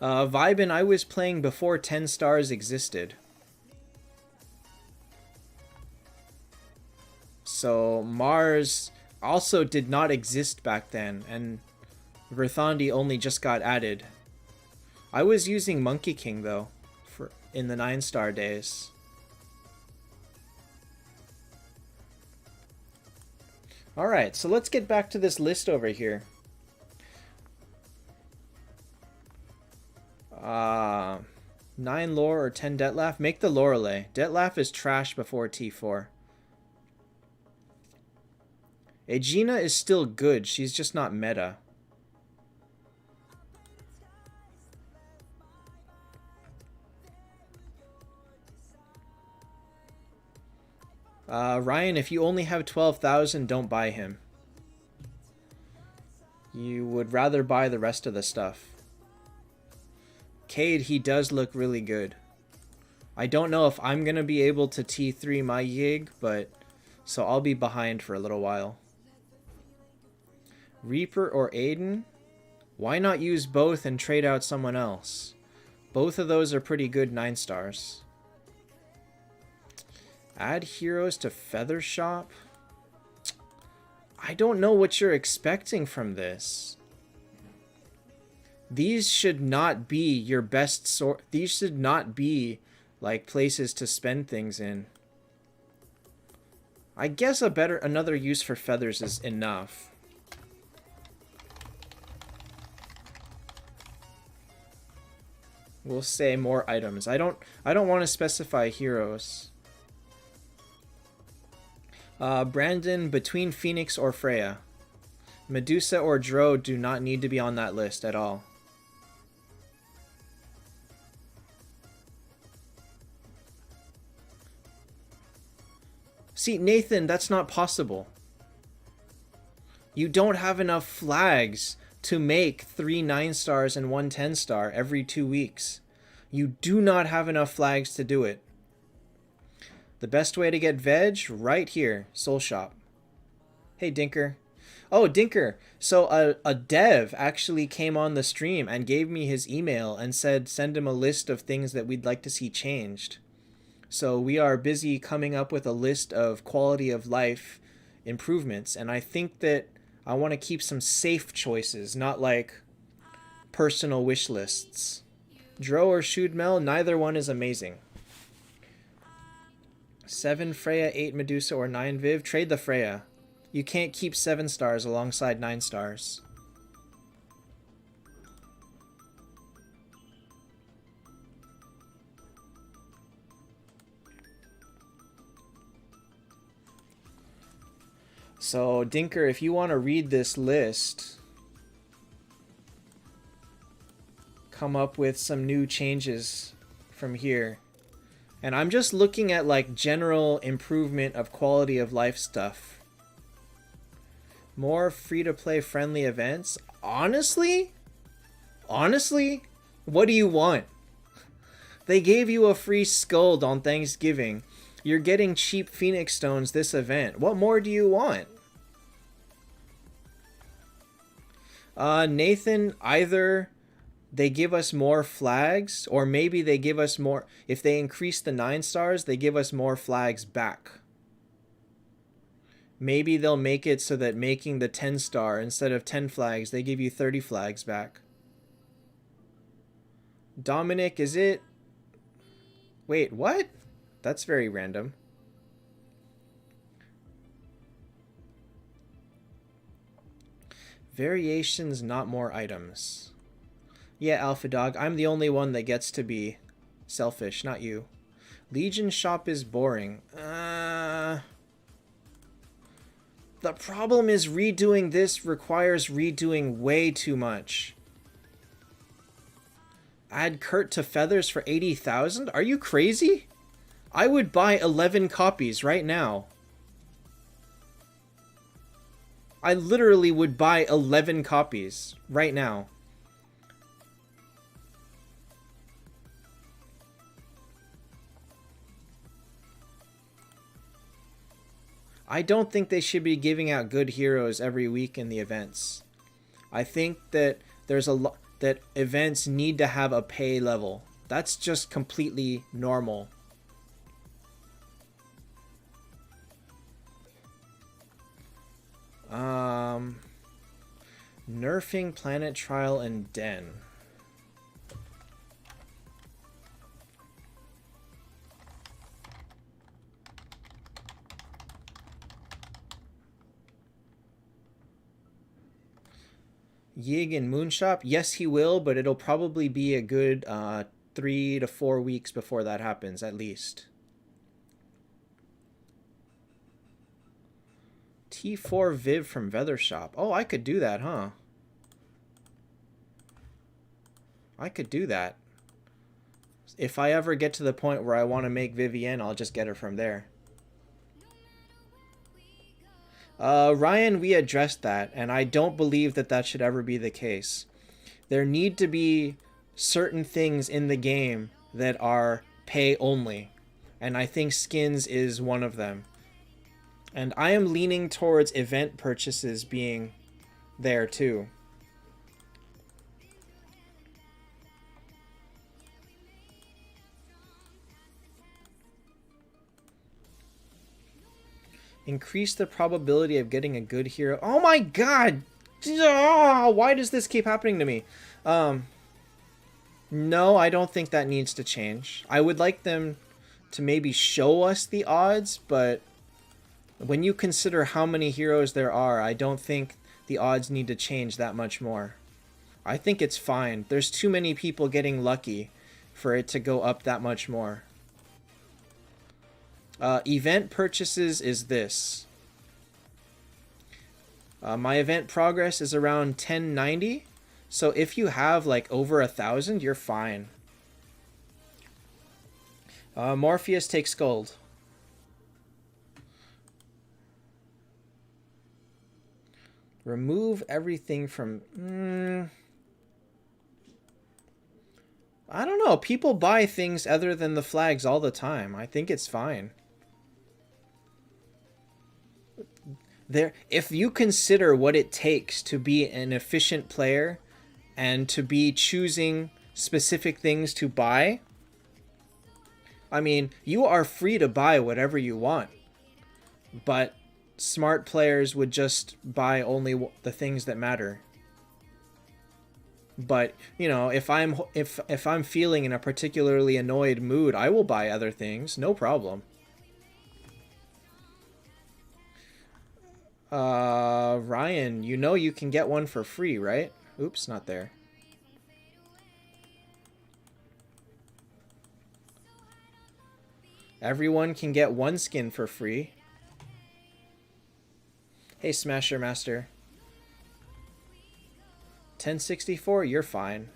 Vibin I was playing before 10 stars existed. So Mars also did not exist back then, and Verthandi only just got added. I was using Monkey King though, in the 9-star days. Alright, so let's get back to this list over here. 9 lore or 10 Detlaf? Make the Lorelei. Detlaf is trash before T4. Aegina is still good, she's just not meta. Ryan, if you only have 12,000, don't buy him. You would rather buy the rest of the stuff. Cade, he does look really good. I don't know if I'm going to be able to T3 my Yig, but... So I'll be behind for a little while. Reaper or Aiden? Why not use both and trade out someone else? Both of those are pretty good 9 stars. Add heroes to Feather Shop? I don't know what you're expecting from this. These should not be your best sort. These should not be like places to spend things in. I guess another use for feathers is enough. We'll say more items. I don't want to specify heroes. Brandon, between Phoenix or Freya. Medusa or Dro do not need to be on that list at all. See, Nathan, that's not possible. You don't have enough flags to make 3 9-stars and 1 10-star every 2 weeks. You do not have enough flags to do it. The best way to get veg, right here, Soul Shop. Hey, Dinker. Oh, Dinker. So a dev actually came on the stream and gave me his email and said send him a list of things that we'd like to see changed. So we are busy coming up with a list of quality of life improvements, and I think that I want to keep some safe choices, not like personal wish lists. Dro or Shudmel, neither one is amazing. 7 Freya, 8 Medusa, or 9 Viv, trade the Freya. You can't keep 7 stars alongside 9 stars. So, Dinker, if you want to read this list, come up with some new changes from here. And I'm just looking at like general improvement of quality of life stuff. More free-to-play friendly events? Honestly? Honestly? What do you want? They gave you a free Skuld on Thanksgiving. You're getting cheap Phoenix Stones this event. What more do you want? Nathan, either they give us more flags, or maybe they give us more... If they increase the 9 stars, they give us more flags back. Maybe they'll make it so that making the 10 star, instead of 10 flags, they give you 30 flags back. Dominic, is it... Wait, what? That's very random. Variations, not more items. Yeah, Alpha Dog, I'm the only one that gets to be selfish, not you. Legion shop is boring. The problem is redoing this requires redoing way too much. Add Kurt to Feathers for 80,000? Are you crazy? I would buy 11 copies right now. I literally would buy 11 copies right now. I don't think they should be giving out good heroes every week in the events. I think that there's a lot that events need to have a pay level. That's just completely normal. Nerfing Planet Trial and Den. Yig and Moonshop, yes he will, but it'll probably be a good 3 to 4 weeks before that happens, at least. T4 Viv from Feathershop. Oh, I could do that, huh? I could do that. If I ever get to the point where I want to make Vivienne, I'll just get her from there. Ryan, we addressed that, and I don't believe that that should ever be the case. There need to be certain things in the game that are pay only, and I think skins is one of them. And I am leaning towards event purchases being there too. Increase the probability of getting a good hero. Oh my god! Oh, why does this keep happening to me? No, I don't think that needs to change. I would like them to maybe show us the odds, but when you consider how many heroes there are, I don't think the odds need to change that much more. I think it's fine. There's too many people getting lucky for it to go up that much more. Event purchases is this. My event progress is around 1090. So if you have like over 1,000, you're fine. Morpheus takes gold. Remove everything from... I don't know. People buy things other than the flags all the time. I think it's fine. If you consider what it takes to be an efficient player and to be choosing specific things to buy, I mean, you are free to buy whatever you want. But smart players would just buy only the things that matter. But, you know, if I'm feeling in a particularly annoyed mood, I will buy other things, no problem. Ryan, you know you can get one for free, right? Oops, not there. Everyone can get one skin for free. Hey, Smasher Master. 1064, you're fine.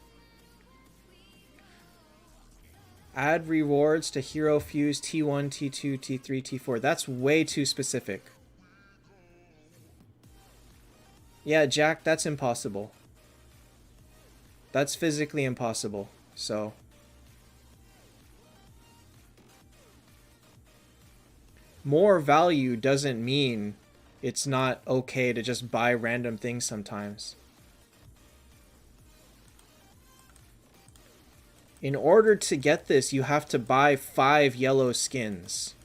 Add rewards to Hero Fuse T1, T2, T3, T4. That's way too specific. Yeah, Jack, that's impossible. That's physically impossible, so... More value doesn't mean it's not okay to just buy random things sometimes. In order to get this, you have to buy 5 yellow skins.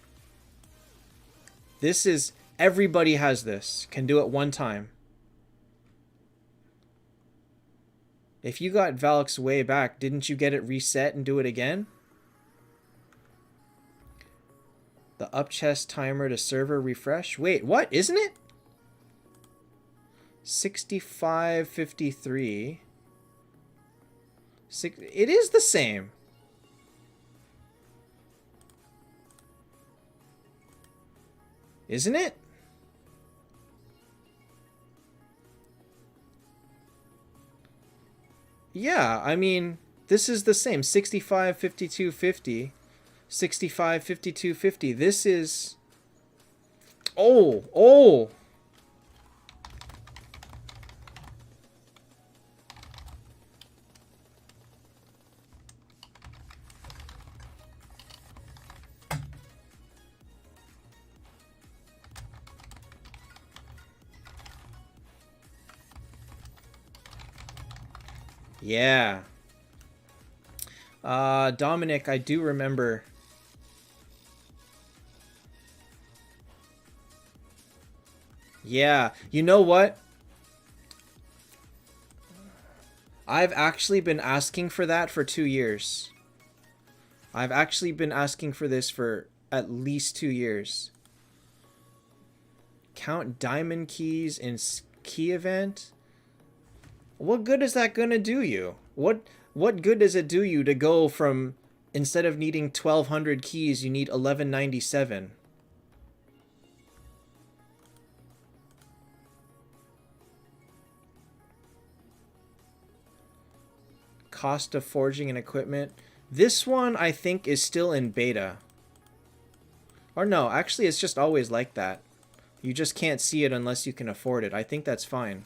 This is... Everybody has this. Can do it one time. If you got Valk's way back, didn't you get it reset and do it again? The up chest timer to server refresh. Wait, what? Isn't it? 65.53. It is the same. Isn't it? Yeah, I mean, this is the same. 65, 52, 50. 65, 52, 50. This is... Oh, oh! Yeah. Dominic, I do remember. Yeah. You know what? I've actually been asking for that for 2 years. I've actually been asking for this for at least 2 years. Count diamond keys in key event? What good is that gonna do you? What good does it do you to go from, instead of needing 1200 keys, you need 1197? Cost of forging and equipment. This one I think is still in beta. Or no, actually it's just always like that. You just can't see it unless you can afford it. I think that's fine.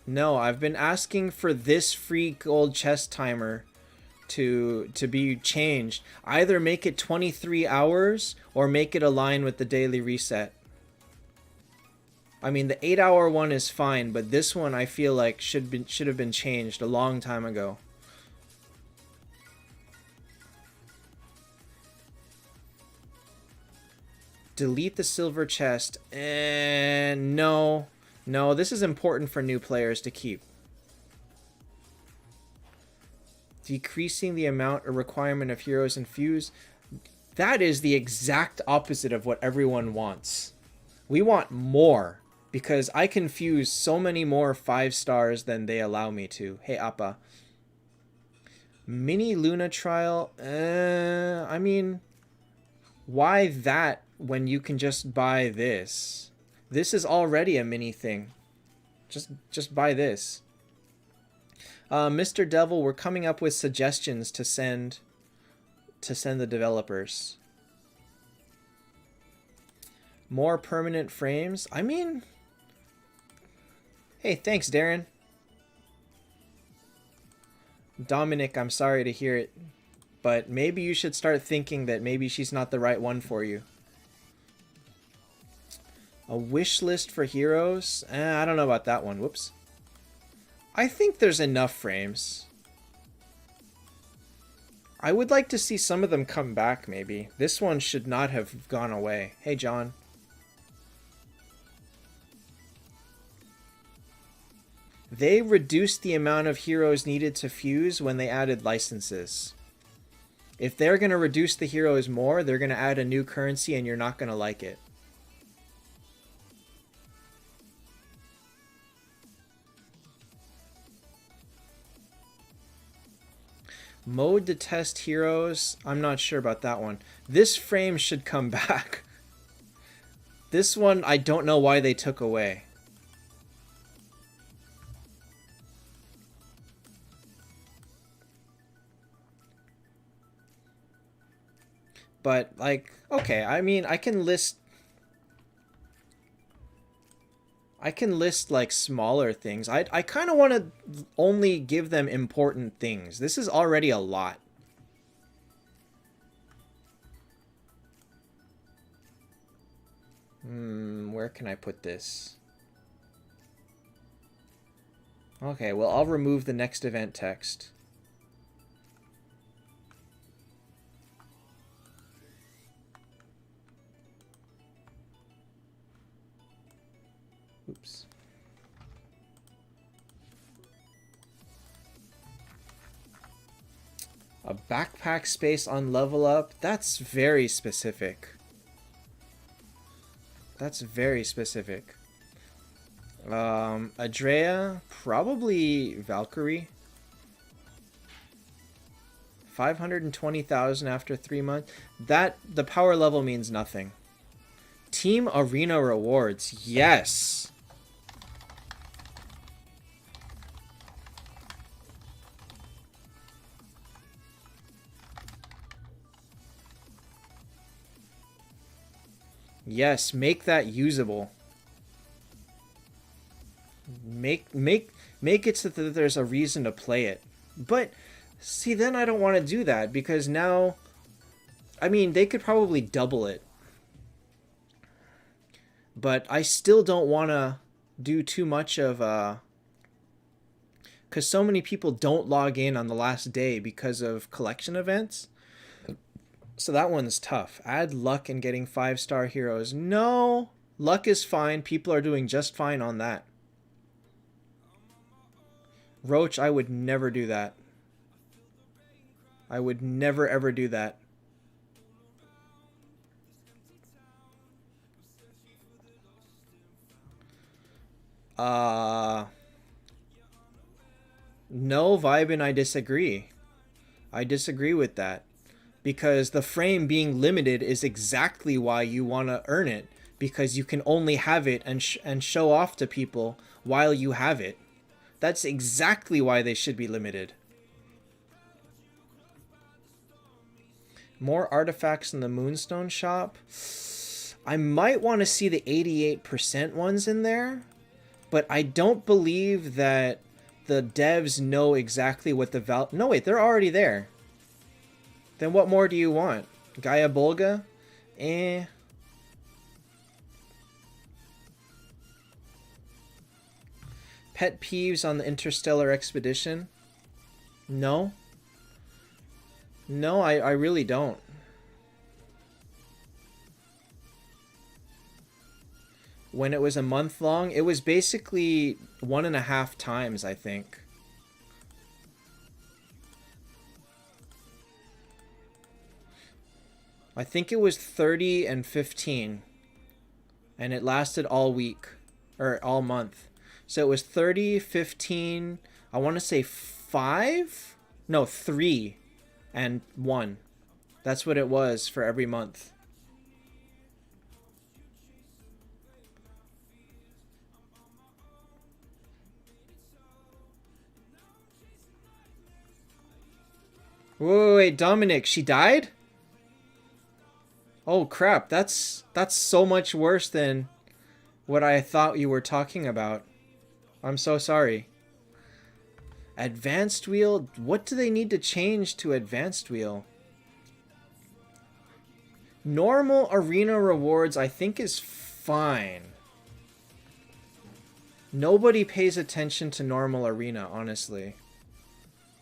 No, I've been asking for this free gold chest timer to be changed. Either make it 23 hours or make it align with the daily reset. I mean, the 8-hour one is fine, but this one I feel like should have been changed a long time ago. Delete the silver chest. And no. No, this is important for new players to keep. Decreasing the amount or requirement of heroes infused. That is the exact opposite of what everyone wants. We want more, because I can fuse so many more 5 stars than they allow me to. Hey, Appa. Mini Luna trial. I mean, why that when you can just buy this? This is already a mini thing. Just buy this. Mr. Devil, we're coming up with suggestions to send the developers. More permanent frames. I mean, hey, thanks, Darren. Dominic, I'm sorry to hear it, but maybe you should start thinking that maybe she's not the right one for you. A wish list for heroes? I don't know about that one. Whoops. I think there's enough frames. I would like to see some of them come back, maybe. This one should not have gone away. Hey, John. They reduced the amount of heroes needed to fuse when they added licenses. If they're going to reduce the heroes more, they're going to add a new currency and you're not going to like it. Mode to test heroes. I'm not sure about that one. This frame should come back. This one, I don't know why they took away. But, like, okay, I mean, I can list, like, smaller things. I kind of want to only give them important things. This is already a lot. Where can I put this? Okay, well, I'll remove the next event text. Oops. A backpack space on level up? That's very specific. That's very specific. Adrea? Probably Valkyrie. 520,000 after 3 months. That, the power level means nothing. Team Arena rewards. Yes. Yes, make that usable. Make it so that there's a reason to play it. But see, then I don't want to do that because now, I mean, they could probably double it. But I still don't want to do too much of because so many people don't log in on the last day because of collection events. So that one's tough. Add luck in getting 5-star heroes. No, luck is fine. People are doing just fine on that. Roach, I would never do that. I would never ever do that. No, Vibin, I disagree. I disagree with that. Because the frame being limited is exactly why you want to earn it. Because you can only have it and show off to people while you have it. That's exactly why they should be limited. More artifacts in the Moonstone shop. I might want to see the 88% ones in there. But I don't believe that the devs know exactly what the No, wait, they're already there. Then what more do you want? Gaia Bolga? Eh. Pet peeves on the Interstellar Expedition? No. No, I really don't. When it was a month long, it was basically 1.5 times, I think. I think it was 30 and 15. And it lasted all week. Or all month. So it was 30, 15, I want to say 5? No, 3 and 1. That's what it was for every month. Whoa, wait, Dominic, she died? Oh crap, that's so much worse than what I thought you were talking about. I'm so sorry. Advanced wheel? What do they need to change to advanced wheel? Normal arena rewards I think is fine. Nobody pays attention to normal arena, honestly.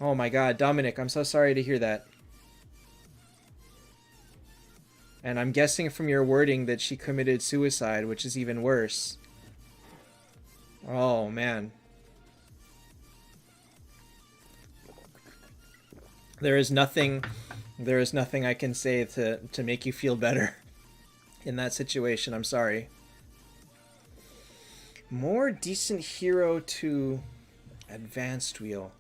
Oh my god, Dominic, I'm so sorry to hear that. And I'm guessing from your wording that she committed suicide, which is even worse. Oh, man. There is nothing I can say to make you feel better in that situation. I'm sorry. More decent hero to advanced wheel.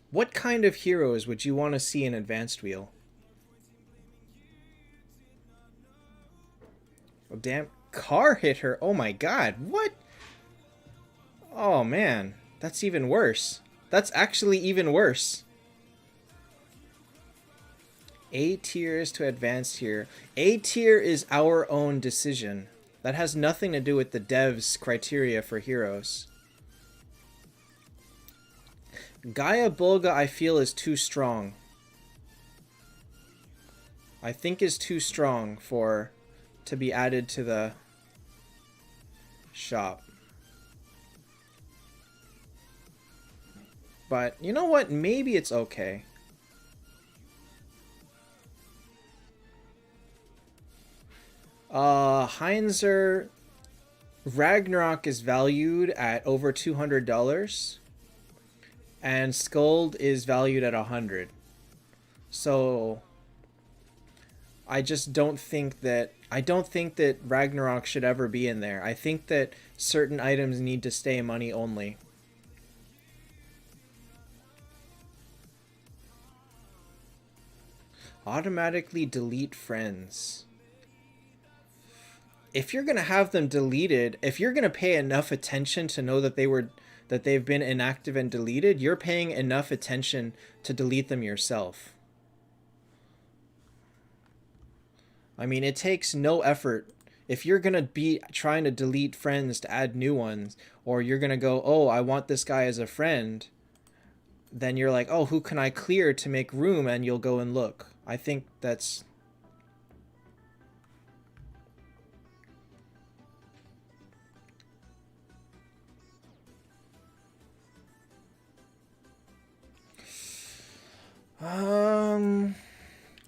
What kind of heroes would you want to see in advanced wheel? Oh, damn. Car hit her. Oh my god. What? Oh man. That's even worse. That's actually even worse. A tiers to advanced tier. A tier is our own decision. That has nothing to do with the devs' criteria for heroes. Gaia Bolga I feel is too strong. I think is too strong to be added to the shop. But you know what? Maybe it's okay. Heinzer Ragnarok is valued at over $200. And Skuld is valued at 100. So I just don't think that Ragnarok should ever be in there. I think that certain items need to stay money only. Automatically delete friends. If you're gonna have them deleted, if you're gonna pay enough attention to know that they've been inactive and deleted, you're paying enough attention to delete them yourself. I mean, it takes no effort. If you're gonna be trying to delete friends to add new ones, or you're gonna go, oh, I want this guy as a friend, then you're like, oh, who can I clear to make room? And you'll go and look. I think that's...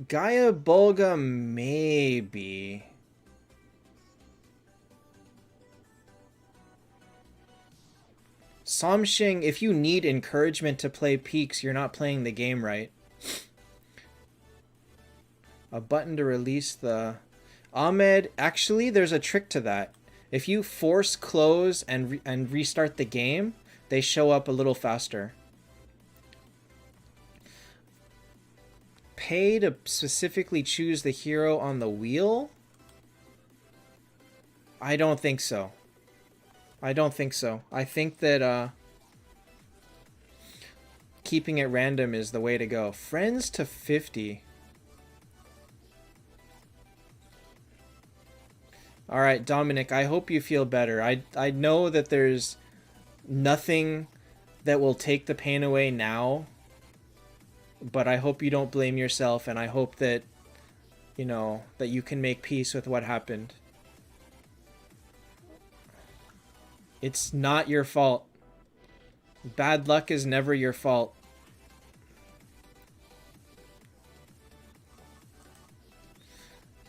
Gaia Bolga, maybe. Somshing, if you need encouragement to play peaks, you're not playing the game right. A button to release the... Ahmed, actually, there's a trick to that. If you force close and restart the game, they show up a little faster. Pay to specifically choose the hero on the wheel? I don't think so. I don't think so. I think that keeping it random is the way to go. Friends to 50. Alright, Dominic, I hope you feel better. I know that there's nothing that will take the pain away now, but I hope you don't blame yourself, and I hope that, you know, that you can make peace with what happened. It's not your fault. Bad luck is never your fault.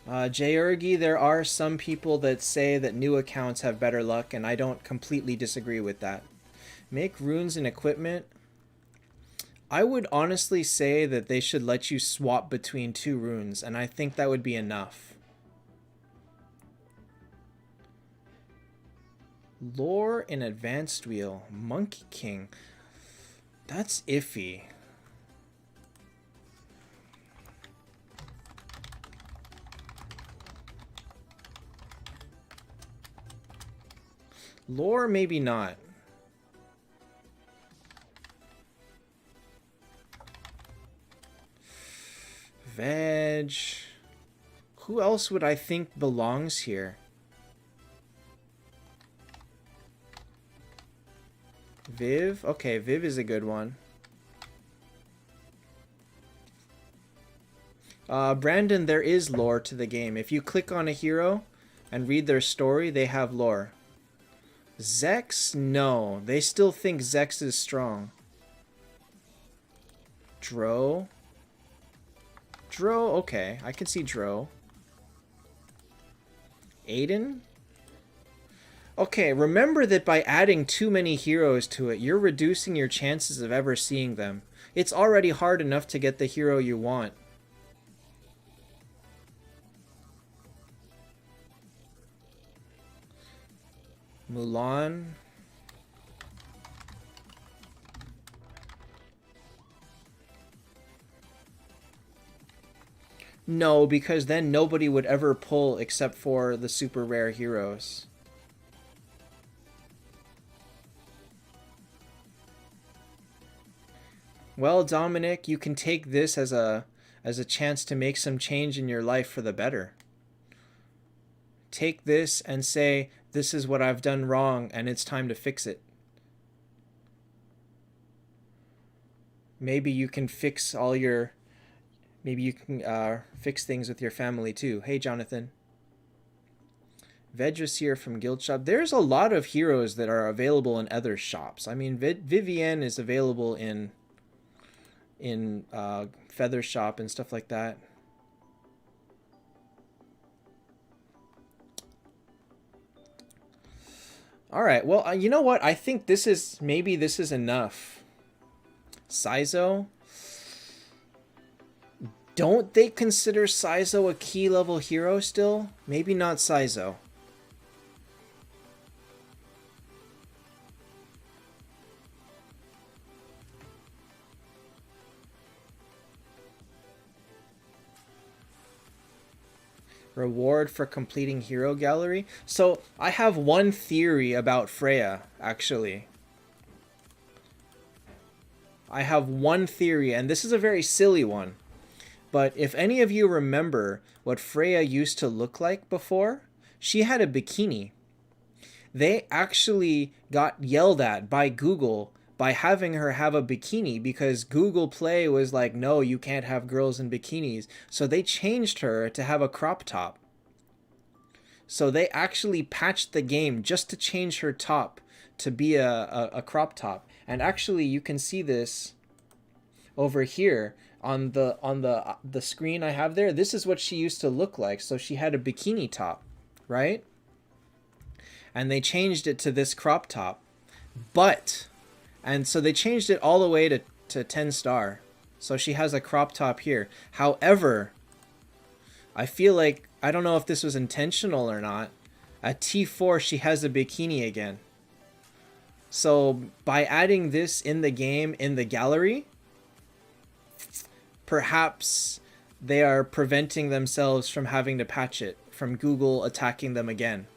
Jurgi, there are some people that say that new accounts have better luck, and I don't completely disagree with that. Make runes and equipment. I would honestly say that they should let you swap between 2 runes, and I think that would be enough. Lore in Advanced Wheel. Monkey King. That's iffy. Lore, maybe not. Veg. Who else would I think belongs here? Viv? Okay, Viv is a good one. Brandon, there is lore to the game. If you click on a hero and read their story, they have lore. Zex? No. They still think Zex is strong. Dro? Dro, okay. I can see Dro. Aiden? Okay, remember that by adding too many heroes to it, you're reducing your chances of ever seeing them. It's already hard enough to get the hero you want. Mulan. No, because then nobody would ever pull except for the super rare heroes. Well, Dominic, you can take this as a chance to make some change in your life for the better. Take this and say, this is what I've done wrong and it's time to fix it. Maybe you can fix all your... Maybe you can fix things with your family too. Hey, Jonathan. Vedrasir from Guild Shop. There's a lot of heroes that are available in other shops. I mean, Vivienne is available in Feather Shop and stuff like that. All right. Well, you know what? I think maybe this is enough. Saizo. Don't they consider Saizo a key level hero still? Maybe not Saizo. Reward for completing hero gallery. So I have one theory about Freya, actually. I have one theory, and this is a very silly one. But if any of you remember what Freya used to look like before, she had a bikini. They actually got yelled at by Google by having her have a bikini because Google Play was like, no, you can't have girls in bikinis. So they changed her to have a crop top. So they actually patched the game just to change her top to be a crop top. And actually you can see this over here on the screen I have there. This is what she used to look like. So she had a bikini top, right? And they changed it to this crop top. And so they changed it all the way to 10 star. So she has a crop top here. However, I feel like, I don't know if this was intentional or not, at T4 she has a bikini again. So by adding this in the game, in the gallery, perhaps they are preventing themselves from having to patch it, from Google attacking them again.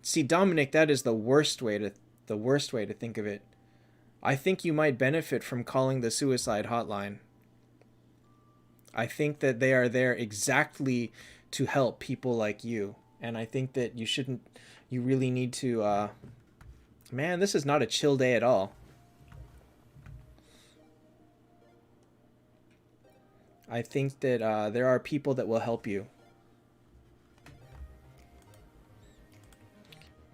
See, Dominic, that is the worst way to think of it. I think you might benefit from calling the suicide hotline. I think that they are there exactly to help people like you. And I think that you really need to, man, this is not a chill day at all. I think that there are people that will help you.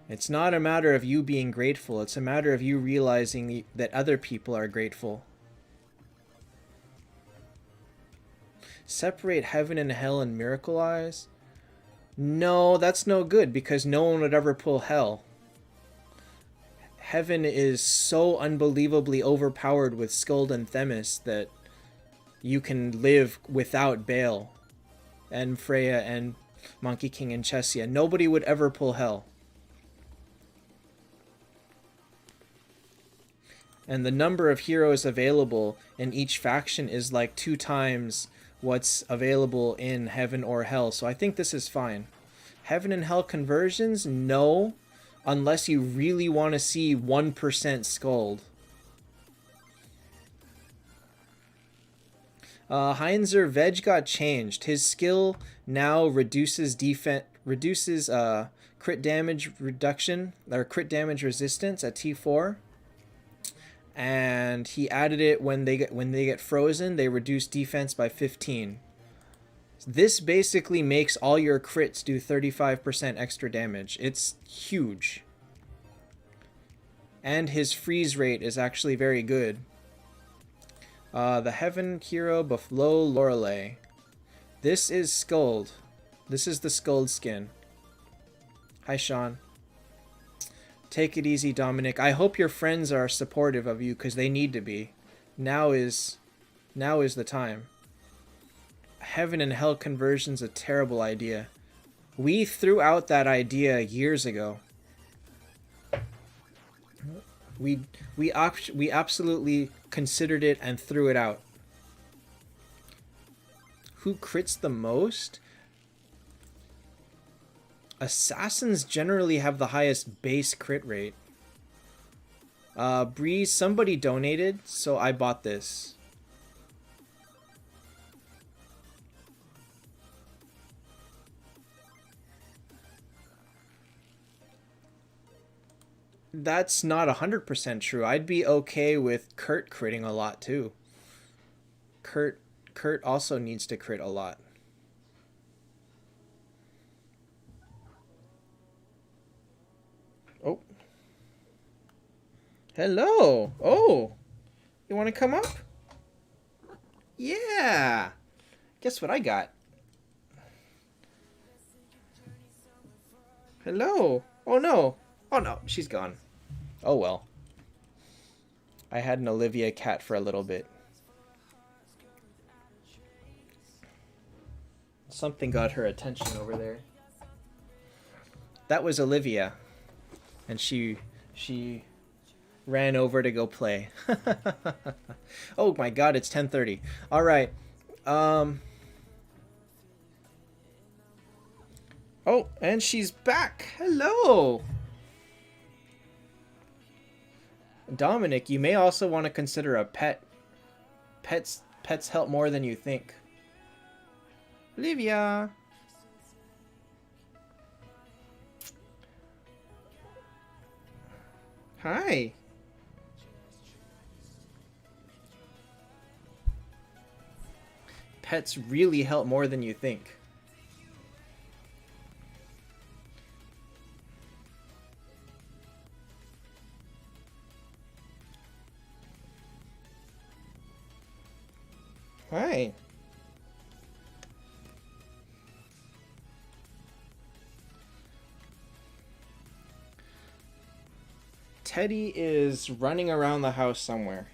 It's not a matter of you being grateful. It's a matter of you realizing that other people are grateful. Separate heaven and hell in Miracle Eyes? No, that's no good because no one would ever pull hell. Heaven is so unbelievably overpowered with Skuld and Themis that you can live without Baal and Freya and Monkey King and Chessia. Nobody would ever pull hell. And the number of heroes available in each faction is like 2 times what's available in heaven or hell. So I think this is fine. Heaven and hell conversions? No. Unless you really want to see 1% Skuld. Heinzer Veg got changed. His skill now reduces crit damage reduction, or crit damage resistance at T4. And he added it when they get frozen, they reduce defense by 15. This basically makes all your crits do 35% extra damage. It's huge. And his freeze rate is actually very good. The Heaven Hero Buffalo Lorelei. This is Skuld. This is the Skuld skin. Hi, Sean. Take it easy, Dominic. I hope your friends are supportive of you because they need to be. Now is the time. Heaven and hell conversion's a terrible idea. We threw out that idea years ago. We absolutely considered it and threw it out. Who crits the most? Assassins generally have the highest base crit rate. Breeze, somebody donated, so I bought this. That's not 100% true. I'd be okay with Kurt critting a lot too. Kurt also needs to crit a lot. Oh. Hello. Oh. You want to come up? Yeah. Guess what I got? Hello. Oh no. Oh no, she's gone. Oh well. I had an Olivia cat for a little bit. Something got her attention over there. That was Olivia. And she ran over to go play. Oh my god, it's 10:30. All right. Oh, and she's back. Hello. Dominic, you may also want to consider a pet. Pets help more than you think. Olivia. Hi. Pets really help more than you think. Hi. Teddy is running around the house somewhere.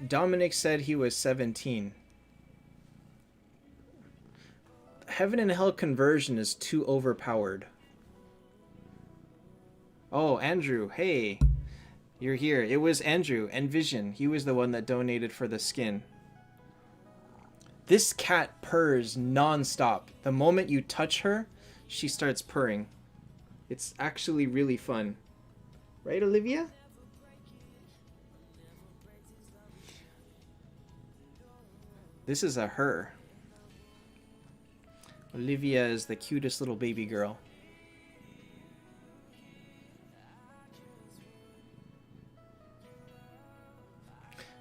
Dominic said he was 17. Heaven and Hell conversion is too overpowered. Oh, Andrew, hey. You're here. It was Andrew, Envision. He was the one that donated for the skin. This cat purrs non-stop. The moment you touch her, she starts purring. It's actually really fun. Right, Olivia? This is a her. Olivia is the cutest little baby girl.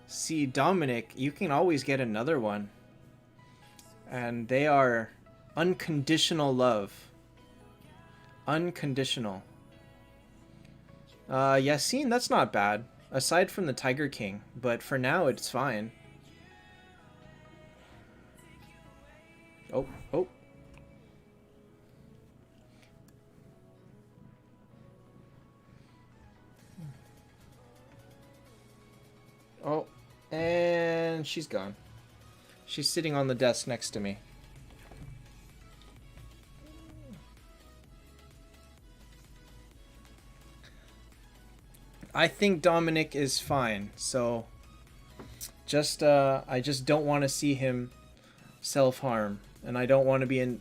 See, Dominic, you can always get another one. And they are unconditional love. Unconditional. Yassine, that's not bad. Aside from the Tiger King. But for now, it's fine. Oh, oh. Oh, and she's gone. She's sitting on the desk next to me. I think Dominic is fine, so I just don't want to see him self-harm, and I don't want to be in.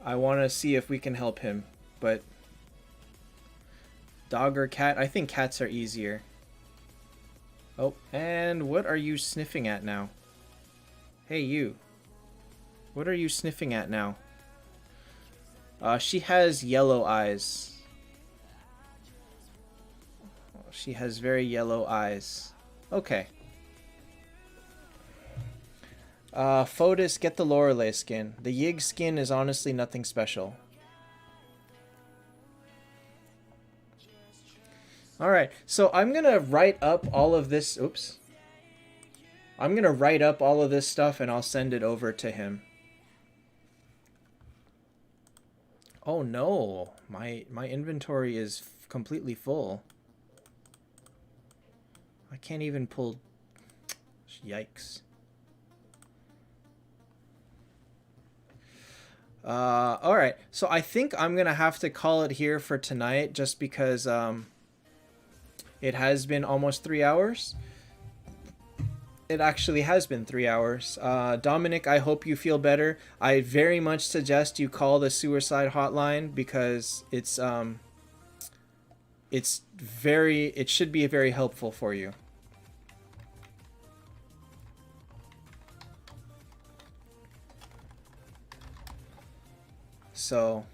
I want to see if we can help him, but dog or cat? I think cats are easier. Oh, and what are you sniffing at now? Hey, you. What are you sniffing at now? She has yellow eyes. She has very yellow eyes. Okay. Fotis, get the Lorelei skin. The Yig skin is honestly nothing special. Alright, so I'm gonna write up all of this. Oops. I'm gonna write up all of this stuff and I'll send it over to him. Oh no, my inventory is completely full. I can't even pull. Yikes. Alright, so I think I'm gonna have to call it here for tonight just because it has been almost 3 hours. It actually has been 3 hours. Dominic, I hope you feel better. I very much suggest you call the suicide hotline because it should be very helpful for you. So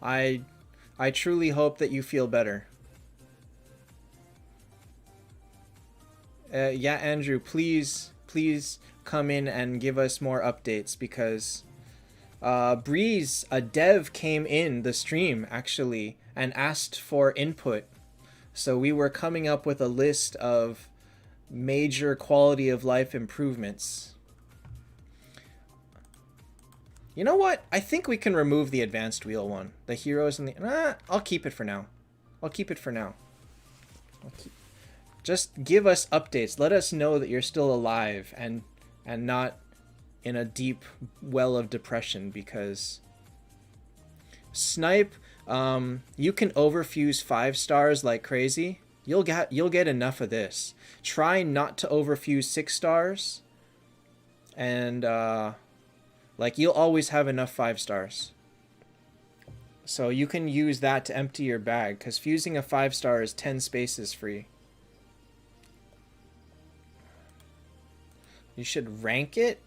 I truly hope that you feel better. Yeah, Andrew, please come in and give us more updates because Breeze, a dev, came in the stream actually and asked for input. So we were coming up with a list of major quality of life improvements. You know what? I think we can remove the advanced wheel one. The heroes and the... I'll keep it for now. I'll keep it for now. Just give us updates. Let us know that you're still alive and not in a deep well of depression because snipe, you can overfuse 5 stars like crazy. You'll get enough of this. Try not to overfuse 6 stars, and like you'll always have enough 5 stars. So you can use that to empty your bag, because fusing a 5 star is 10 spaces free. You should rank it?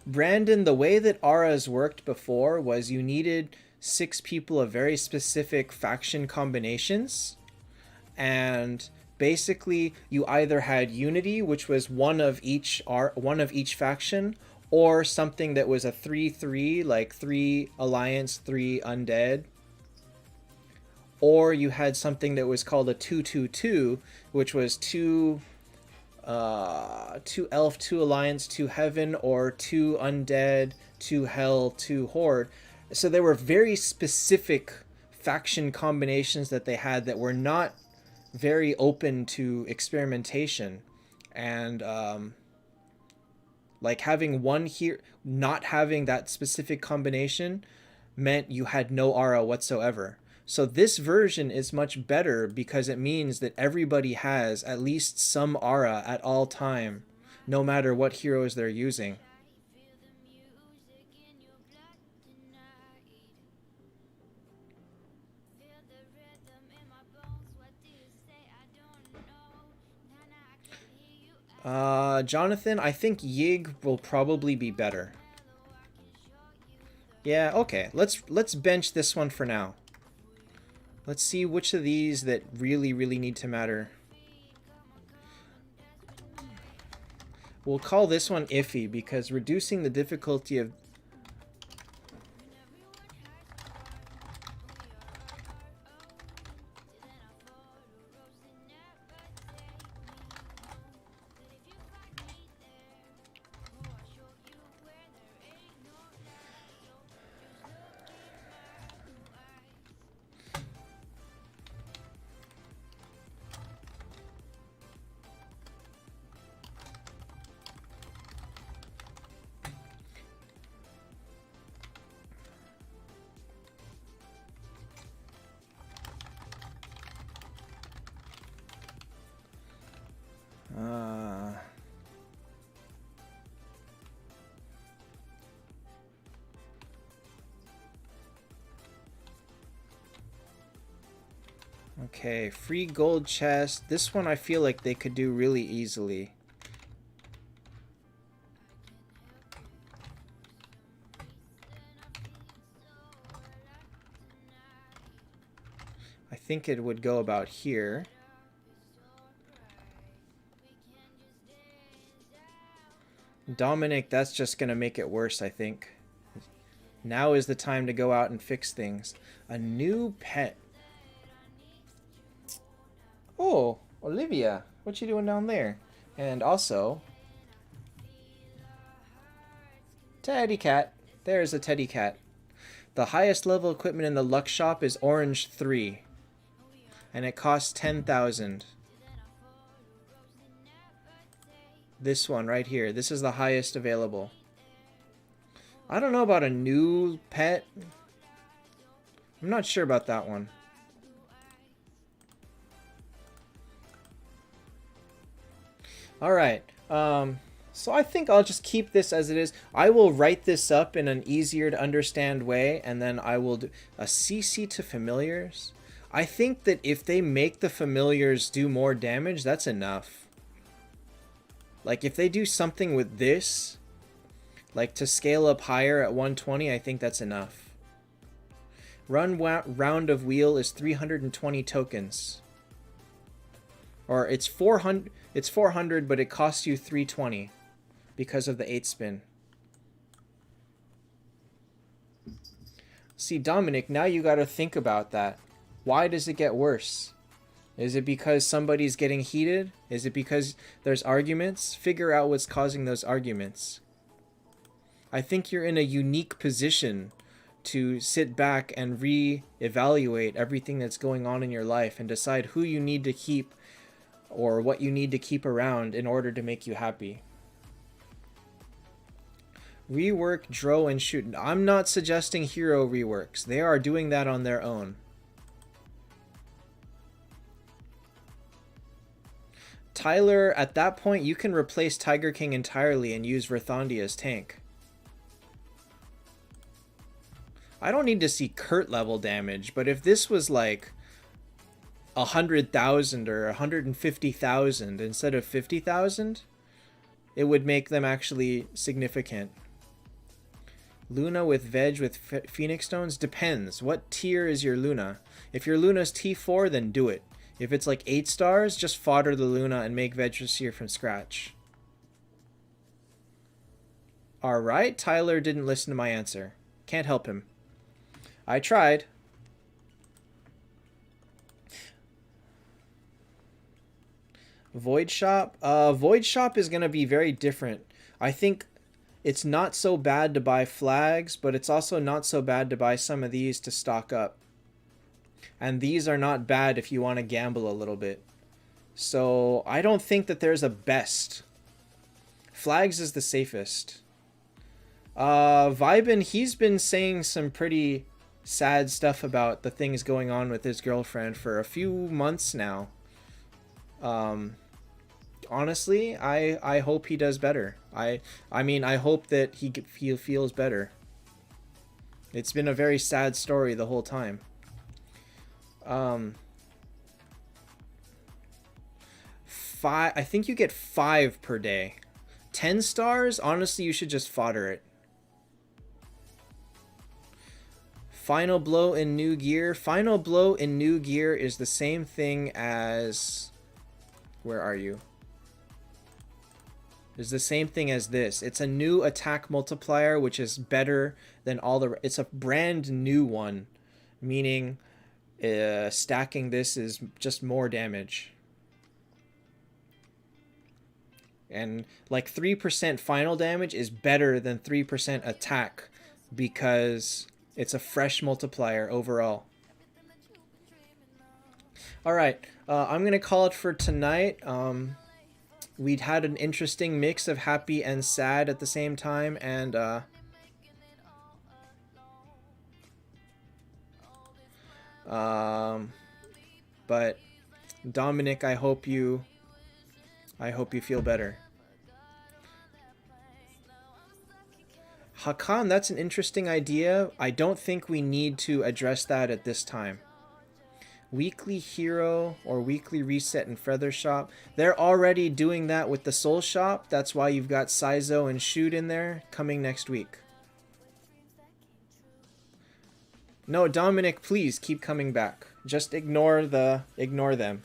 Brandon, the way that auras worked before was you needed 6 people of very specific faction combinations. And basically you either had unity, which was one of each faction, or something that was a 3-3, like 3 alliance, 3 undead. Or you had something that was called a 2-2-2, which was 2 elf, 2 alliance, 2 heaven, or 2 undead, 2 hell, 2 horde. So there were very specific faction combinations that they had that were not very open to experimentation. And like having one here, not having that specific combination meant you had no aura whatsoever. So this version is much better because it means that everybody has at least some aura at all time, no matter what heroes they're using. Jonathan, I think Yig will probably be better. Yeah, okay. Let's bench this one for now. Let's see which of these that really need to matter. We'll call this one iffy because reducing the difficulty of okay, free gold chest. This one I feel like they could do really easily. I think it would go about here. Dominic, that's just gonna make it worse, I think. Now is the time to go out and fix things. A new pet. Oh, Olivia, what you doing down there? And also, Teddy Cat. There's a Teddy Cat. The highest level equipment in the luck shop is orange 3. And it costs 10,000. This one right here. This is the highest available. I don't know about a new pet. I'm not sure about that one. Alright. So I think I'll just keep this as it is. I will write this up in an easier to understand way, and then I will do a CC to familiars. I think that if they make the familiars do more damage, that's enough. Like if they do something with this, like to scale up higher at 120, I think that's enough. Round of wheel is 320 tokens. Or it's 400, but it costs you 320 because of the 8 spin. See, Dominic, now you got to think about that. Why does it get worse? Is it because somebody's getting heated? Is it because there's arguments? Figure out what's causing those arguments. I think you're in a unique position to sit back and re-evaluate everything that's going on in your life and decide who you need to keep or what you need to keep around in order to make you happy. Rework, draw, and shoot. I'm not suggesting hero reworks. They are doing that on their own. Tyler, at that point, you can replace Tiger King entirely and use Verthandi as tank. I don't need to see Kurt level damage, but if this was like 100,000 or 150,000 instead of 50,000, it would make them actually significant. Luna with Veg with Phoenix Stones? Depends. What tier is your Luna? If your Luna's T4, then do it. If it's like 8 stars, just fodder the Luna and make Vedraseer from scratch. Alright, Tyler didn't listen to my answer. Can't help him. I tried. Void Shop? Void Shop is going to be very different. I think it's not so bad to buy flags, but it's also not so bad to buy some of these to stock up. And these are not bad if you want to gamble a little bit. So I don't think that there's a best. Flags is the safest. Vibin, he's been saying some pretty sad stuff about the things going on with his girlfriend for a few months now. Honestly, I hope he does better. I mean, I hope that he feels better. It's been a very sad story the whole time. I think you get 5 per day. 10 stars? Honestly, you should just fodder it. Final Blow in New Gear. Final Blow in New Gear is the same thing as... Where are you? Is the same thing as this. It's a new attack multiplier, which is better than all the... It's a brand new one, meaning stacking this is just more damage. And like 3% final damage is better than 3% attack because it's a fresh multiplier overall. Alright, I'm going to call it for tonight. We'd had an interesting mix of happy and sad at the same time, and but Dominic, I hope you feel better. Hakan, that's an interesting idea. I don't think we need to address that at this time. Weekly hero or weekly reset and feather shop. They're already doing that with the soul shop. That's why you've got Saizo and Shoot in there coming next week. No, Dominic, please keep coming back. Just ignore them.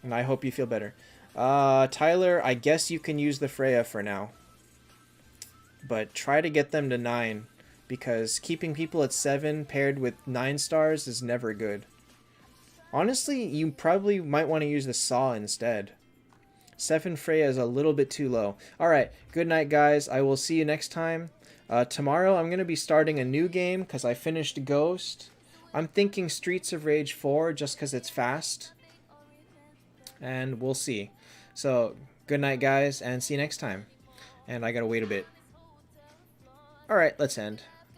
And I hope you feel better. Tyler, I guess you can use the Freya for now. But try to get them to 9. Because keeping people at 7 paired with 9 stars is never good. Honestly, you probably might want to use the Saw instead. 7 Freya is a little bit too low. Alright, good night guys. I will see you next time. Tomorrow I'm going to be starting a new game because I finished Ghost. I'm thinking Streets of Rage 4 just because it's fast. And we'll see. So, good night guys and see you next time. And I gotta wait a bit. Alright, let's end.